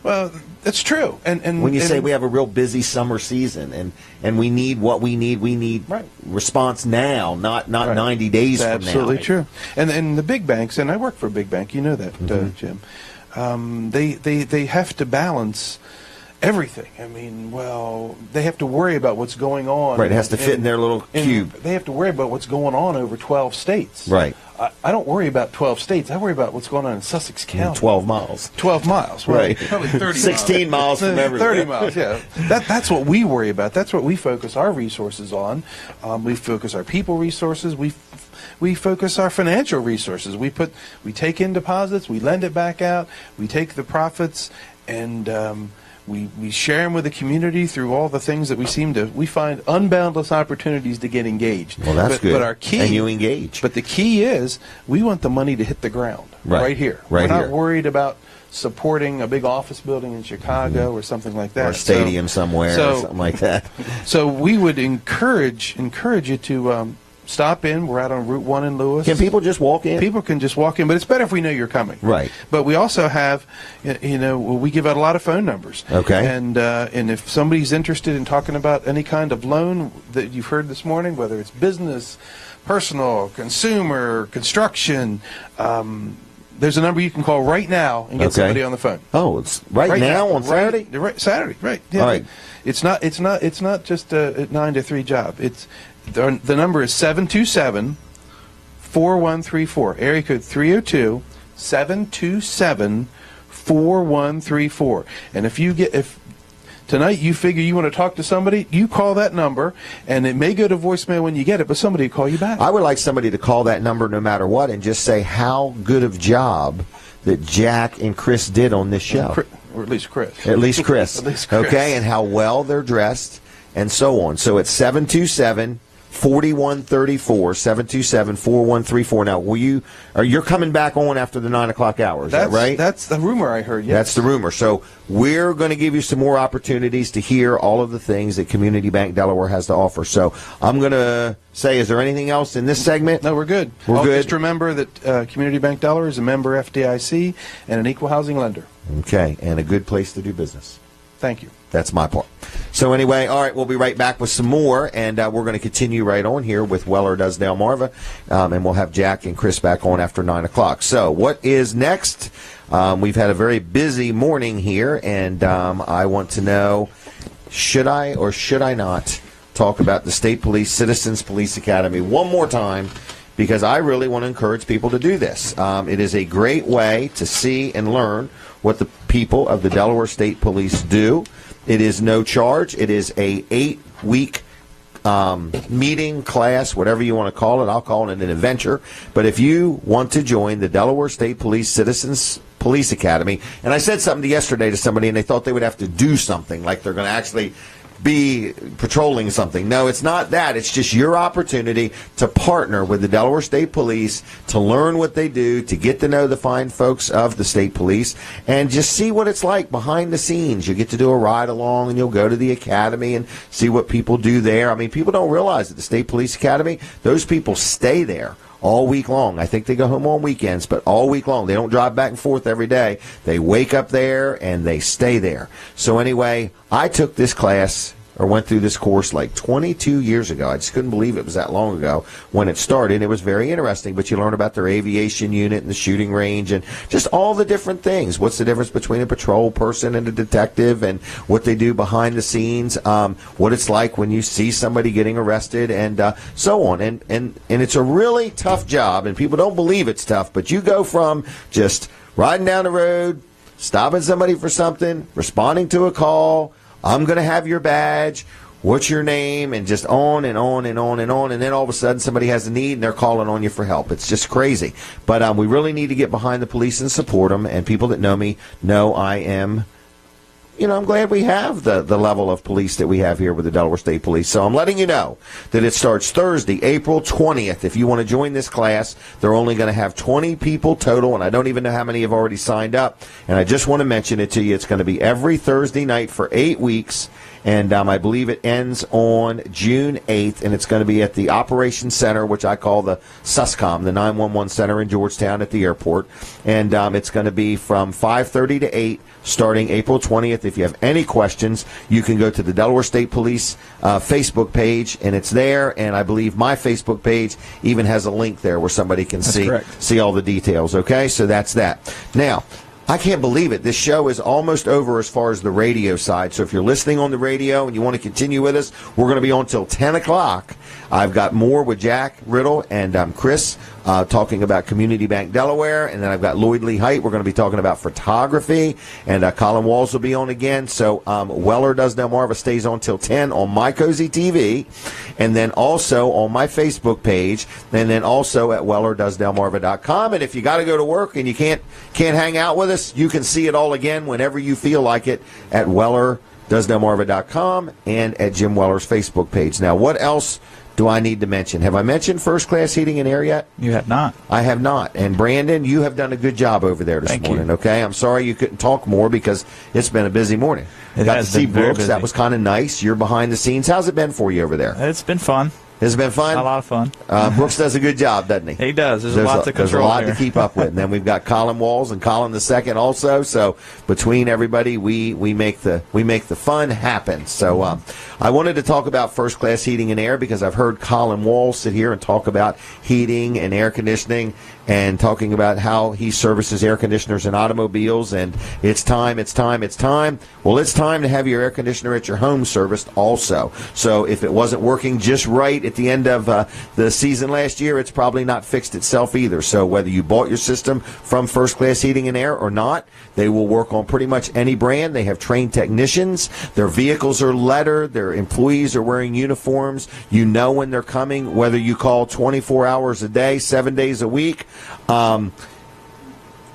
Well, that's true. And when you say we have a real busy summer season and we need what we need response now, not 90 days from now. Absolutely true. And the big banks, and I work for a big bank, you know that, Jim. They have to balance everything. I mean, they have to worry about what's going on. Right, it has to fit in their little cube. They have to worry about what's going on over 12 states. Right. I don't worry about 12 states. I worry about what's going on in Sussex County. 12 miles. 12 miles. Right. Probably 30 16 miles from everywhere. 30 miles, yeah. That's what we worry about. That's what we focus our resources on. We focus our people resources. We focus our financial resources. We take in deposits. We lend it back out. We take the profits, and we share them with the community through all the things that we find unboundless opportunities to get engaged. Well, that's good. But our key, and you engage. But the key is we want the money to hit the ground right here. We're not worried about supporting a big office building in Chicago or something like that, or a stadium somewhere, or something like that. So we would encourage you to stop in. We're out on Route 1 in Lewis. Can people just walk in? People can just walk in, but it's better if we know you're coming. Right. But we also have, we give out a lot of phone numbers. Okay. And if somebody's interested in talking about any kind of loan that you've heard this morning, whether it's business, personal, consumer, construction, there's a number you can call right now and get somebody on the phone. Oh, it's right now on Saturday? Saturday, right. Yeah. All right. It's not just a 9 to 3 job. The number is 727-4134. Area code 302-727-4134. And if tonight you figure you want to talk to somebody, you call that number, and it may go to voicemail when you get it, but somebody will call you back. I would like somebody to call that number no matter what and just say how good of job that Jack and Chris did on this show. Or at least Chris. At least Chris. Okay, and how well they're dressed and so on. So it's 727-4134. 4134, 727-4134. Now, you're coming back on after the 9 o'clock hour, is that right? That's the rumor I heard, yes. That's the rumor. So we're going to give you some more opportunities to hear all of the things that Community Bank Delaware has to offer. So I'm going to say, is there anything else in this segment? No, we're good. We're good. Just remember that Community Bank Delaware is a member FDIC and an equal housing lender. Okay, and a good place to do business. Thank you. That's my part. So anyway, all right, we'll be right back with some more, and we're going to continue right on here with Weller Does Delmarva, and we'll have Jack and Chris back on after 9 o'clock. So what is next? We've had a very busy morning here, and I want to know, should I or should I not talk about the State Police Citizens Police Academy one more time, because I really want to encourage people to do this. It is a great way to see and learn what the people of the Delaware State Police do. It is no charge. It is a 8-week meeting, class, whatever you want to call it. I'll call it an adventure. But if you want to join the Delaware State Police Citizens Police Academy, and I said something yesterday to somebody, and they thought they would have to do something, like they're going to actually be patrolling something. No, it's not that. It's just your opportunity to partner with the Delaware State Police, to learn what they do, to get to know the fine folks of the State Police, and just see what it's like behind the scenes. You get to do a ride along, and you'll go to the academy and see what people do there. I mean, people don't realize that the State Police Academy, those people stay there all week long. I think they go home on weekends, but all week long. They don't drive back and forth every day. They wake up there and they stay there. So anyway, I took this class, or went through this course, like 22 years ago. I just couldn't believe it was that long ago when it started. It was very interesting, but you learn about their aviation unit and the shooting range and just all the different things. What's the difference between a patrol person and a detective, and what they do behind the scenes, what it's like when you see somebody getting arrested, and so on. And it's a really tough job, and people don't believe it's tough, but you go from just riding down the road, stopping somebody for something, responding to a call, I'm going to have your badge, what's your name, and just on and on and on and on. And then all of a sudden somebody has a need and they're calling on you for help. It's just crazy. But we really need to get behind the police and support them. And people that know me know I am, I'm glad we have the level of police that we have here with the Delaware State Police. So I'm letting you know that it starts Thursday, April 20th. If you want to join this class, they're only going to have 20 people total, and I don't even know how many have already signed up. And I just want to mention it to you. It's going to be every Thursday night for 8 weeks. And I believe it ends on June 8th, and it's going to be at the Operations Center, which I call the SUSCOM, the 911 Center in Georgetown at the airport. And it's going to be from 5:30 to 8, starting April 20th. If you have any questions, you can go to the Delaware State Police Facebook page, and it's there. And I believe my Facebook page even has a link there where somebody can see all the details. Okay, so that's that. Now, I can't believe it. This show is almost over as far as the radio side. So if you're listening on the radio and you want to continue with us, we're going to be on till 10 o'clock. I've got more with Jack Riddle and Chris talking about Community Bank Delaware. And then I've got Lloyd Lee Height. We're going to be talking about photography. And Colin Walls will be on again. So Weller Does Delmarva stays on till 10 on My Cozy TV. And then also on my Facebook page. And then also at WellerDoesDelmarva.com. And if you got to go to work and you can't hang out with us, you can see it all again whenever you feel like it at WellerDoesDelmarva.com and at Jim Weller's Facebook page. Now, what else do I need to mention? Have I mentioned First Class Heating and Air yet? You have not. I have not. And Brandon, you have done a good job over there this morning, okay? I'm sorry you couldn't talk more because it's been a busy morning. Got to see Brooks. That was kind of nice. You're behind the scenes. How's it been for you over there? It's been fun. Has it been fun? A lot of fun. Brooks does a good job, doesn't he? He does. There's a lot to control. There's a lot to keep up with. And then we've got Colin Walls and Colin the Second also. So between everybody, we make the fun happen. So I wanted to talk about First Class Heating and Air because I've heard Colin Walls sit here and talk about heating and air conditioning and talking about how he services air conditioners and automobiles. And it's time. Well, it's time to have your air conditioner at your home serviced also. So if it wasn't working just right at the end of the season last year, it's probably not fixed itself either. So whether you bought your system from First Class Heating and Air or not, they will work on pretty much any brand. They have trained technicians. Their vehicles are lettered. Their employees are wearing uniforms. You know when they're coming, whether you call 24 hours a day, 7 days a week.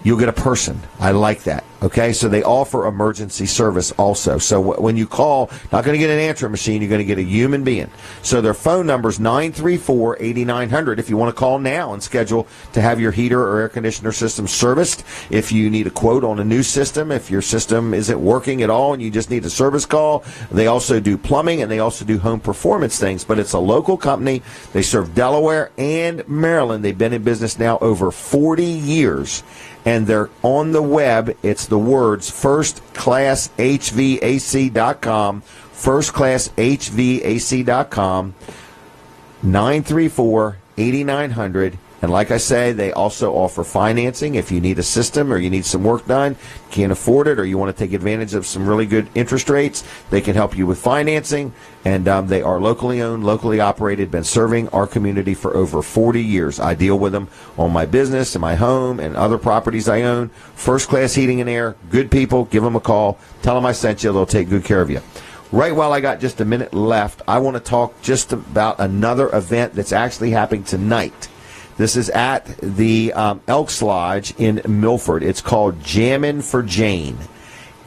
You'll get a person. I like that. Okay, so they offer emergency service also. So when you call, not going to get an answering machine, you're going to get a human being. So their phone number is 934-8900 if you want to call now and schedule to have your heater or air conditioner system serviced. If you need a quote on a new system, if your system isn't working at all and you just need a service call, they also do plumbing and they also do home performance things. But it's a local company. They serve Delaware and Maryland. They've been in business now over 40 years. And they're on the web. It's the words firstclasshvac.com, firstclasshvac.com, 934-8900. And like I say, they also offer financing. If you need a system or you need some work done, can't afford it, or you want to take advantage of some really good interest rates, they can help you with financing. And they are locally owned, locally operated, been serving our community for over 40 years. I deal with them on my business and my home and other properties I own. First Class Heating and Air, good people. Give them a call. Tell them I sent you. They'll take good care of you. Right while I got just a minute left, I want to talk just about another event that's actually happening tonight. This is at the Elks Lodge in Milford. It's called Jammin' for Jane.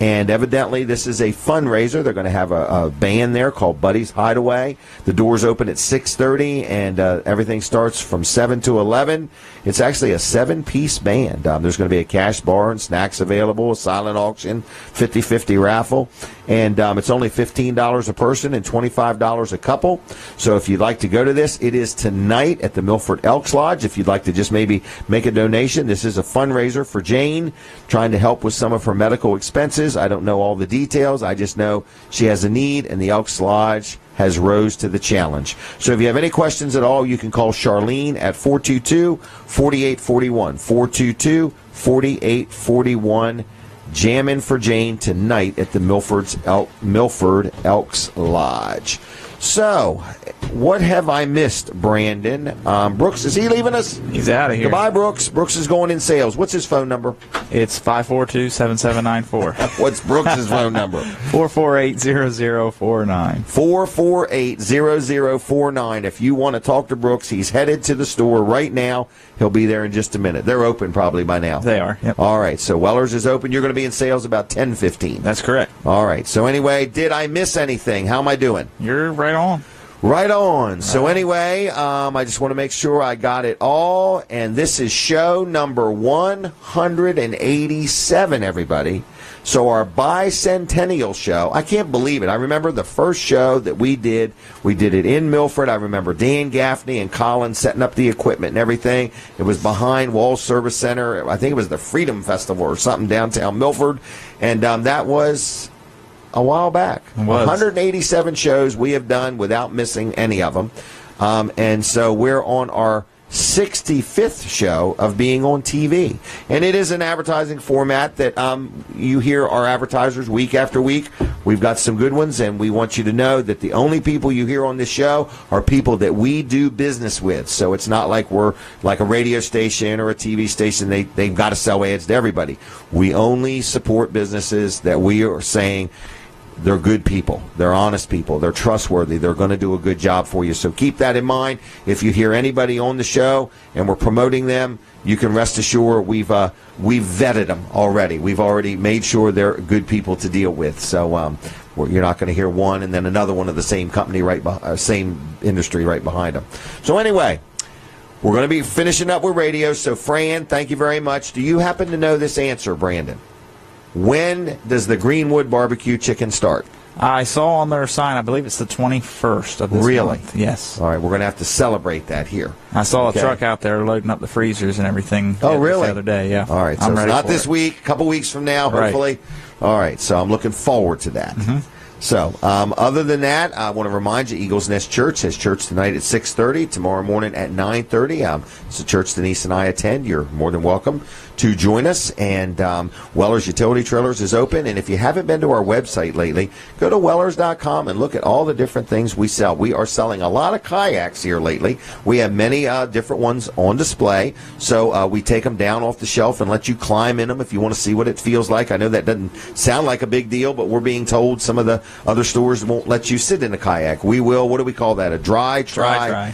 And evidently, this is a fundraiser. They're going to have a band there called Buddy's Hideaway. The doors open at 6:30, and everything starts from 7 to 11. It's actually a 7-piece band. There's going to be a cash bar and snacks available, a silent auction, 50-50 raffle. And it's only $15 a person and $25 a couple. So if you'd like to go to this, it is tonight at the Milford Elks Lodge. If you'd like to just maybe make a donation, this is a fundraiser for Jane, trying to help with some of her medical expenses. I don't know all the details. I just know she has a need, and the Elks Lodge has rose to the challenge. So if you have any questions at all, you can call Charlene at 422-4841. 422-4841. Jammin' for Jane tonight at the Milford Elks Lodge. So, what have I missed, Brandon? Brooks, is he leaving us? He's out of here. Goodbye, Brooks. Brooks is going in sales. What's his phone number? It's 542-7794. What's Brooks' phone number? 448-0049. 448-0049. If you want to talk to Brooks, he's headed to the store right now. He'll be there in just a minute. They're open probably by now. They are, yep. All right, so Weller's is open. You're going to be in sales about 10:15. That's correct. All right, so anyway, did I miss anything? How am I doing? You're right on. Right on. So anyway, I just want to make sure I got it all. And this is show number 187, everybody. So our bicentennial show, I can't believe it. I remember the first show that we did it in Milford. I remember Dan Gaffney and Colin setting up the equipment and everything. It was behind Wall Service Center. I think it was the Freedom Festival or something downtown Milford. And that was a while back. 187 shows we have done without missing any of them. And so we're on our 65th show of being on TV. And it is an advertising format that you hear our advertisers week after week. We've got some good ones, and we want you to know that the only people you hear on this show are people that we do business with. So it's not like we're like a radio station or a TV station. They've got to sell ads to everybody. We only support businesses that we are saying they're good people, they're honest people, they're trustworthy, they're going to do a good job for you. So keep that in mind. If you hear anybody on the show and we're promoting them, you can rest assured we've vetted them already. We've already made sure they're good people to deal with. So you're not going to hear one and then another one of the same company same industry right behind them. So anyway, we're going to be finishing up with radio. So Fran, thank you very much. Do you happen to know this answer, Brandon? When does the Greenwood barbecue chicken start? I saw on their sign, I believe it's the 21st of this month. Yes. All right, we're going to have to celebrate that here. I saw a truck out there loading up the freezers and everything. Oh, really? The other day, yeah. All right, so I'm ready not for this it. week, a couple weeks from now, hopefully. Right. All right, so I'm looking forward to that. Mm-hmm. So, other than that, I want to remind you, Eagles Nest Church has church tonight at 6:30, tomorrow morning at 9:30. It's a church Denise and I attend. You're more than welcome to join us. And Weller's Utility Trailers is open. And if you haven't been to our website lately, go to Wellers.com and look at all the different things we sell. We are selling a lot of kayaks here lately. We have many different ones on display. So we take them down off the shelf and let you climb in them if you want to see what it feels like. I know that doesn't sound like a big deal, but we're being told some of the other stores won't let you sit in a kayak. We will. What do we call that? A dry try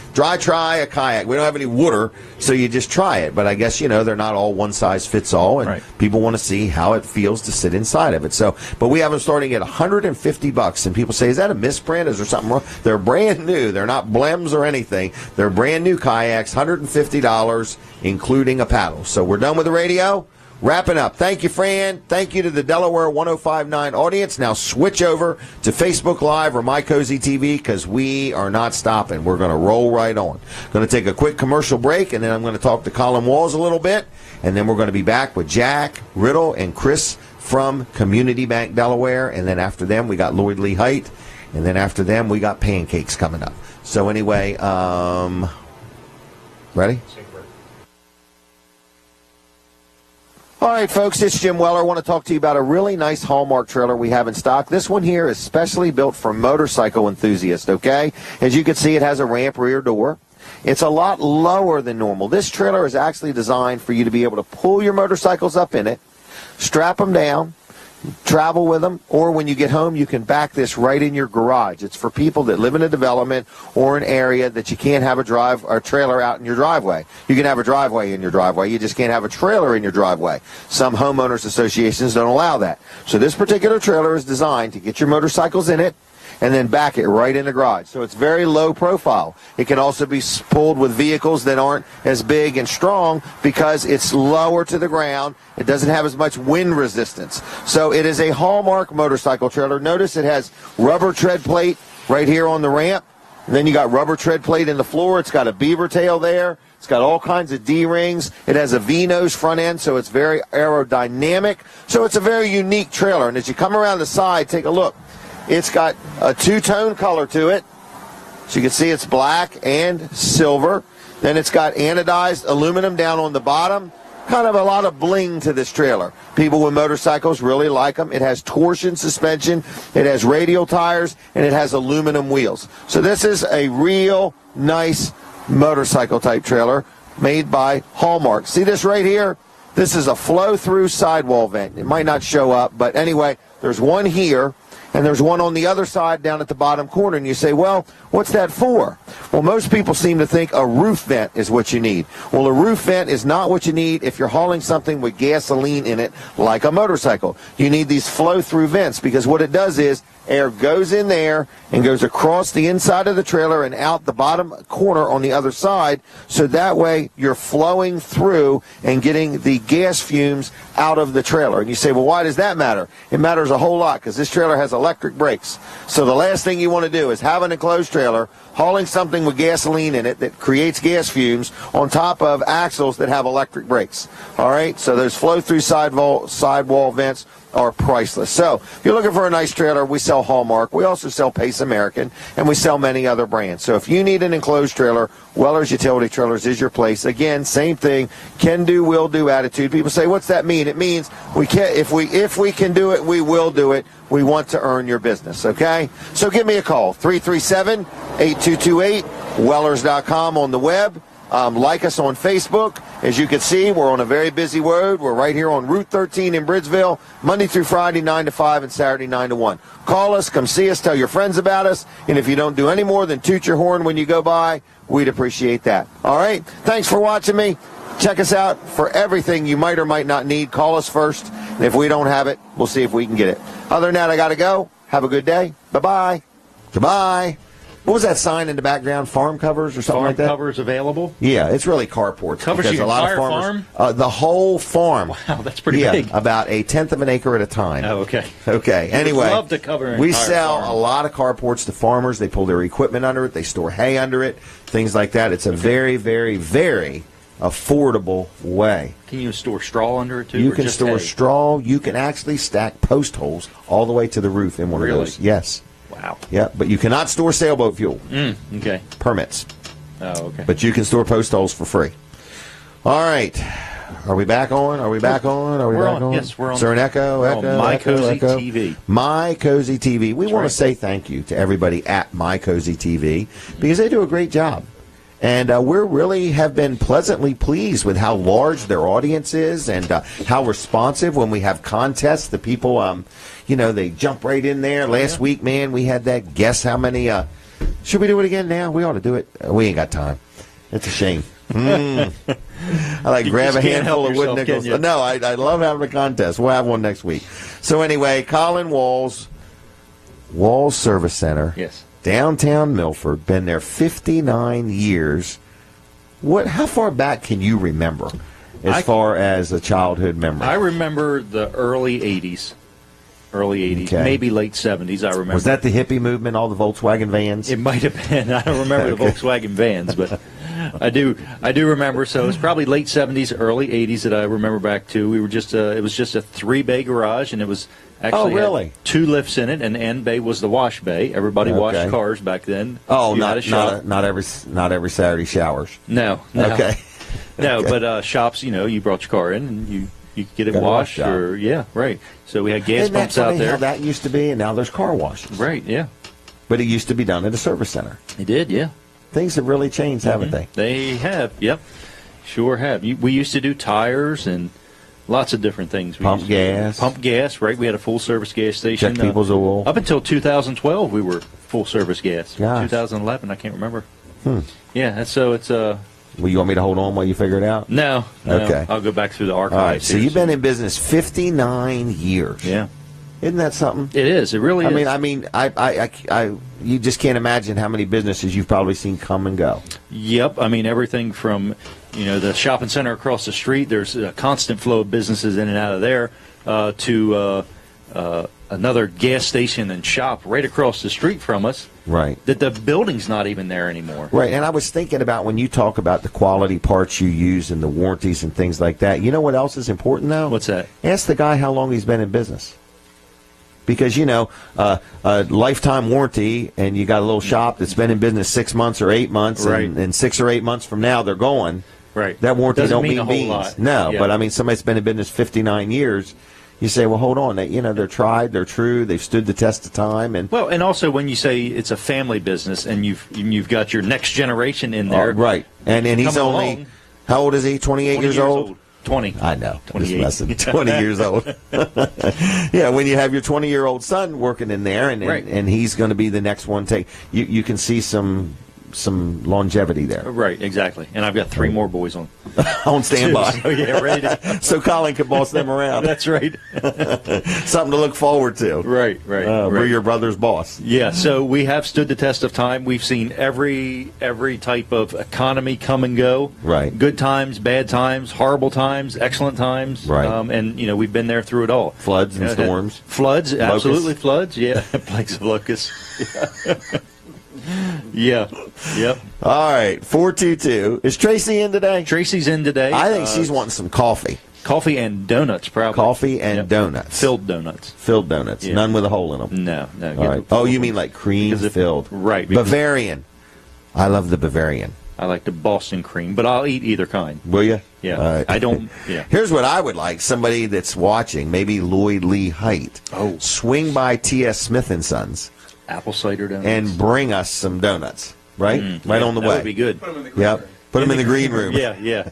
a kayak. We don't have any water, so you just try it. But I guess, they're not all one size size fits all, and people want to see how it feels to sit inside of it. So, but we have them starting at $150, and people say, is that a misprint? Is there something wrong? They're brand new. They're not blems or anything. They're brand new kayaks, $150, including a paddle. So we're done with the radio. Wrapping up. Thank you, Fran. Thank you to the Delaware 105.9 audience. Now switch over to Facebook Live or My Cozy TV because we are not stopping. We're going to roll right on. Going to take a quick commercial break, and then I'm going to talk to Colin Walls a little bit, and then we're going to be back with Jack Riddle and Chris from Community Bank Delaware, and then after them we got Lloyd Lee Height, and then after them we got pancakes coming up. So anyway, ready? All right, folks, it's Jim Weller. I want to talk to you about a really nice Hallmark trailer we have in stock. This one here is specially built for motorcycle enthusiasts, okay? As you can see, it has a ramp rear door. It's a lot lower than normal. This trailer is actually designed for you to be able to pull your motorcycles up in it, strap them down, travel with them, or when you get home, you can back this right in your garage. It's for people that live in a development or an area that you can't have a trailer out in your driveway. You can have a driveway in your driveway. You just can't have a trailer in your driveway. Some homeowners associations don't allow that. So this particular trailer is designed to get your motorcycles in it and then back it right in the garage. So it's very low profile. It can also be pulled with vehicles that aren't as big and strong because it's lower to the ground. It doesn't have as much wind resistance. So it is a Hallmark motorcycle trailer. Notice it has rubber tread plate right here on the ramp. And then you got rubber tread plate in the floor. It's got a beaver tail there. It's got all kinds of D-rings. It has a V-nose front end, so it's very aerodynamic. So it's a very unique trailer. And as you come around the side, take a look. It's got a two-tone color to it. So you can see it's black and silver. Then it's got anodized aluminum down on the bottom. Kind of a lot of bling to this trailer. People with motorcycles really like them. It has torsion suspension. It has radial tires. And it has aluminum wheels. So this is a real nice motorcycle type trailer made by Hallmark. See this right here? This is a flow-through sidewall vent. It might not show up, but anyway, there's one here. And there's one on the other side down at the bottom corner. And you say, well, what's that for? Well, most people seem to think a roof vent is what you need. Well, a roof vent is not what you need if you're hauling something with gasoline in it like a motorcycle. You need these flow-through vents because what it does is air goes in there and goes across the inside of the trailer and out the bottom corner on the other side. So that way you're flowing through and getting the gas fumes out of the trailer. And you say, well, why does that matter? It matters a whole lot because this trailer has electric brakes. So the last thing you want to do is have an enclosed trailer hauling something with gasoline in it that creates gas fumes on top of axles that have electric brakes. All right, so those flow-through sidewall vents are priceless. So if you're looking for a nice trailer, we sell Hallmark. We also sell Pace American, and we sell many other brands. So if you need an enclosed trailer, Weller's Utility Trailers is your place. Again, same thing, can do, will do attitude. People say, what's that mean? It means we can, if we can do it, we will do it. We want to earn your business, okay? So give me a call, 337-8228, Wellers.com on the web. Like us on Facebook. As you can see, we're on a very busy road. We're right here on Route 13 in Bridgeville, Monday through Friday, 9 to 5, and Saturday, 9 to 1. Call us, come see us, tell your friends about us, and if you don't do any more than toot your horn when you go by, we'd appreciate that. All right? Thanks for watching me. Check us out for everything you might or might not need. Call us first, and if we don't have it, we'll see if we can get it. Other than that, I got to go. Have a good day. Bye-bye. Goodbye. What was that sign in the background? Farm covers or something like that? Farm covers available? Yeah, it's really carports. Covers your entire farm? The whole farm. Wow, that's pretty big. About 1/10 of an acre at a time. Oh, okay. Okay, anyway. We'd love to cover we sell a lot of carports to farmers. They pull their equipment under it. They store hay under it, things like that. It's a very, very, very affordable way. Can you store straw under it, too? You can store straw. You can actually stack post holes all the way to the roof in one of those. Yes. Wow. Yeah, but you cannot store sailboat fuel. Okay. Permits. Oh, okay. But you can store post holes for free. All right. Are we back on? Are we back on? Are we back on? Yes, we're on. Is there an echo? Echo, My Cozy TV. My Cozy TV. We want to say thank you to everybody at My Cozy TV because they do a great job. And we really have been pleasantly pleased with how large their audience is and how responsive when we have contests. The people, they jump right in there. Last week, man, we had that guess how many. Should we do it again now? We ought to do it. We ain't got time. It's a shame. I like grab a handful of wood nickels. No, I love having a contest. We'll have one next week. So anyway, Colin Walls Service Center. Yes. Downtown Milford. Been there 59 years. How far back can you remember as far as a childhood memory? I remember the early 80s. Okay. Maybe late 70s, I remember. Was that the hippie movement, all the Volkswagen vans? It might have been. I don't remember the Volkswagen vans, but I do remember. So it was probably late 70s, early 80s that I remember back to. We were just it was just a 3-bay garage, and it was actually had 2 lifts in it, and the end bay was the wash bay. Everybody washed cars back then. Oh, not every Saturday showers. No. Okay. No, but shops, you brought your car in and you could get it washed right. So we had gas pumps out there. How that used to be, and now there's car washes. Right, yeah. But it used to be done at a service center. It did, yeah. Things have really changed, haven't they? They have, yep. Sure have. We used to do tires and lots of different things. Pump gas, right. We had a full-service gas station. Check people's oil. Up until 2012, we were full-service gas. Gosh. 2011, I can't remember. Yeah, so it's... Well, you want me to hold on while you figure it out? No. Okay. I'll go back through the archives. All right, so you've been in business 59 years. Yeah. Isn't that something? It is. It really is. I mean, you just can't imagine how many businesses you've probably seen come and go. Yep. I mean, everything from, the shopping center across the street, there's a constant flow of businesses in and out of there, to another gas station and shop right across the street from us. Right. That the building's not even there anymore. Right. And I was thinking about when you talk about the quality parts you use and the warranties and things like that. You know what else is important, though? What's that? Ask the guy how long he's been in business. Because, a lifetime warranty, and you got a little shop that's been in business 6 months or 8 months, right. and 6 or 8 months from now they're going. Right. That warranty doesn't don't mean a whole beans. lot. No, yeah. But I mean, somebody's been in business 59 years. You say, well, hold on. They're tried, they're true, they've stood the test of time, and also when you say it's a family business and you've got your next generation in there, right? And he's only how old is he? 28 years old. 20. I know. 28. Just messing. 20 years old. Yeah, when you have your 20-year-old son working in there, and he's going to be the next one. You can see some longevity there. Right, exactly. And I've got 3 more boys on standby. So, ready to... so Colin can boss them around. That's right. Something to look forward to. Right. We're your brother's boss. Yeah, so we have stood the test of time. We've seen every type of economy come and go. Right. Good times, bad times, horrible times, excellent times. Right. And, we've been there through it all. Floods and storms. Floods, absolutely floods, yeah. Plagues of locusts. Yeah. Yep. All right. 422. Is Tracy in today? Tracy's in today. I think she's wanting some coffee. Coffee and donuts, probably. Coffee and donuts. Filled donuts. Filled donuts. Yeah. None with a hole in them. No. All right. Oh, you mean like cream filled? Right. Bavarian. I love the Bavarian. I like the Boston cream, but I'll eat either kind. Will you? Yeah. Right. I don't. Yeah. Here's what I would like. Somebody that's watching, maybe Lloyd Lee Height. Oh. Swing by T.S. Smith & Sons. Apple cider donuts. And bring us some donuts. Right? Right on the way. That would be good. Yep. Put them in the green room. Yeah.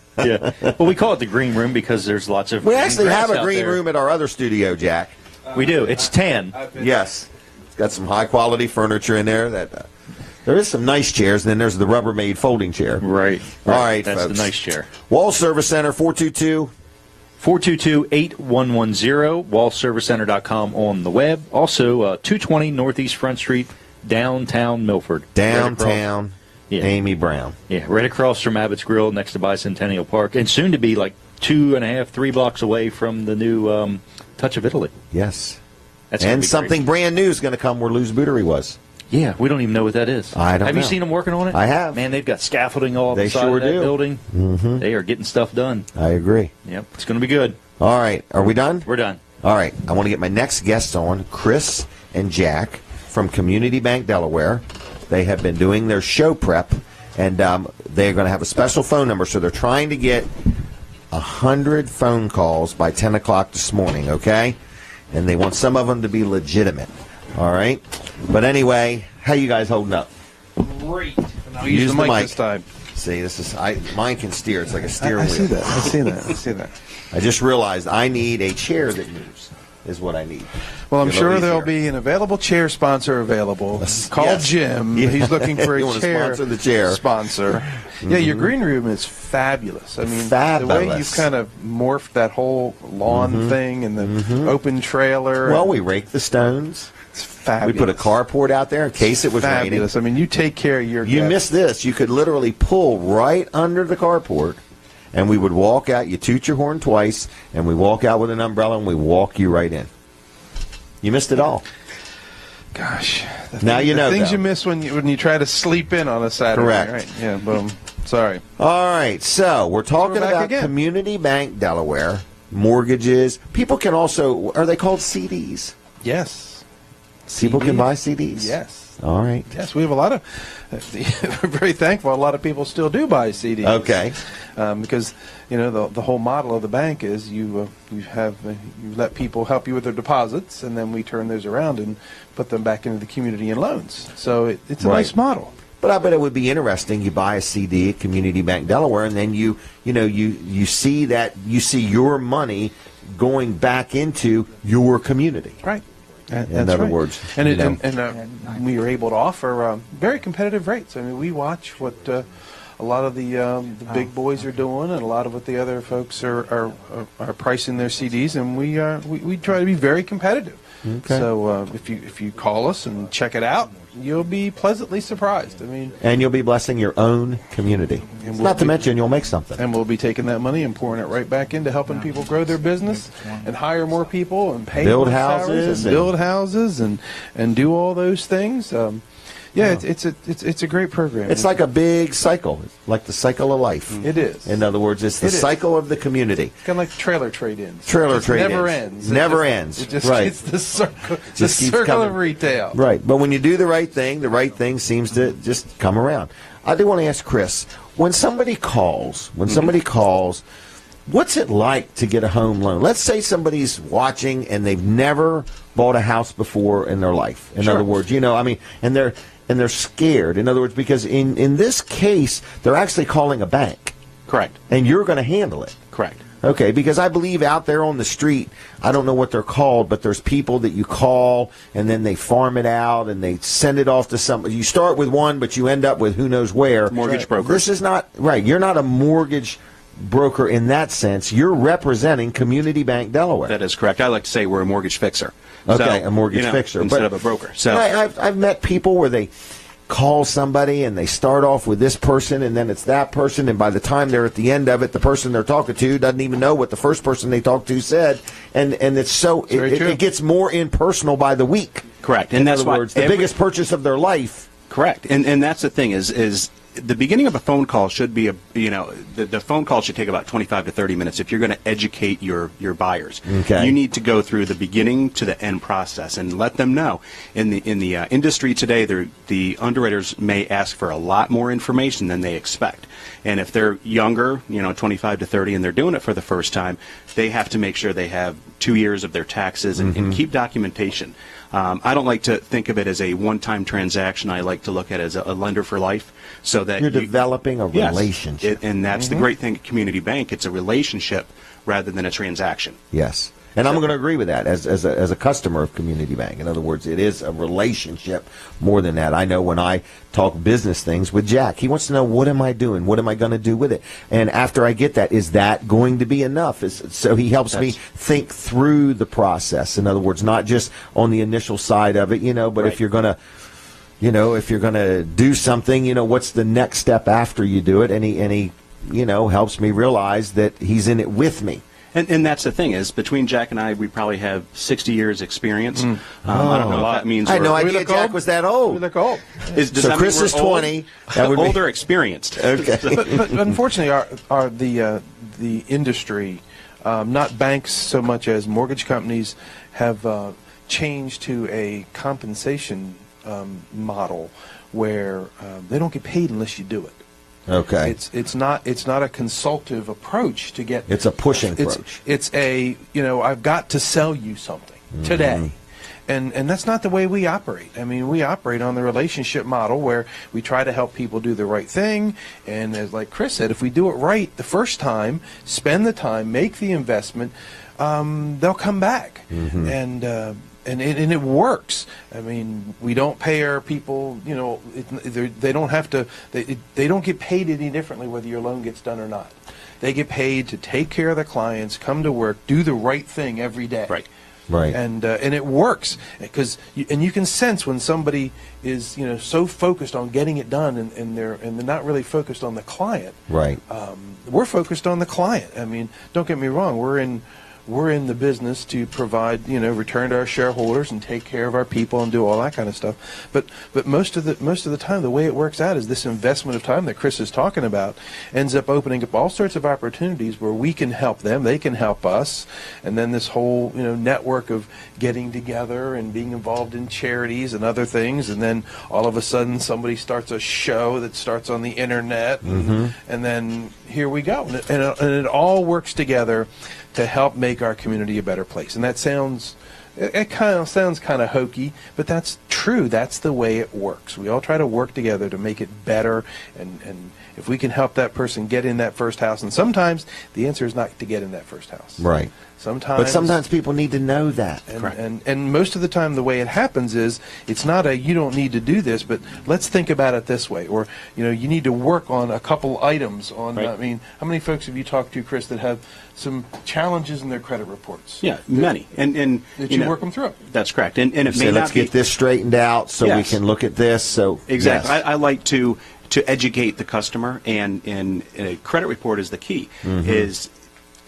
Well, we call it the green room because there's lots of. We actually have a green room at our other studio, Jack. We do. It's tan. Yes. It's got some high quality furniture in there. There is some nice chairs, and then there's the Rubbermaid folding chair. Right. All right, that's folks. the nice chair. Wall Service Center, 422. 422-8110, wallservicecenter.com on the web. Also, 220 Northeast Front Street, downtown Milford. Downtown Amy Brown. Yeah, right across from Abbott's Grill next to Bicentennial Park. And soon to be like 2.5, 3 blocks away from the new Touch of Italy. Yes. And something brand new is going to come where Lou's Bouterie was. Yeah, we don't even know what that is. I don't know. Have you seen them working on it? I have. Man, they've got scaffolding all on the side of that building. Mm-hmm. They are getting stuff done. I agree. Yep, it's going to be good. All right. Are we done? We're done. All right. I want to get my next guests on, Chris and Jack from Community Bank Delaware. They have been doing their show prep, and they're going to have a special phone number, so they're trying to get 100 phone calls by 10 o'clock this morning, okay? And they want some of them to be legitimate, all right? But anyway, how you guys holding up? Great. I'll use the mic this time. See, mine can steer. It's like a steering I wheel. see that. I see that. I just realized I need a chair that moves. is what I need. Well, I'm sure there'll be an available chair sponsor available. Call Jim. Yeah. He's looking for a chair sponsor. The chair sponsor. Yeah, your green room is fabulous. I mean, fabulous. The way you've kind of morphed that whole lawn thing and the open trailer. Well, we rake the stones. It's fabulous. We put a carport out there in case it was fabulous. raining. I mean, you take care of your You miss this. You could literally pull right under the carport, and we would walk out. You toot your horn twice, and we walk out with an umbrella, and we walk you right in. You missed it all. Gosh. Now you know. Things you miss when you try to sleep in on a Saturday. Correct. Right? Yeah, boom. Sorry. All right, so we're talking about again. Community Bank Delaware, mortgages. People can also, are they called CDs? Yes. People can buy CDs? Yes. All right. Yes, we have a lot of, we're very thankful a lot of people still do buy CDs. Okay. Because, the whole model of the bank is you let people help you with their deposits, and then we turn those around and put them back into the community in loans. So it's a nice model. But I bet it would be interesting. You buy a CD at Community Bank Delaware, and then you see your money going back into your community. Right. In other words, and we are able to offer very competitive rates. I mean, we watch what a lot of the big boys are doing, and a lot of what the other folks are pricing their CDs, and we try to be very competitive. Okay. So if you call us and check it out, you'll be pleasantly surprised. I mean, and you'll be blessing your own community. Not to mention, you'll make something. And we'll be taking that money and pouring it right back into helping people grow their business and hire more people and pay build more houses, and build houses and do all those things. It's a great program. It's like a big cycle, like the cycle of life. It is. In other words, it's the cycle of the community. Kind of like trailer trade-ins. Never ends. Never ends. It just right. gets the circle of retail. Right. But when you do the right thing seems to just come around. I do want to ask Chris, when somebody calls, what's it like to get a home loan? Let's say somebody's watching and they've never bought a house before in their life. In other words, and they're scared. In other words, because in this case, they're actually calling a bank. Correct. And you're going to handle it. Correct. Okay, because I believe out there on the street, I don't know what they're called, but there's people that you call, and then they farm it out, and they send it off to somebody. You start with one, but you end up with who knows where. Mortgage broker. This is not, right, you're not a mortgage broker in that sense. You're representing Community Bank Delaware. That is correct. I like to say we're a mortgage fixer. Okay, a mortgage fixer. Instead of a broker. So I've met people where they call somebody and they start off with this person and then it's that person, and by the time they're at the end of it, the person they're talking to doesn't even know what the first person they talked to said, and it's so it gets more impersonal by the week. Correct. And that's why the biggest purchase of their life. Correct. And that's the thing is the beginning of a phone call should be the phone call should take about 25 to 30 minutes if you're going to educate your buyers. Okay. You need to go through the beginning to the end process and let them know. In the industry today, the underwriters may ask for a lot more information than they expect. And if they're younger, 25 to 30, and they're doing it for the first time, they have to make sure they have 2 years of their taxes and keep documentation. I don't like to think of it as a one-time transaction. I like to look at it as a lender for life, so that you're developing a relationship. And that's the great thing at Community Bank. It's a relationship rather than a transaction. Yes. And I'm going to agree with that as a customer of Community Bank. In other words, it is a relationship more than that. I know when I talk business things with Jack, he wants to know, what am I doing? What am I going to do with it? And after I get that, is that going to be enough? So he helps me think through the process. In other words, not just on the initial side of it, but if you're going to, if you're going to do something, what's the next step after you do it? And he helps me realize that he's in it with me. And that's the thing is, between Jack and I, we probably have 60 years experience. I don't know what that means. I had no idea Jack was that old. We look old. So Chris is 20. That would older, experienced. Okay. but unfortunately, the industry, not banks so much as mortgage companies, have changed to a compensation model where they don't get paid unless you do it. Okay. It's not a consultative approach to get. It's a pushing approach. It's a I've got to sell you something today, and that's not the way we operate. I mean, we operate on the relationship model where we try to help people do the right thing, and as like Chris said, if we do it right the first time, spend the time, make the investment, they'll come back. And it works. I mean, we don't pay our people, they don't have to, they don't get paid any differently whether your loan gets done or not. They get paid to take care of their clients, come to work, do the right thing every day. Right. And it works because you can sense when somebody is so focused on getting it done and they're not really focused on the client. Right. We're focused on the client. I mean, don't get me wrong. We're in the business to provide, return to our shareholders and take care of our people and do all that kind of stuff. But most of the time, the way it works out is this investment of time that Chris is talking about ends up opening up all sorts of opportunities where we can help them, they can help us, and then this whole network of getting together and being involved in charities and other things, and then all of a sudden somebody starts a show that starts on the internet, and then here we go, and it all works together to help make our community a better place. And that sounds kind of hokey, but that's true. That's the way it works. We all try to work together to make it better, and if we can help that person get in that first house, and sometimes the answer is not to get in that first house. Right. But sometimes people need to know that. And most of the time the way it happens is it's not you don't need to do this, but let's think about it this way. Or, you need to work on a couple items on, I mean, how many folks have you talked to, Chris, that have some challenges in their credit reports? Yeah, many. And that you work them through. That's correct. And it may not let's get this straightened out so we can look at this. So exactly. Yes. I like to educate the customer, and a credit report is the key. Is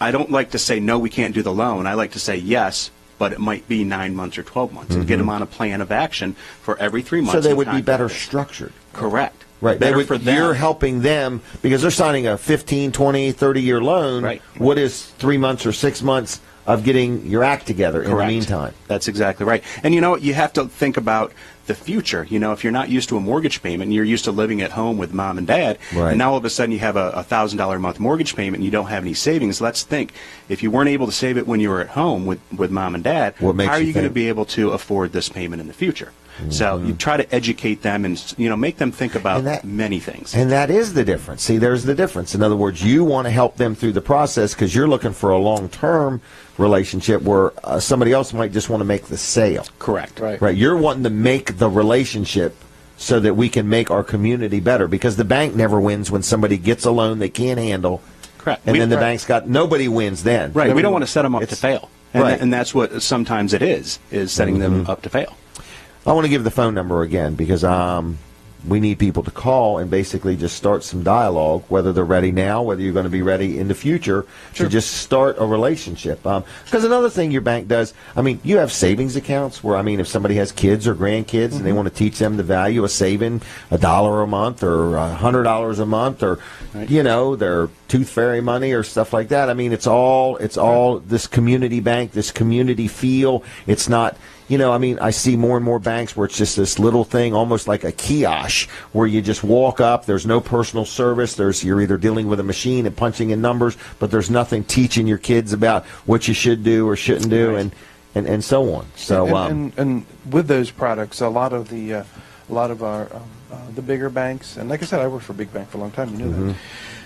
I don't like to say, no, we can't do the loan. I like to say, yes, but it might be 9 months or 12 months, and get them on a plan of action for every 3 months. So they would be better structured. Correct. Right. Better for them. You're helping them because they're signing a 15, 20, 30-year loan. Right. What is 3 months or 6 months of getting your act together in the meantime? That's exactly right. And you have to think about the future. If you're not used to a mortgage payment and you're used to living at home with mom and dad, and now all of a sudden you have a $1,000 a month mortgage payment and you don't have any savings, let's think, if you weren't able to save it when you were at home with mom and dad, how are you going to be able to afford this payment in the future? So you try to educate them and make them think about many things. And that is the difference. See, there's the difference. In other words, you want to help them through the process because you're looking for a long-term relationship where somebody else might just want to make the sale. Correct. Right. You're wanting to make the relationship so that we can make our community better because the bank never wins when somebody gets a loan they can't handle. Correct. And then the bank's nobody wins then. Right. We don't want to set them up to fail. And that's what sometimes it is setting them up to fail. I want to give the phone number again because we need people to call and basically just start some dialogue, whether they're ready now, whether you're going to be ready in the future, to just start a relationship. Because another thing your bank does, you have savings accounts where, if somebody has kids or grandkids and they want to teach them the value of saving $1 a month or $100 a month or, their tooth fairy money or stuff like that. It's all this community bank, this community feel. It's not... I see more and more banks where it's just this little thing, almost like a kiosk, where you just walk up. There's no personal service. You're either dealing with a machine and punching in numbers, but there's nothing teaching your kids about what you should do or shouldn't do, and so on. So and with those products, a lot of our the bigger banks, and like I said, I worked for a big bank for a long time. That.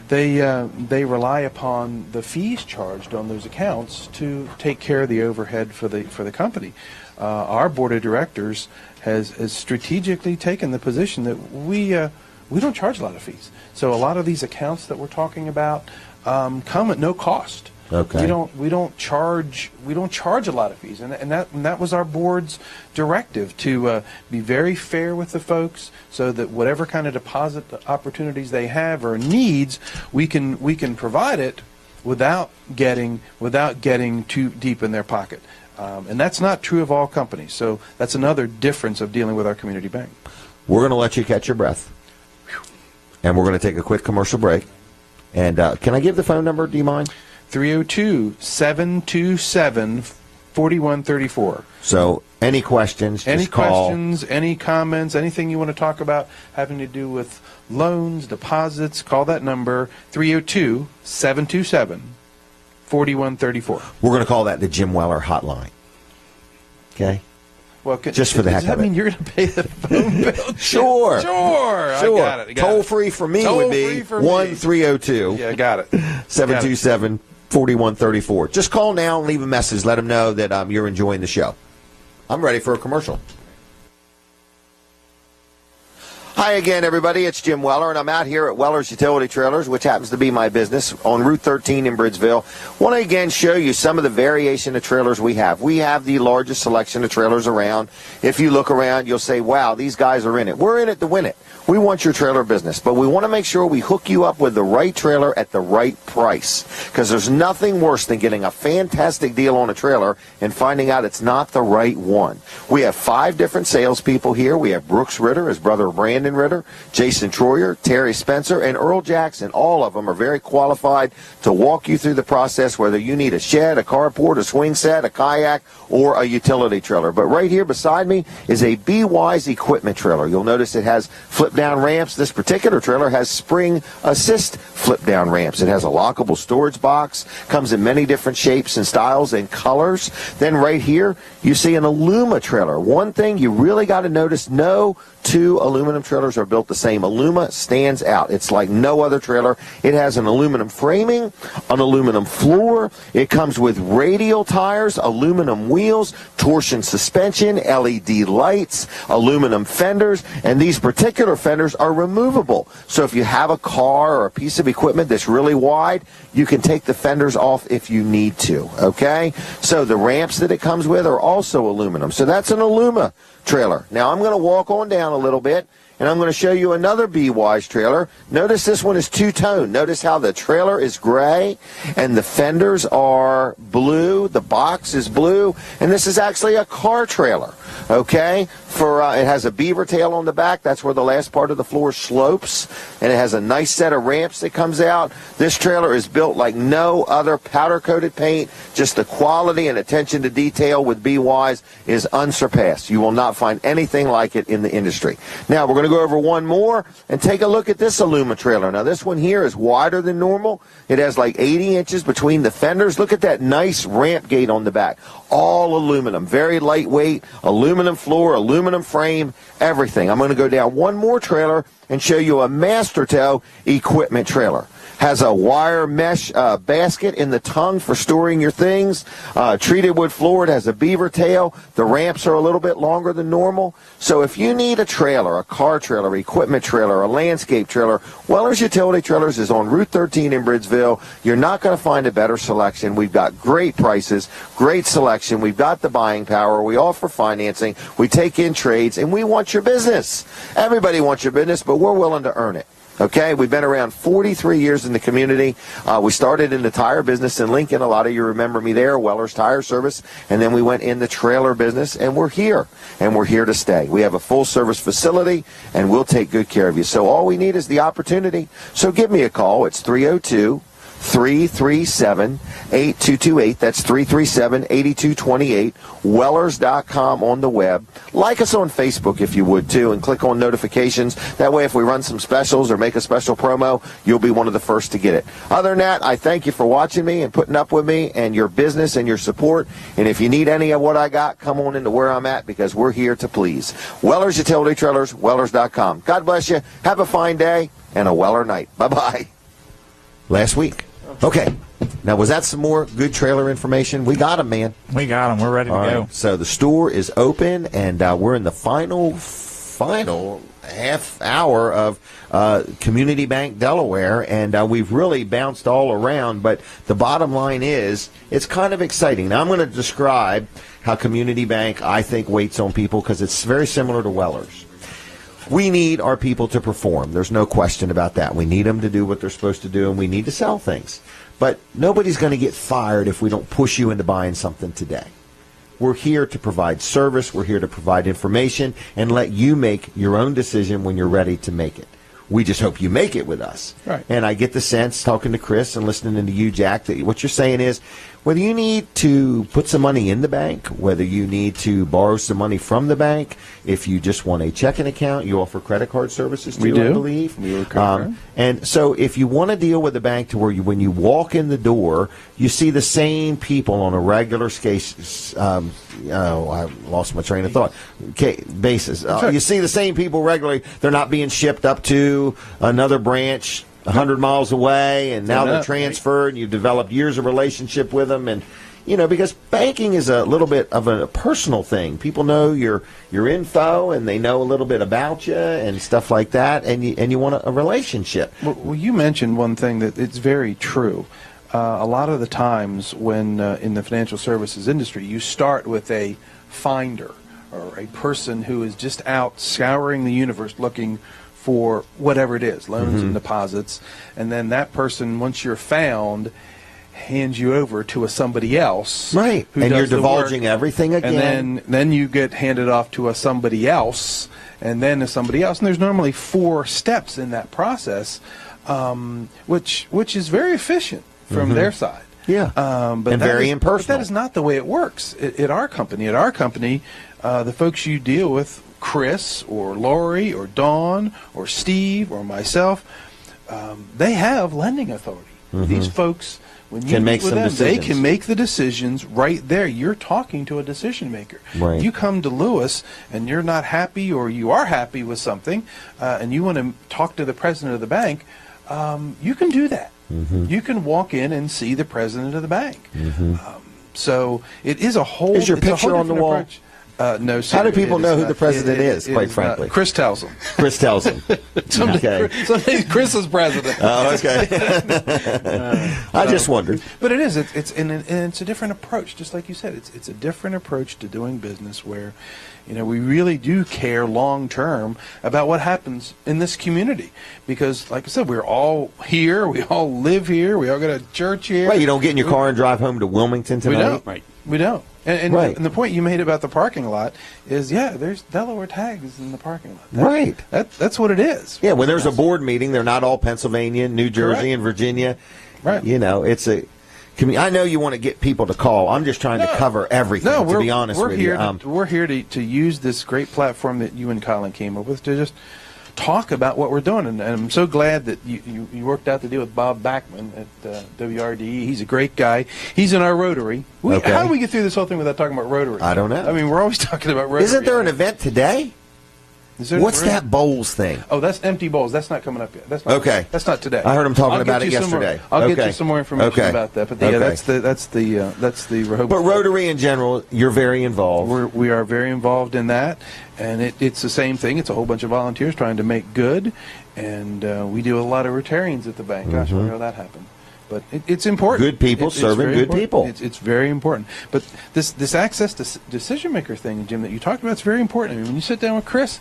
They rely upon the fees charged on those accounts to take care of the overhead for the company. Our board of directors has strategically taken the position that we don't charge a lot of fees. So a lot of these accounts that we're talking about come at no cost. Okay. We don't charge a lot of fees, and that was our board's directive to be very fair with the folks, so that whatever kind of deposit opportunities they have or needs, we can provide it without getting too deep in their pocket. And that's not true of all companies. So that's another difference of dealing with our community bank. We're going to let you catch your breath, and we're going to take a quick commercial break. And can I give the phone number? Do you mind? 302-727-4134. So any questions, any just call. questions, any comments, anything you want to talk about having to do with loans, deposits, call that number, 302-727-4134. We're going to call that the Jim Weller hotline. Okay? Well, just for the heck of it. Does that mean you're going to pay the phone bill? Sure. I got it. Toll free for me would be 1-302. Yeah, got it. 727 4134. Just call now and leave a message. Let them know that you're enjoying the show. I'm ready for a commercial. Hi again, everybody. It's Jim Weller, and I'm out here at Weller's Utility Trailers, which happens to be my business, on Route 13 in Bridgeville. Want to again show you some of the variation of trailers we have. We have the largest selection of trailers around. If you look around, you'll say, wow, these guys are in it. We're in it to win it. We want your trailer business, but we want to make sure we hook you up with the right trailer at the right price, because there's nothing worse than getting a fantastic deal on a trailer and finding out it's not the right one. We have 5 different salespeople here. We have Brooks Ritter, his brother Brandon Ritter, Jason Troyer, Terry Spencer, and Earl Jackson. All of them are very qualified to walk you through the process, whether you need a shed, a carport, a swing set, a kayak, or a utility trailer. But right here beside me is a B-Wise equipment trailer. You'll notice it has flip-down ramps. This particular trailer has spring assist flip-down ramps. It has a lockable storage box, comes in many different shapes and styles and colors. Then right here, you see an Aluma trailer. One thing you really got to notice, no 2 aluminum trailers are built the same. Aluma stands out. It's like no other trailer. It has an aluminum framing, an aluminum floor. It comes with radial tires, aluminum wheels, torsion suspension, LED lights, aluminum fenders, and these particular fenders are removable. So if you have a car or a piece of equipment that's really wide, you can take the fenders off if you need to, okay? So the ramps that it comes with are also aluminum. So that's an Aluma trailer. Now I'm going to walk on down a little bit, and I'm going to show you another B-Wise trailer. Notice this one is two-tone. Notice how the trailer is gray and the fenders are blue. The box is blue, and this is actually a car trailer, okay? It has a beaver tail on the back. That's where the last part of the floor slopes, and it has a nice set of ramps that comes out. This trailer is built like no other powder-coated paint. Just the quality and attention to detail with B-Wise is unsurpassed. You will not find anything like it in the industry. Now, we're going to go over one more and take a look at this Aluma trailer. Now, this one here is wider than normal. It has like 80 inches between the fenders. Look at that nice ramp gate on the back. All aluminum, very lightweight, aluminum floor, aluminum frame, everything. I'm going to go down one more trailer and show you a Master Tow equipment trailer. Has a wire mesh basket in the tongue for storing your things. Treated wood floor. It has a beaver tail. The ramps are a little bit longer than normal. So if you need a trailer, a car trailer, equipment trailer, a landscape trailer, Weller's Utility Trailers is on Route 13 in Bridgeville. You're not going to find a better selection. We've got great prices, great selection. We've got the buying power. We offer financing. We take in trades, and we want your business. Everybody wants your business, but we're willing to earn it. Okay, we've been around 43 years in the community. We started in the tire business in Lincoln. A lot of you remember me there, Weller's Tire Service. And then we went in the trailer business, and we're here. And we're here to stay. We have a full-service facility, and we'll take good care of you. So all we need is the opportunity. So give me a call. It's 302-337-8228. That's 337-8228. Wellers.com on the web. Like us on Facebook if you would too, and click on notifications. That way if we run some specials or make a special promo, you'll be one of the first to get it. Other than that, I thank you for watching me and putting up with me and your business and your support. And if you need any of what I got, come on into where I'm at, because we're here to please. Wellers Utility Trailers, Wellers.com. God bless you. Have a fine day and a Weller night. Bye-bye. Last week. Okay. Now, was that some more good trailer information? We got them, man. We got them. We're ready to go. So the store is open, and we're in the final half hour of Community Bank Delaware, and we've really bounced all around. But the bottom line is, it's kind of exciting. Now, I'm going to describe how Community Bank, I think, waits on people, because it's very similar to Weller's. We need our people to perform. There's no question about that. We need them to do what they're supposed to do, and we need to sell things. But nobody's going to get fired if we don't push you into buying something today. We're here to provide service. We're here to provide information and let you make your own decision when you're ready to make it. We just hope you make it with us. Right. And I get the sense, talking to Chris and listening to you, Jack, that what you're saying is, whether you need to put some money in the bank, whether you need to borrow some money from the bank, if you just want a checking account, you offer credit card services too, I believe. We do. And so if you want to deal with the bank to where when you walk in the door, you see the same people on a regular basis. I lost my train of thought. Basis. You see the same people regularly. They're not being shipped up to another branch 100 miles away, and now they're transferred, and you've developed years of relationship with them, and because banking is a little bit of a personal thing. People know your info, and they know a little bit about you and stuff like that, and you want a relationship. Well, you mentioned one thing that it's very true. A lot of the times when in the financial services industry, you start with a finder or a person who is just out scouring the universe looking for whatever it is, loans and deposits, and then that person, once you're found, hands you over to somebody else, right? Who and does you're divulging everything again, and then you get handed off to somebody else, and then to somebody else. And there's normally 4 steps in that process, which is very efficient from their side. Yeah, but very impersonal. But that is not the way it works at our company. At our company, the folks you deal with, Chris or Lori or Dawn or Steve or myself, they have lending authority. These folks, when you meet with them, they can make the decisions right there. You're talking to a decision maker. Right. You come to Lewis and you're not happy, or you are happy with something, and you want to talk to the president of the bank, you can do that. You can walk in and see the president of the bank. So it is a whole. Is your picture on the wall? Approach. No, sir. How do people know who the president is, quite frankly? Chris tells them. Chris tells them. Someday Chris is president. Oh, okay. I just wondered. But it is. It's a different approach. Just like you said, it's a different approach to doing business where, we really do care long term about what happens in this community. Because, like I said, we're all here. We all live here. We all go to church here. Right. You don't get in your car and drive home to Wilmington tonight. We don't. Right. We don't. And right. and the point you made about the parking lot is, there's Delaware tags in the parking lot. Right. That's what it is. Yeah, when there's a board meeting, they're not all Pennsylvania, New Jersey, and Virginia. Right. It's a... I know you want to get people to call. I'm just trying to cover everything, to be honest with you. We're here to use this great platform that you and Colin came up with to just talk about what we're doing. And I'm so glad that you worked out the deal with Bob Backman at WRDE. He's a great guy. He's in our Rotary. How do we get through this whole thing without talking about Rotary? I don't know. I mean, we're always talking about Rotary. Isn't there an event today? What's that bowls thing? Oh, that's empty bowls. That's not coming up yet. That's not today. I heard him talking about it yesterday. I'll get you some more information about that. But that's the Rehoboth. But Rotary in general, you're very involved. We are very involved in that, and it's the same thing. It's a whole bunch of volunteers trying to make good, and we do a lot of Rotarians at the bank. Gosh, I wonder how that happened. But it's important. Good people serving good people. It's very important. But this access to decision maker thing, Jim, that you talked about, is very important. I mean, when you sit down with Chris,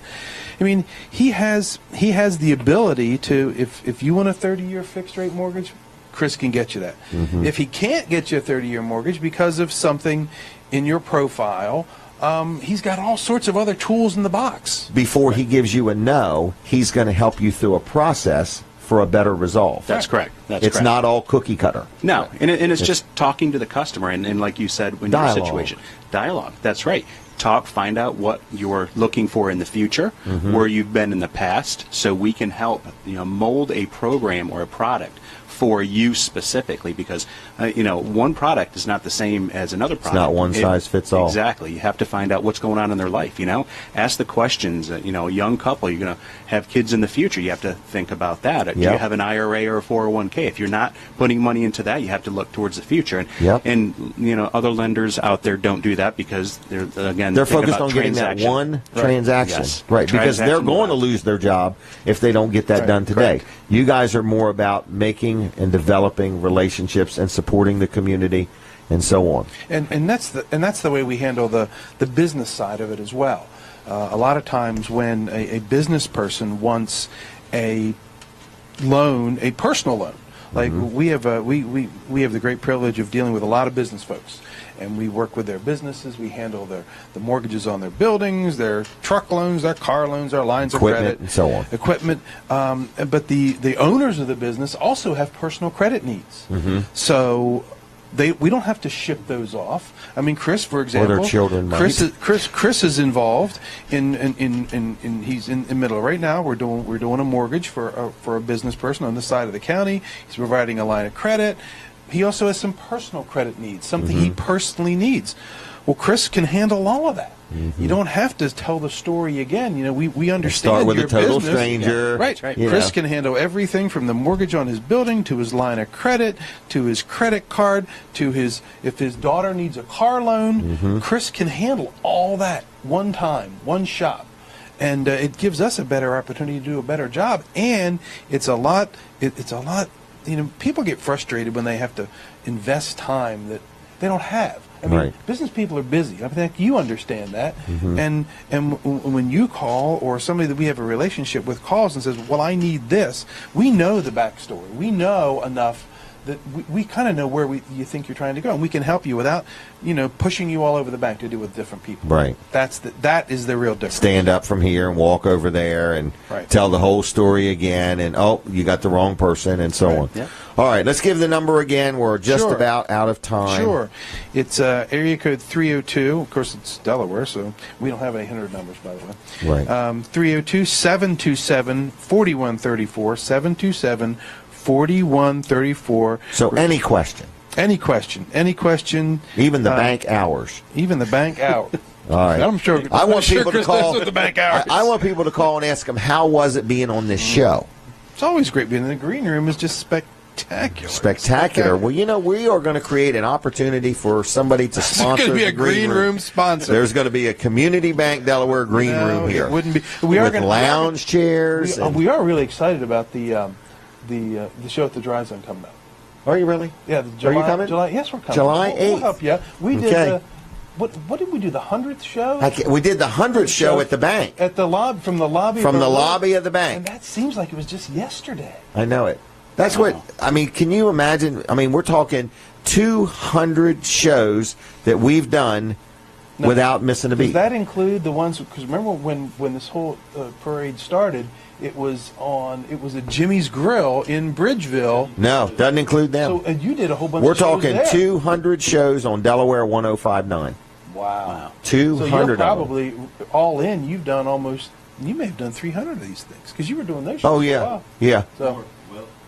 I mean, he has the ability to, if you want a 30-year fixed rate mortgage, Chris can get you that. If he can't get you a 30-year mortgage because of something in your profile, he's got all sorts of other tools in the box. Before he gives you a no, he's going to help you through a process for a better resolve. That's correct. It's not all cookie cutter. No, and it's just talking to the customer, and like you said, when your situation, dialogue. That's right. Find out what you're looking for in the future, where you've been in the past, so we can help mold a program or a product for you specifically, because one product is not the same as another product. It's not one size fits all. Exactly. You have to find out what's going on in their life. Ask the questions. A young couple, you're going to have kids in the future. You have to think about that. Do you have an IRA or a 401k? If you're not putting money into that, you have to look towards the future. And other lenders out there don't do that because they're focused on getting that one transaction. Yes. Right. Because they're going to lose their job if they don't get that done today. Correct. You guys are more about making and developing relationships and supporting the community and so on. And that's the way we handle the business side of it as well. A lot of times when a business person wants a loan, a personal loan, like we have the great privilege of dealing with a lot of business folks. And we work with their businesses. We handle the mortgages on their buildings, their truck loans, their car loans, their lines of credit, and so on. Equipment. But the owners of the business also have personal credit needs. So we don't have to ship those off. I mean, Chris, for example, or their children. Chris is involved in he's in the middle right now. We're doing a mortgage for a business person on this side of the county. He's providing a line of credit. He also has some personal credit needs, something he personally needs. Well, Chris can handle all of that. You don't have to tell the story again. We understand. Start with your a total business. stranger. Right. Chris can handle everything from the mortgage on his building to his line of credit to his credit card to if his daughter needs a car loan. Chris can handle all that one time, one shop. And it gives us a better opportunity to do a better job. And it's a lot, people get frustrated when they have to invest time that they don't have. I mean, business people are busy. I think you understand that. And when you call or somebody that we have a relationship with calls and says, well, I need this, we know the backstory. We know enough that we kind of know where you think you're trying to go, and we can help you without, pushing you all over the bank to do with different people. Right. That is the real difference. Stand up from here and walk over there and tell the whole story again, and you got the wrong person, and so on. Yep. All right, let's give the number again. We're just about out of time. Sure. It's area code 302. Of course, it's Delaware, so we don't have any 100 numbers, by the way. Right. 302-727-4134. 727-4134. So any question. Any question. Even the bank hours. Even the bank hours. All right. I'm sure. I want people to call. The bank hours. I want people to call and ask them, how was it being on this show? It's always great being in the green room. It's just spectacular. Spectacular. Well, we are going to create an opportunity for somebody to sponsor. There's going to be a green room sponsor. There's going to be a Community Bank Delaware green room here. It wouldn't be. With lounge chairs. We are really excited about the show at the Dry Zone coming up. Are you really? Yeah. Are you coming? Yes, we're coming. July 8th. We'll help you. We did what did we do? The 100th show? We did the 100th show at the bank. At the lobby, from the lobby. From the lobby of the bank. And that seems like it was just yesterday. I know it. That's what, can you imagine? We're talking 200 shows that we've done without missing a beat. Does that include the ones, because remember when this whole parade started, it was at Jimmy's Grill in Bridgeville. No, doesn't include them. So, and you did a whole bunch We're of shows talking there. 200 shows on Delaware 1059. Wow. 200 So you're probably, all in, you may have done 300 of these things, because you were doing those shows. Oh, yeah. For a while. Yeah. So,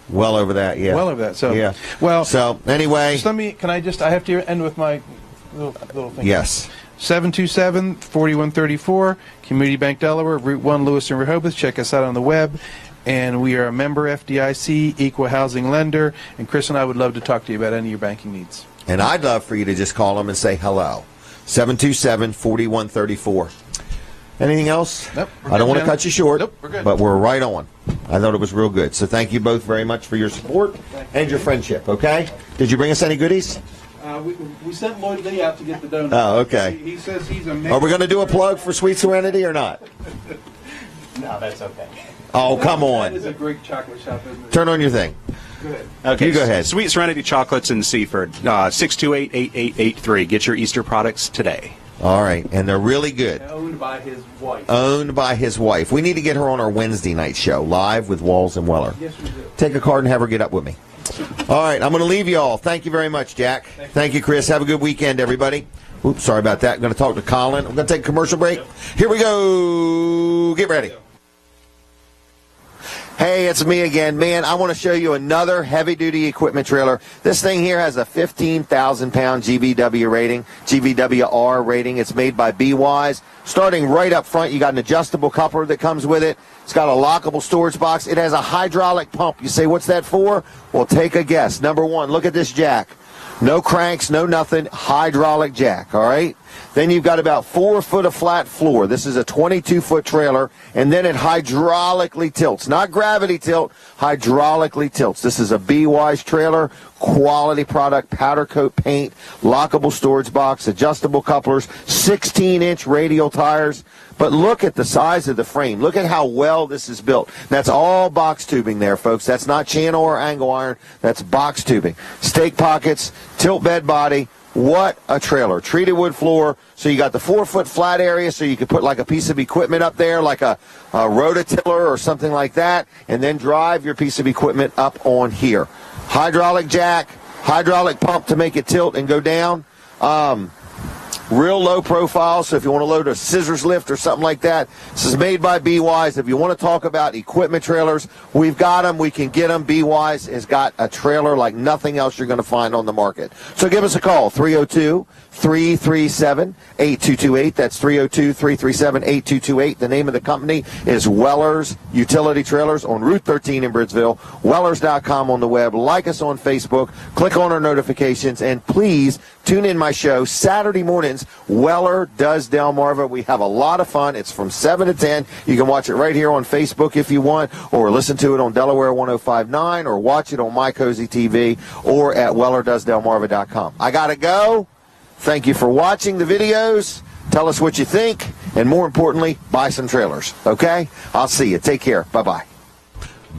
well over that, yeah. Well over that. So, yeah. Well, so anyway. I have to end with my little thing. Yes. 727-4134, Community Bank Delaware, Route 1, Lewis and Rehoboth. Check us out on the web. And we are a member FDIC, equal housing lender. And Chris and I would love to talk to you about any of your banking needs. And I'd love for you to just call them and say hello. 727-4134. Anything else? Nope. I don't want to cut you short, nope, we're good. But we're right on. I thought it was real good. So thank you both very much for your support and your friendship, okay? Did you bring us any goodies? We sent Lloyd Lee out to get the donuts. Oh, okay. He says he's a man. Are we going to do a plug for Sweet Serenity or not? No, that's okay. Oh, come on. That is a great chocolate shop, isn't it? Turn on your thing. Go ahead. Okay, you go ahead. Sweet Serenity Chocolates in Seaford, 628-8883. Get your Easter products today. All right, and they're really good. Owned by his wife. Owned by his wife. We need to get her on our Wednesday night show, live with Walls and Weller. Yes, we do. Take a card and have her get up with me. All right, I'm going to leave you all. Thank you very much, Jack. Thank you, Chris. Have a good weekend, everybody. Oops, sorry about that. I'm going to talk to Colin. I'm going to take a commercial break. Here we go. Get ready. Hey, it's me again. Man, I want to show you another heavy-duty equipment trailer. This thing here has a 15,000-pound GVW rating, GVWR rating. It's made by B-Wise. Starting right up front, you got an adjustable coupler that comes with it. It's got a lockable storage box. It has a hydraulic pump. You say, what's that for? Well, take a guess. Number one, look at this jack. No cranks, no nothing, hydraulic jack, all right? Then you've got about 4 foot of flat floor. This is a 22-foot trailer, and then it hydraulically tilts. Not gravity tilt, hydraulically tilts. This is a B-Wise trailer, quality product, powder coat paint, lockable storage box, adjustable couplers, 16-inch radial tires. But look at the size of the frame. Look at how well this is built. That's all box tubing there, folks. That's not channel or angle iron. That's box tubing. Stake pockets, tilt bed body. What a trailer. Treated wood floor. So you got the 4 foot flat area so you could put like a piece of equipment up there, like a rototiller or something like that, and then drive your piece of equipment up on here. Hydraulic jack, hydraulic pump to make it tilt and go down. real low profile, so if you want to load a scissors lift or something like that, this is made by B-Wise. If you want to talk about equipment trailers, we've got them. We can get them. B-Wise has got a trailer like nothing else you're going to find on the market. So give us a call, 302-337-8228. That's 302-337-8228. The name of the company is Weller's Utility Trailers on Route 13 in Bridgeville. Wellers.com on the web. Like us on Facebook. Click on our notifications. And please tune in my show Saturday mornings. Weller Does Delmarva. We have a lot of fun. It's from 7 to 10. You can watch it right here on Facebook if you want, or listen to it on Delaware 105.9, or watch it on My Cozy TV, or at WellerDoesDelmarva.com. I got to go. Thank you for watching the videos. Tell us what you think, and more importantly, buy some trailers, okay? I'll see you. Take care. Bye-bye.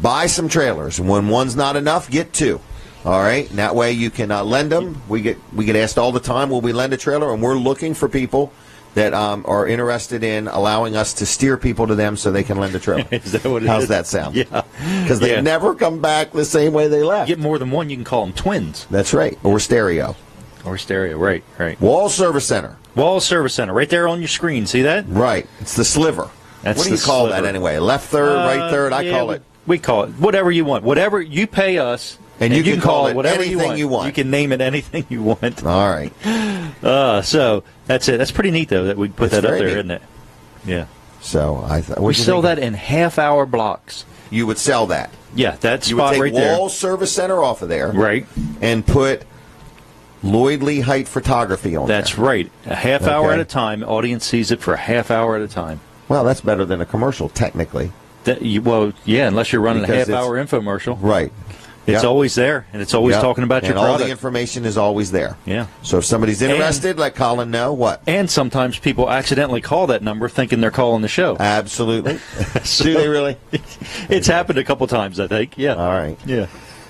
Buy some trailers. When one's not enough, get two. All right, and that way you can lend them. We get asked all the time, will we lend a trailer? And we're looking for people that are interested in allowing us to steer people to them so they can lend a trailer. Is that what it How's is? that sound? Yeah. Because they never come back the same way they left. Get more than one, you can call them twins. That's right, or stereo. Or stereo, right. Wall Service Center. Wall Service Center, right there on your screen. See that? Right. It's the sliver. That's what do you call that anyway? Left third, right third? I call it. We call it whatever you want. Whatever you pay us. And you can call it whatever anything you want. You can name it anything you want. All right. So that's it. That's pretty neat, though, that we put that up there, isn't it? Yeah. So we sell that in half-hour blocks. You would sell that? Yeah, that spot right there. You would take Wall there. Service Center off of there. Right. And put Lloyd Lee Height Photography on That's there. right. A half hour at a time. Audience sees it for a half hour at a time. Well, that's better than a commercial, technically. Unless you're running a half-hour infomercial. Right. It's always there, and it's always talking about your product. And all the information is always there. Yeah. So if somebody's interested, let Colin know. What? And sometimes people accidentally call that number thinking they're calling the show. Absolutely. Do they really? It's happened a couple times, I think. Yeah. All right. Yeah.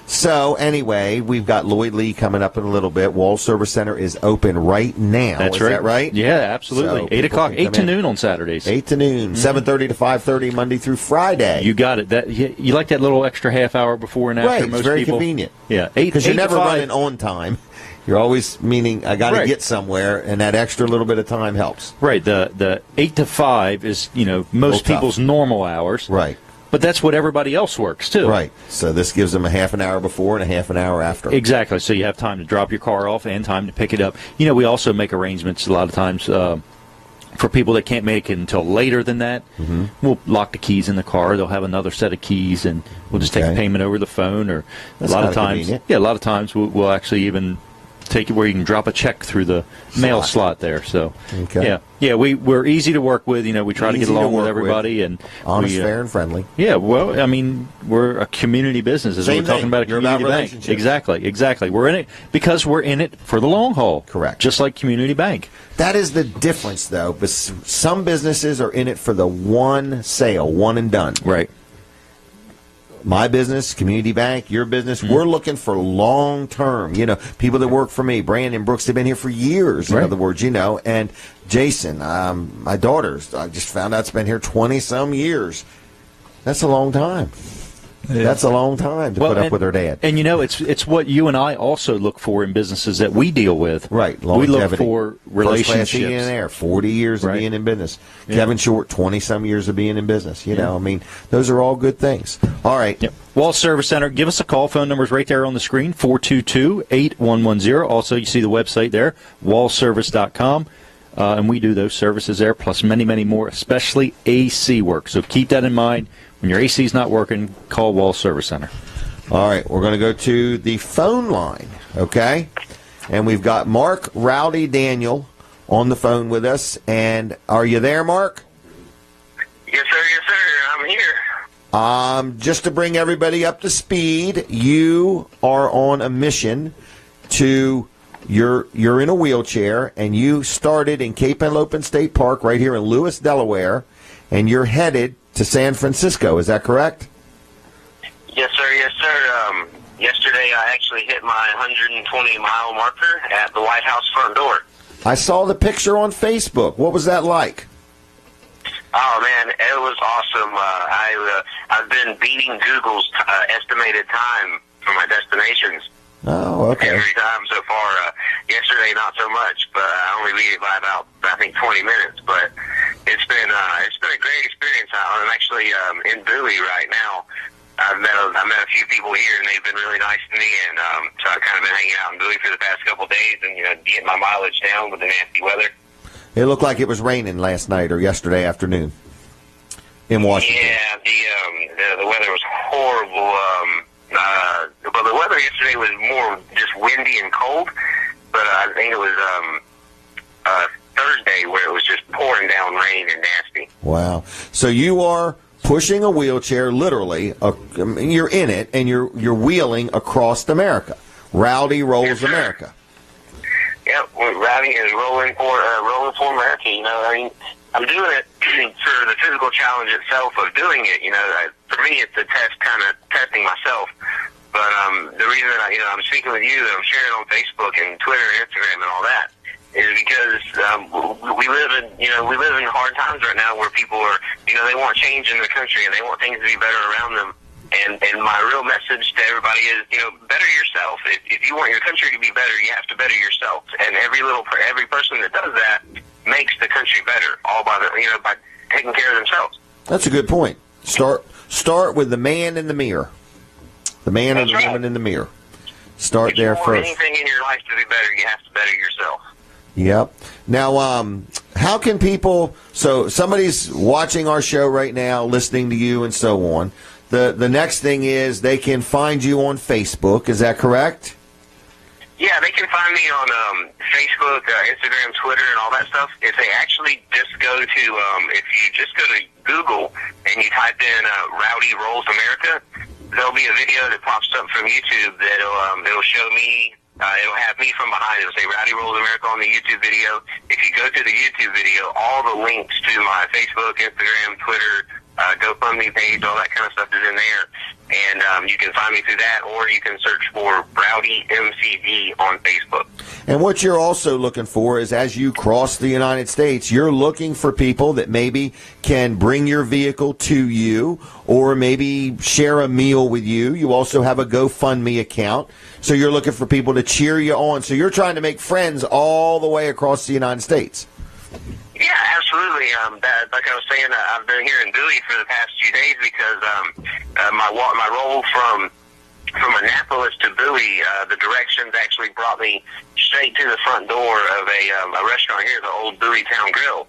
So, anyway, we've got Lloyd Lee coming up in a little bit. Wall Service Center is open right now. That's is right. that right? Yeah, absolutely. So 8 o'clock, 8 to noon on Saturdays. 8 to noon, 7:30 to 5:30 Monday through Friday. You got it. You like that little extra half hour before and after right, most it's very people? Convenient. Yeah, because you're never running on time. You're always meaning I got to get somewhere, and that extra little bit of time helps. Right. The 8 to 5 is most people's normal hours. Right. But that's what everybody else works, too. Right. So this gives them a half an hour before and a half an hour after. Exactly. So you have time to drop your car off and time to pick it up. We also make arrangements a lot of times for people that can't make it until later than that. Mm-hmm. We'll lock the keys in the car. They'll have another set of keys, and we'll just take the payment over the phone. Or that's a lot of times, convenient. a lot of times we'll actually even take it where you can drop a check through the mail slot there. So, we're easy to work with. We try to get along with everybody and honest, fair, and friendly. Yeah, well, I mean, we're a community business, as we're talking about a community bank. Exactly. We're in it because we're in it for the long haul. Correct. Just like community bank. That is the difference, though. But some businesses are in it for the one sale, one and done. Right. My business, community bank, your business, we're looking for long term. People that work for me, Brandon Brooks, they've been here for years, in other words, and Jason, my daughter's, I just found out, it's been here 20-some years. That's a long time. Yeah. That's a long time to put up with her dad. And it's what you and I also look for in businesses that we deal with. Right. We look for relationships. First class there, 40 years of being in business. Yeah. Kevin Short, 20-some years of being in business. I mean, those are all good things. All right. Yep. Wall Service Center, give us a call. Phone number's right there on the screen, 422-8110. Also, you see the website there, wallservice.com. And we do those services there, plus many, many more, especially AC work. So keep that in mind. When your AC is not working, call Wall Service Center. All right, we're going to go to the phone line, okay? And we've got Mark Rowdy Daniel on the phone with us. And are you there, Mark? Yes, sir. I'm here. Just to bring everybody up to speed, you are on a mission to... You're in a wheelchair, and you started in Cape Henlopen State Park right here in Lewis, Delaware, and you're headed to San Francisco. Is that correct? Yes, sir. Yesterday I actually hit my 120-mile marker at the White House front door. I saw the picture on Facebook. What was that like? Oh, man, it was awesome. I've been beating Google's estimated time for my destinations. Oh, okay. Every time so far. Yesterday, not so much, but I only beat it by about, I think, 20 minutes. But it's been a great experience. I'm actually in Bowie right now. I met a few people here, and they've been really nice to me, and so I've kind of been hanging out in Bowie for the past couple of days and, getting my mileage down with the nasty weather. It looked like it was raining last night or yesterday afternoon in Washington. Yeah, the weather was horrible. Well, the weather yesterday was more just windy and cold, but I think it was Thursday where it was just pouring down rain and nasty. Wow. So you are pushing a wheelchair, literally. You're in it, and you're wheeling across America. Rowdy rolls America. Yep, Rowdy is rolling for America. I'm doing it for the physical challenge itself of doing it. For me, it's a test, kind of testing myself. But the reason that I'm speaking with you, that I'm sharing on Facebook and Twitter and Instagram and all that, is because we live in hard times right now where people are, they want change in the country and they want things to be better around them. And my real message to everybody is, better yourself. If you want your country to be better, you have to better yourself. And every person that does that makes the country better, all by by taking care of themselves. That's a good point. Start with the man in the mirror. The man and the woman in the mirror. Start there first. If you want anything in your life to be better, you have to better yourself. Yep. Now, how can people? So somebody's watching our show right now, listening to you, and so on. The next thing is they can find you on Facebook. Is that correct? Yeah, they can find me on Facebook, Instagram, Twitter, and all that stuff. If they actually just go to, if you just go to Google and you type in Rowdy Rolls America, there'll be a video that pops up from YouTube that'll show me. It'll have me from behind. It'll say Rowdy Rolls America on the YouTube video. If you go to the YouTube video, all the links to my Facebook, Instagram, Twitter, GoFundMe page, all that kind of stuff is in there. And you can find me through that, or you can search for Rowdy MCD on Facebook. And what you're also looking for is, as you cross the United States, you're looking for people that maybe can bring your vehicle to you or maybe share a meal with you. You also have a GoFundMe account. So you're looking for people to cheer you on. So you're trying to make friends all the way across the United States. Yeah, absolutely. Like I was saying, I've been here in Bowie for the past few days because my roll from Annapolis to Bowie, the directions actually brought me straight to the front door of a restaurant here, the Old Bowie Town Grill.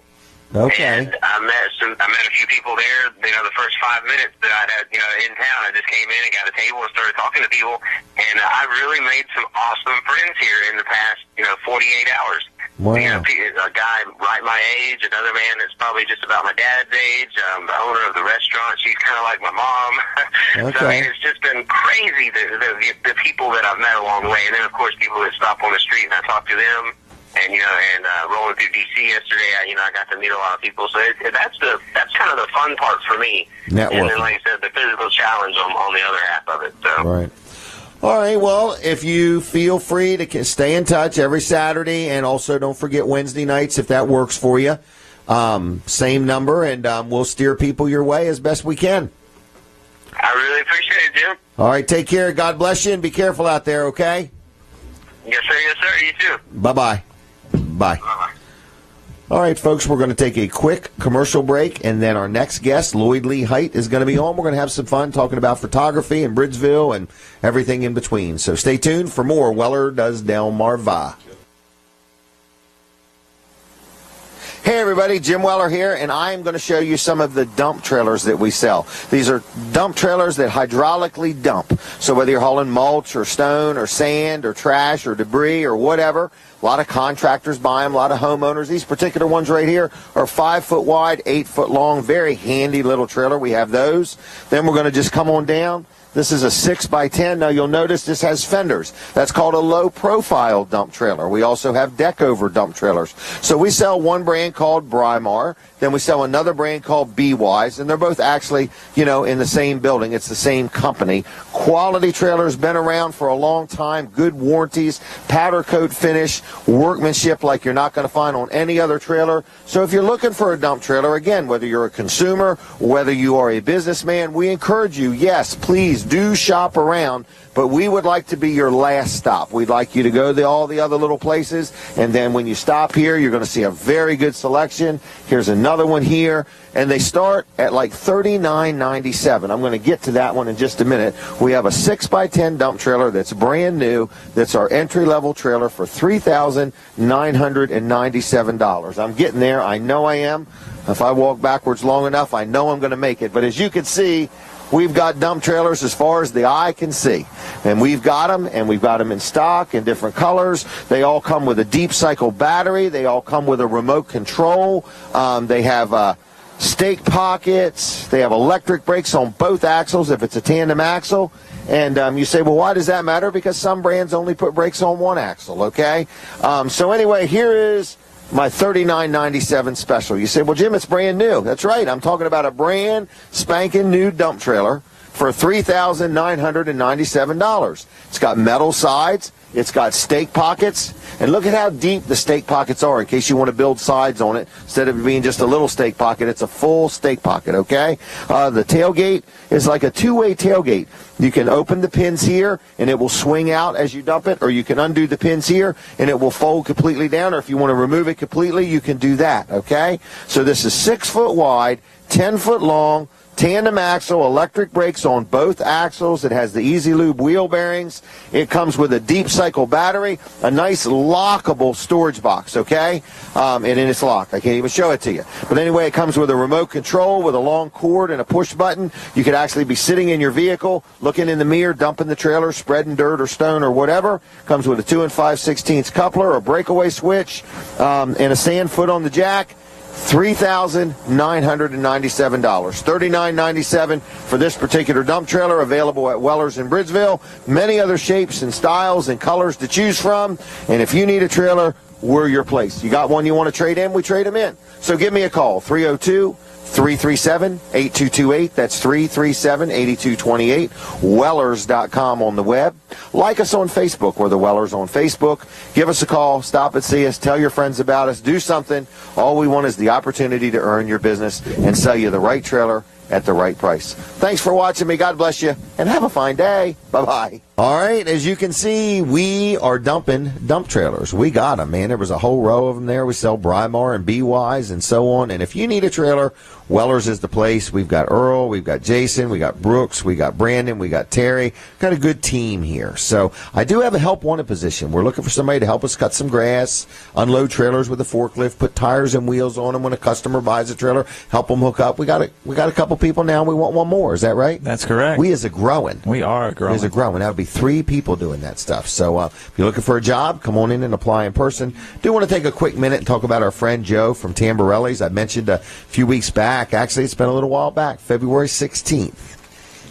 Okay. And I met a few people there. The first 5 minutes that I had, in town, I just came in and got a table and started talking to people. And I really made some awesome friends here in the past, 48 hours. Wow. A guy right my age, another man that's probably just about my dad's age, the owner of the restaurant. She's kind of like my mom. Okay. So it's just been crazy, the people that I've met along the way. And then, of course, people that stop on the street and I talk to them. And, rolling through D.C. yesterday, I got to meet a lot of people. So that's kind of the fun part for me. Networking. And then, like I said, the physical challenge on the other half of it. So. Right. All right, well, if you feel free to stay in touch every Saturday, and also don't forget Wednesday nights if that works for you. Same number, and we'll steer people your way as best we can. I really appreciate it, Jim. All right, take care. God bless you, and be careful out there, okay? Yes, sir. Yes, sir. You too. Bye-bye. Bye. Bye-bye. All right, folks, we're going to take a quick commercial break, and then our next guest, Lloyd Lee Height, is going to be on. We're going to have some fun talking about photography in Bridgeville and everything in between. So stay tuned for more Weller Does Delmarva. Hey everybody, Jim Weller here, and I am going to show you some of the dump trailers that we sell. These are dump trailers that hydraulically dump. So whether you're hauling mulch or stone or sand or trash or debris or whatever, a lot of contractors buy them, a lot of homeowners. These particular ones right here are 5 foot wide, 8 foot long, very handy little trailer. We have those. Then we're going to just come on down. This is a 6x10. Now you'll notice this has fenders. That's called a low profile dump trailer. We also have deck over dump trailers. So we sell one brand called Brymar. Then we sell another brand called B-Wise, and they're both actually, in the same building. It's the same company. Quality trailers, been around for a long time, good warranties, powder coat finish, workmanship like you're not going to find on any other trailer. So if you're looking for a dump trailer, again, whether you're a consumer, whether you are a businessman, we encourage you, yes, please please do shop around. But we would like to be your last stop. We'd like you to go to all the other little places, and then when you stop here, you're going to see a very good selection. Here's another one here, and they start at like $39.97. I'm going to get to that one in just a minute. We have a 6x10 dump trailer that's brand new. That's our entry-level trailer for $3,997. I'm getting there. I know I am. If I walk backwards long enough, I know I'm going to make it. But as you can see, we've got dump trailers as far as the eye can see. And we've got them in stock in different colors. They all come with a deep cycle battery. They all come with a remote control. They have stake pockets. They have electric brakes on both axles if it's a tandem axle. And you say, well, why does that matter? Because some brands only put brakes on one axle, okay? So anyway, here is my $39.97 special. You say, well, Jim, it's brand new. That's right. I'm talking about a brand spanking new dump trailer for $3,997. It's got metal sides. It's got stake pockets. And look at how deep the stake pockets are in case you want to build sides on it. Instead of it being just a little stake pocket, it's a full stake pocket, okay? The tailgate is like a two-way tailgate. You can open the pins here, and it will swing out as you dump it, or you can undo the pins here, and it will fold completely down, or if you want to remove it completely, you can do that, okay? So this is 6 foot wide, 10 foot long, tandem axle, electric brakes on both axles. It has the Easy Lube wheel bearings. It comes with a deep cycle battery, a nice lockable storage box, okay? And in its lock. I can't even show it to you. But anyway, it comes with a remote control with a long cord and a push button. You could actually be sitting in your vehicle, looking in the mirror, dumping the trailer, spreading dirt or stone or whatever. Comes with a 2 5/16 coupler, a breakaway switch, and a sand foot on the jack. $3,997. $39.97 for this particular dump trailer, available at Weller's in Bridgeville. Many other shapes and styles and colors to choose from. And if you need a trailer, we're your place. You got one you want to trade in, we trade them in. So give me a call, 302-337-8228. That's 337-8228. Wellers.com on the web. Like us on Facebook. We're the Wellers on Facebook. Give us a call. Stop and see us. Tell your friends about us. Do something. All we want is the opportunity to earn your business and sell you the right trailer at the right price. Thanks for watching me. God bless you, and have a fine day. Bye-bye. All right, as you can see, we are dumping dump trailers. We got them, man. There was a whole row of them there. We sell Brymar and BYs and so on. And if you need a trailer, Weller's is the place. We've got Earl, we've got Jason, we got Brooks, we got Brandon, we got Terry. Got a good team here. So I do have a help wanted position. We're looking for somebody to help us cut some grass, unload trailers with a forklift, put tires and wheels on them when a customer buys a trailer, help them hook up. We got a couple people now. We want one more. Is that right? That's correct. We is a growing. We are growing. We is a growing. That would be 3 people doing that stuff. So if you're looking for a job, come on in and apply in person. Do want to take a quick minute and talk about our friend Joe from Tamborelli's. I mentioned a few weeks back. Actually, it's been a little while back. February 16th.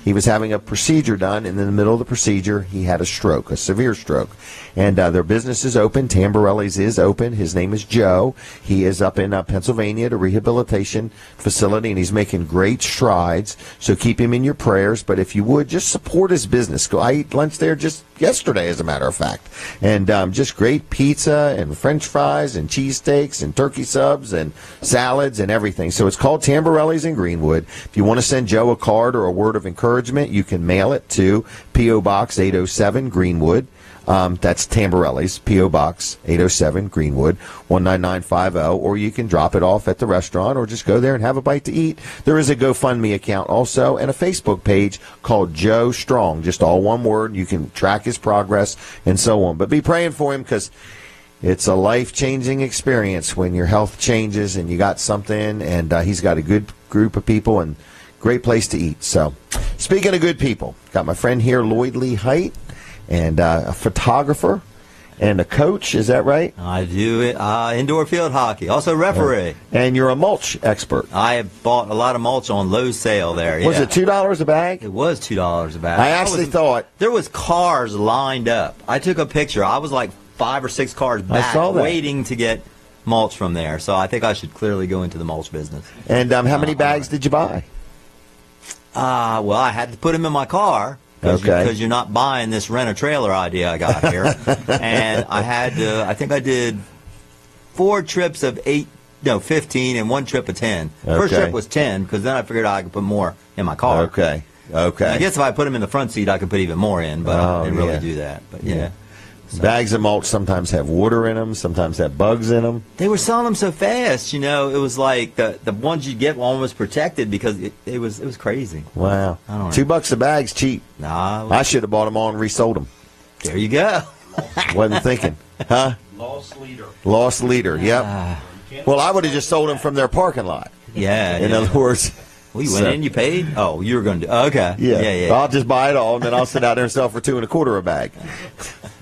He was having a procedure done, and in the middle of the procedure, he had a stroke, a severe stroke. And their business is open. Tamborelli's is open. His name is Joe. He is up in Pennsylvania at a rehabilitation facility, and he's making great strides. So keep him in your prayers. But if you would, just support his business. I ate lunch there just yesterday, as a matter of fact. And just great pizza and French fries and cheesesteaks and turkey subs and salads and everything. So it's called Tamborelli's in Greenwood. If you want to send Joe a card or a word of encouragement, you can mail it to P.O. Box 807 Greenwood. That's Tamborelli's, P.O. Box 807 Greenwood 19950, or you can drop it off at the restaurant or just go there and have a bite to eat. There is a GoFundMe account also and a Facebook page called Joe Strong, just all one word. You can track his progress and so on. But be praying for him, because it's a life-changing experience when your health changes and you got something, and he's got a good group of people and great place to eat. So, speaking of good people, got my friend here, Lloyd Lee Height, and a photographer and a coach. Is that right? I do indoor field hockey, also referee. And you're a mulch expert. I have bought a lot of mulch on Lowe's sale there. Was it $2 a bag? It was $2 a bag. I actually thought there was cars lined up. I took a picture. I was like 5 or 6 cars back waiting to get mulch from there. So I think I should clearly go into the mulch business. And how many bags did you buy? Well, I had to put them in my car because you're not buying this rent-a-trailer idea I got here. And I had to, I think I did 4 trips of 15, and 1 trip of 10. First trip was 10, because then I figured I could put more in my car. Okay. Okay. I guess if I put them in the front seat, I could put even more in, but I didn't really do that. But yeah. So. Bags of mulch sometimes have water in them, sometimes have bugs in them. They were selling them so fast, you know. It was like the ones you get were almost protected because it was crazy. Wow. I don't know. $2 a bag's cheap. Nah. I should have bought them all and resold them. There you go. Wasn't thinking. Huh? Lost leader. Lost leader, yep. Well, I would have just sold them from their parking lot. Yeah. In other words. Well, you went in, you paid? Oh, you were going to do okay. Yeah. I'll just buy it all, and then I'll sit out there and sell for $2.25 a bag.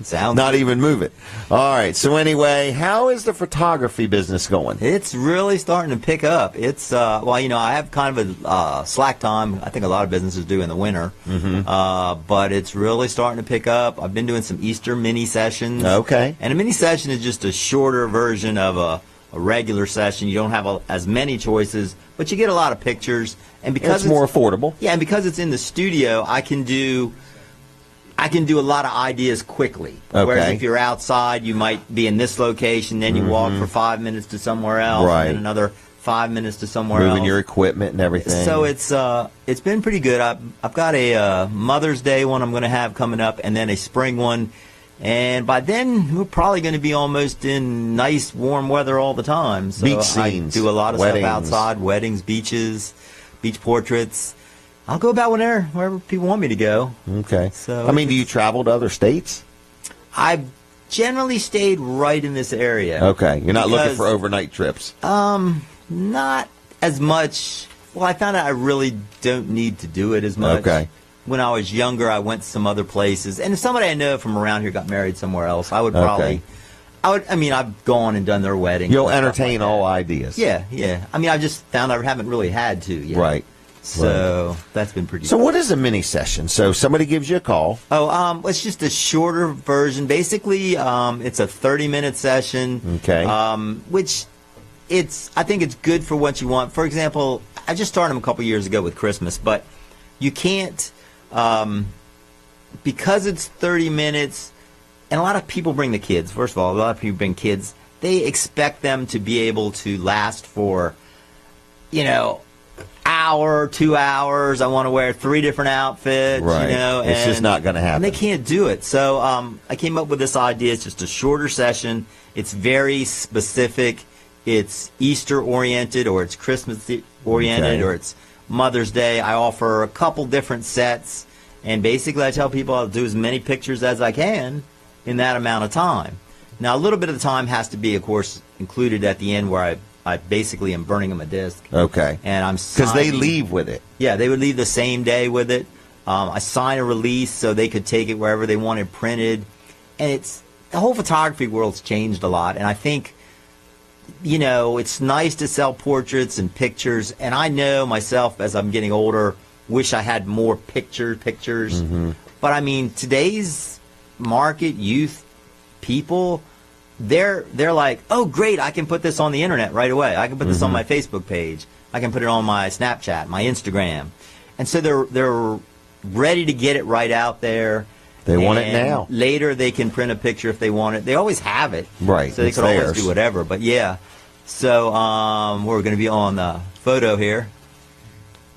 Sounds not even move it. All right. So anyway, how is the photography business going? It's really starting to pick up. It's well, you know, I have kind of a slack time. I think a lot of businesses do in the winter. But it's really starting to pick up. I've been doing some Easter mini sessions. Okay. And a mini session is just a shorter version of a regular session. You don't have as many choices, but you get a lot of pictures. And because it's more affordable. Yeah, and because it's in the studio, I can do a lot of ideas quickly. Okay. Whereas if you're outside, you might be in this location, then you walk for 5 minutes to somewhere else, and then another 5 minutes to somewhere else. Moving your equipment and everything. So it's been pretty good. I've got a Mother's Day one I'm going to have coming up, and then a spring one. And by then, we're probably going to be almost in nice, warm weather all the time. So beach scenes. I do a lot of weddings. stuff outside, weddings, beaches, beach portraits. I'll go about wherever people want me to go. Okay. So I mean, do you travel to other states? I've generally stayed right in this area. Okay. You're not looking for overnight trips? Not as much. Well, I found out I really don't need to do it as much. Okay. When I was younger, I went to some other places. And if somebody I know from around here got married somewhere else, I would probably... Okay. I mean, I've gone and done their wedding. You'll entertain all ideas. Yeah. I mean, I've just found I haven't really had to yet. Right. So that's been pretty So cool. what is a mini session? So somebody gives you a call. Oh, it's just a shorter version. Basically, it's a 30-minute session. Okay. Which I think it's good for what you want. For example, I just started them a couple years ago with Christmas, but you can't, because it's 30 minutes, and a lot of people bring the kids. First of all, a lot of people bring kids. They expect them to be able to last for, hour, 2 hours. I want to wear 3 different outfits. Right. It's just not going to happen. And they can't do it. So I came up with this idea. It's just a shorter session. It's very specific. It's Easter oriented, or it's Christmas oriented, or it's Mother's Day. I offer a couple different sets, and basically I tell people I'll do as many pictures as I can in that amount of time. Now, a little bit of the time has to be, of course, included at the end, where I basically am burning them a disc. Okay. And I'm because they leave with it. Yeah, they would leave the same day with it. I sign a release so they could take it wherever they wanted printed. And the whole photography world's changed a lot. And I think, it's nice to sell portraits and pictures. And I know myself, as I'm getting older, wish I had more pictures. Mm-hmm. But I mean, today's market, youth, people, they're like, oh, great, I can put this on the internet right away. I can put this on my Facebook page. I can put it on my Snapchat, my Instagram. And so they're ready to get it right out there. They want it now. Later they can print a picture if they want it. They always have it. Right. So they can always do whatever. But yeah. So we're going to be on the photo here.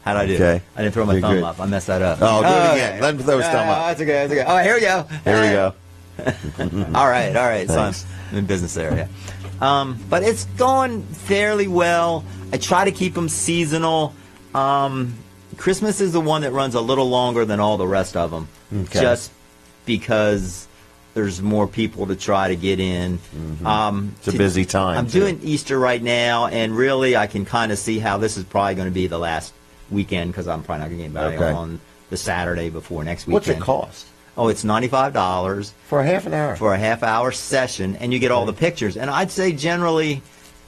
How'd I do? Okay. I didn't throw my thumb up. I messed that up. Oh, do it again. Let him throw his thumb up. That's okay. Oh, here we go. Here we go. All right. So I'm in business area. But it's going fairly well. I try to keep them seasonal. Christmas is the one that runs a little longer than all the rest of them. Okay. Just because there's more people to try to get in. It's a busy time. I'm doing Easter right now, and really I can kind of see how this is probably going to be the last weekend, because I'm probably not going to get anybody on the Saturday before next weekend. What's it cost? Oh, it's $95 for a half an hour. For a half-hour session, and you get all the pictures. And I'd say generally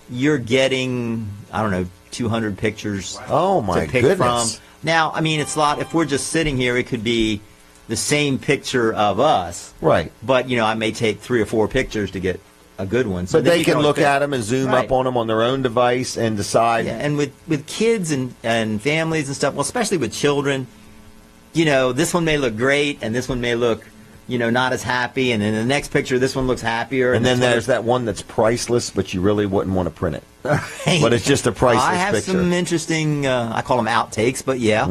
you're getting, 200 pictures. Oh my to pick goodness! From. Now, I mean, it's a lot. If we're just sitting here, it could be the same picture of us. Right. But I may take 3 or 4 pictures to get a good one. So but they can look at them and zoom up on them on their own device and decide. Yeah, and with kids and families and stuff, well, especially with children, this one may look great, and this one may look, not as happy, and in the next picture, this one looks happier. And then there's that one that's priceless, but you really wouldn't want to print it. Right. But it's just a priceless picture. I have some interesting, I call them outtakes, but yeah.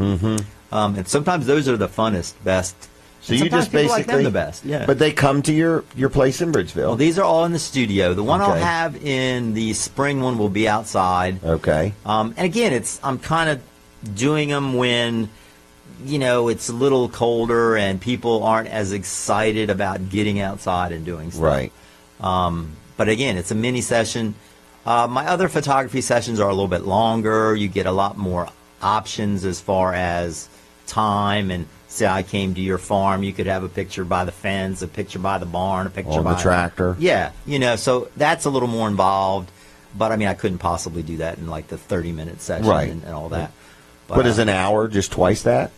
And sometimes those are the funnest, best. So you just basically like them the best, yeah. But they come to your place in Bridgeville. Well, these are all in the studio. The one I'll have in the spring one will be outside. Okay. And again, I'm kind of doing them when, it's a little colder and people aren't as excited about getting outside and doing stuff. Right. But again, it's a mini session. My other photography sessions are a little bit longer. You get a lot more options as far as time. And say I came to your farm, you could have a picture by the fence, a picture by the barn, a picture by the tractor. Yeah, so that's a little more involved. But I couldn't possibly do that in like the 30-minute session and all that. But is an hour just twice that?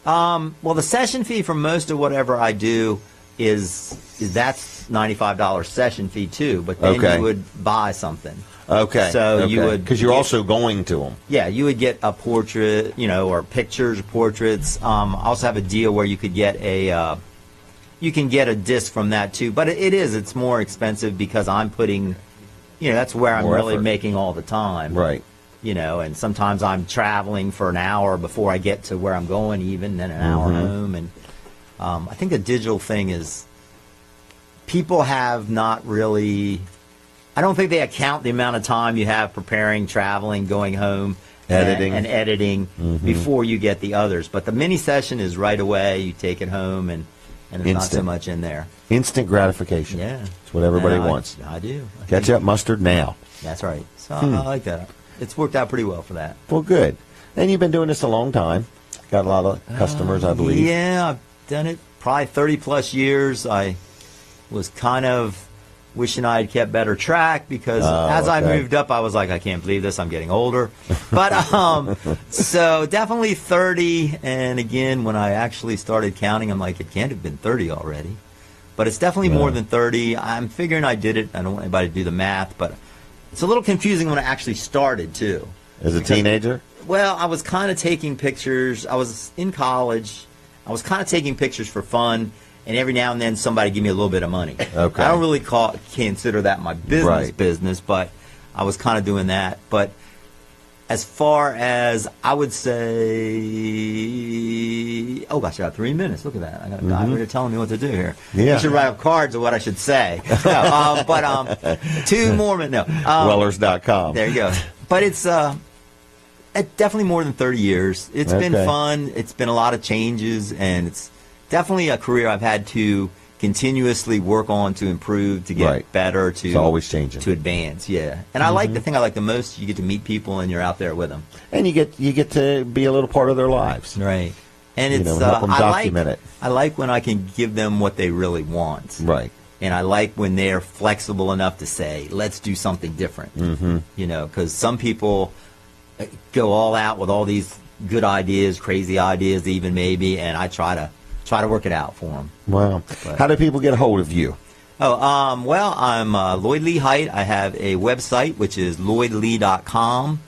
Well, the session fee for most of whatever I do is that's $95 session fee too. But then you would buy something. Okay. So you would, because you're also going to them. Yeah, you would get a portrait, or pictures, portraits. I also have a deal where you could get you can get a disc from that too. But it's more expensive because I'm putting, that's where I'm really making all the time. Right. And sometimes I'm traveling for an hour before I get to where I'm going, even then an hour home. And I think the digital thing is people have not really. I don't think they account the amount of time you have preparing, traveling, going home, editing before you get the others. But the mini session is right away. You take it home, and there's not so much in there. Instant gratification. Yeah. That's what everybody wants. I do. Ketchup, mustard, now. That's right. So I like that. It's worked out pretty well for that. Well, good. And you've been doing this a long time. Got a lot of customers, I believe. Yeah, I've done it probably 30-plus years. I was kind of wishing I had kept better track because as I moved up, I was like, I can't believe this. I'm getting older. But so definitely 30. And again, when I actually started counting, I'm like, it can't have been 30 already. But it's definitely more than 30. I'm figuring I did it. I don't want anybody to do the math, but it's a little confusing when I actually started, too. As a teenager? Well, I was kind of taking pictures. I was in college. I was kind of taking pictures for fun. And every now and then somebody give me a little bit of money. Okay. I don't really consider that my business, but I was kind of doing that. But as far as I would say, oh gosh, I got 3 minutes. Look at that. I got a guy over here telling me what to do here. Yeah. You should write up cards of what I should say. No, but 2 more minutes. No. Wellers.com. There you go. But it's definitely more than 30 years. It's been fun. It's been a lot of changes, and it's definitely a career I've had to continuously work on to improve, to get better, to it's always changing, to advance. Yeah, and I like the thing I like the most. You get to meet people, and you're out there with them, and you get to be a little part of their lives, right? And it's help them document it. I like when I can give them what they really want, right? And I like when they're flexible enough to say, "Let's do something different." Because some people go all out with all these good ideas, crazy ideas, even maybe, and I try to work it out for them. Wow. But how do people get a hold of you? Oh, well, I'm Lloyd Lee Height. I have a website, which is lloydlee.com.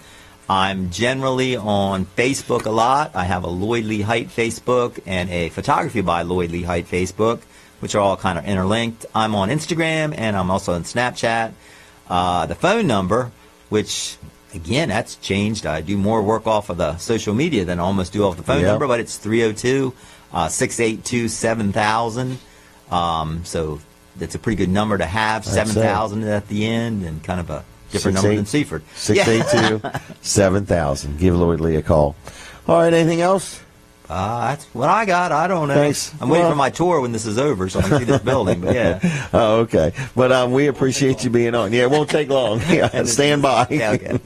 I'm generally on Facebook a lot. I have a Lloyd Lee Height Facebook and a Photography by Lloyd Lee Height Facebook, which are all kind of interlinked. I'm on Instagram, and I'm also on Snapchat. The phone number, which, again, that's changed. I do more work off of the social media than I almost do off the phone number, but it's 302-682-7000. So that's a pretty good number to have, 7,000 at the end, and kind of a different number than Seaford. 682-7000. Give Lloyd Lee a call. All right, anything else? That's what I got. I don't know. Thanks. I'm waiting for my tour when this is over so I can see this building, but yeah. Oh, okay. But we appreciate you being on. Yeah, it won't take long. Stand by. Yeah, okay.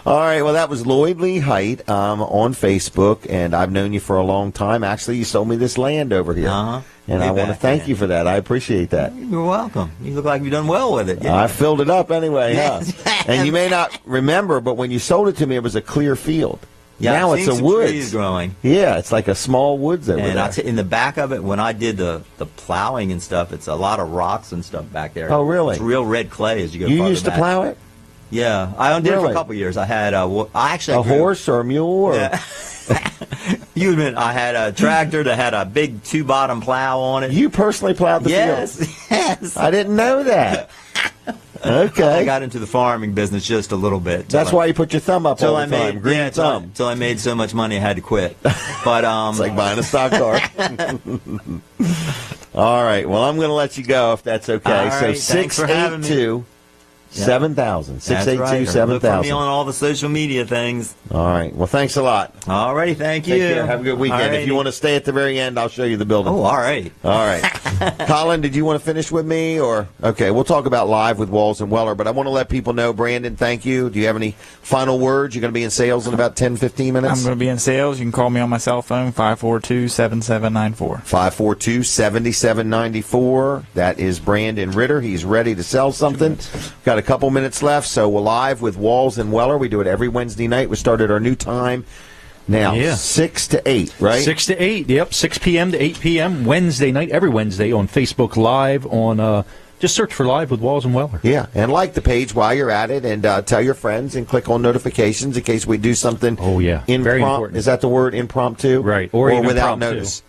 All right. Well, that was Lloyd Lee Height on Facebook, and I've known you for a long time. Actually, you sold me this land over here. And I want to thank you for that. I appreciate that. You're welcome. You look like you've done well with it. I filled it up anyway, huh? And you may not remember, but when you sold it to me, it was a clear field. Yeah, now it's a woods. Trees growing. Yeah, it's like a small woods over there. And in the back of it, when I did the plowing and stuff, it's a lot of rocks and stuff back there. Oh, really? It's real red clay as you go. You used back. to plow it? Yeah, I did it for a couple of years. I had a horse or a mule. Or? Yeah. You admit I had a tractor that had a big 2-bottom plow on it. You personally plowed the field? Yes. I didn't know that. Okay. I got into the farming business just a little bit. That's why you put your thumb up all the time. Green thumb. Until I made so much money I had to quit. But it's like buying a stock car. All right. Well, I'm going to let you go if that's okay. All right, so 682 7,000. 682 7,000. Look for me on all the social media things. All right. Well, thanks a lot. All righty. Thank you. Take care. Have a good weekend. If you want to stay at the very end, I'll show you the building. Oh, all right. All right. Colin, did you want to finish with me? Or okay, we'll talk about Live with Walls and Weller, but I want to let people know, Brandon, thank you. Do you have any final words? You're going to be in sales in about 10, 15 minutes? I'm going to be in sales. You can call me on my cell phone, 542-7794. 542-7794. That is Brandon Ritter. He's ready to sell something. Got a couple minutes left, so we're Live with Walls and Weller. We do it every Wednesday night. We started our new time now, 6 to 8, right? 6 to 8, yep, 6 p.m. to 8 p.m. Wednesday night, every Wednesday on Facebook Live on just search for Live with Walls and Weller. Yeah, and like the page while you're at it, and tell your friends, and click on notifications in case we do something. Oh, yeah. Very important. Is that the word, impromptu? Right. Or even without impromptu. notice?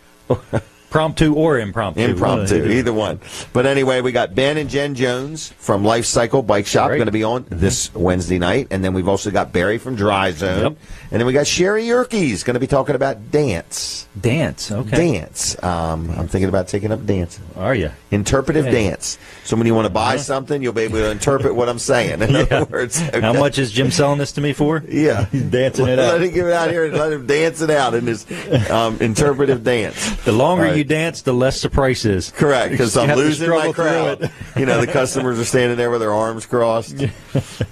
Promptu or impromptu. Impromptu, either one. But anyway, we got Ben and Jen Jones from Life Cycle Bike Shop going to be on this Wednesday night. And then we've also got Barry from Dry Zone. Yep. And then we got Sherry Yerkes going to be talking about dance. Dance, okay. Dance. I'm thinking about taking up dancing. Are you? Interpretive dance. So when you want to buy something, you'll be able to interpret what I'm saying. In other words. Okay. How much is Jim selling this to me for? Yeah. He's dancing it out. Let him get it out here and let him dance it out in his interpretive dance. The longer you dance, the less the price is. Correct, because I'm losing my crowd. You know, the customers are standing there with their arms crossed.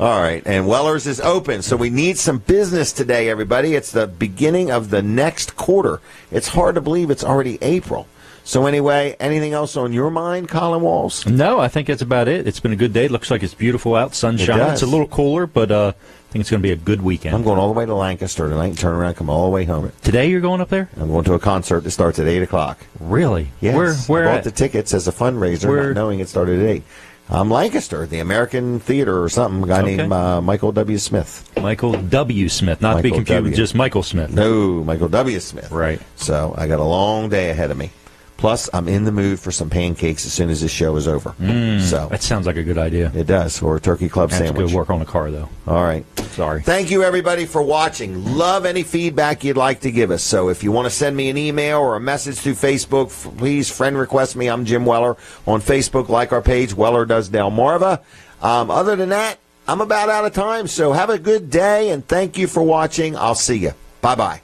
All right, and Weller's is open, so we need some business today, everybody. It's the beginning of the next quarter. It's hard to believe it's already April. So anyway, anything else on your mind, Colin Walls? No, I think that's about it. It's been a good day. It looks like it's beautiful out, sunshine. It's a little cooler, but I think it's going to be a good weekend. I'm going all the way to Lancaster tonight and turn around and come all the way home. Today you're going up there? I'm going to a concert that starts at 8 o'clock. Really? Yes. Where I bought the tickets as a fundraiser, not knowing it started at 8. Lancaster, the American Theater or something. A guy named Michael W. Smith. Michael W. Smith, not to be confused with just Michael Smith. No, Michael W. Smith. Right. So I got a long day ahead of me. Plus, I'm in the mood for some pancakes as soon as this show is over. So that sounds like a good idea. It does, or a turkey club sandwich. Have to go work on the car, though. All right. Sorry. Thank you, everybody, for watching. Love any feedback you'd like to give us. So if you want to send me an email or a message through Facebook, please friend request me. I'm Jim Weller on Facebook. Like our page, Weller Does Delmarva. Other than that, I'm about out of time. So have a good day, and thank you for watching. I'll see you. Bye-bye.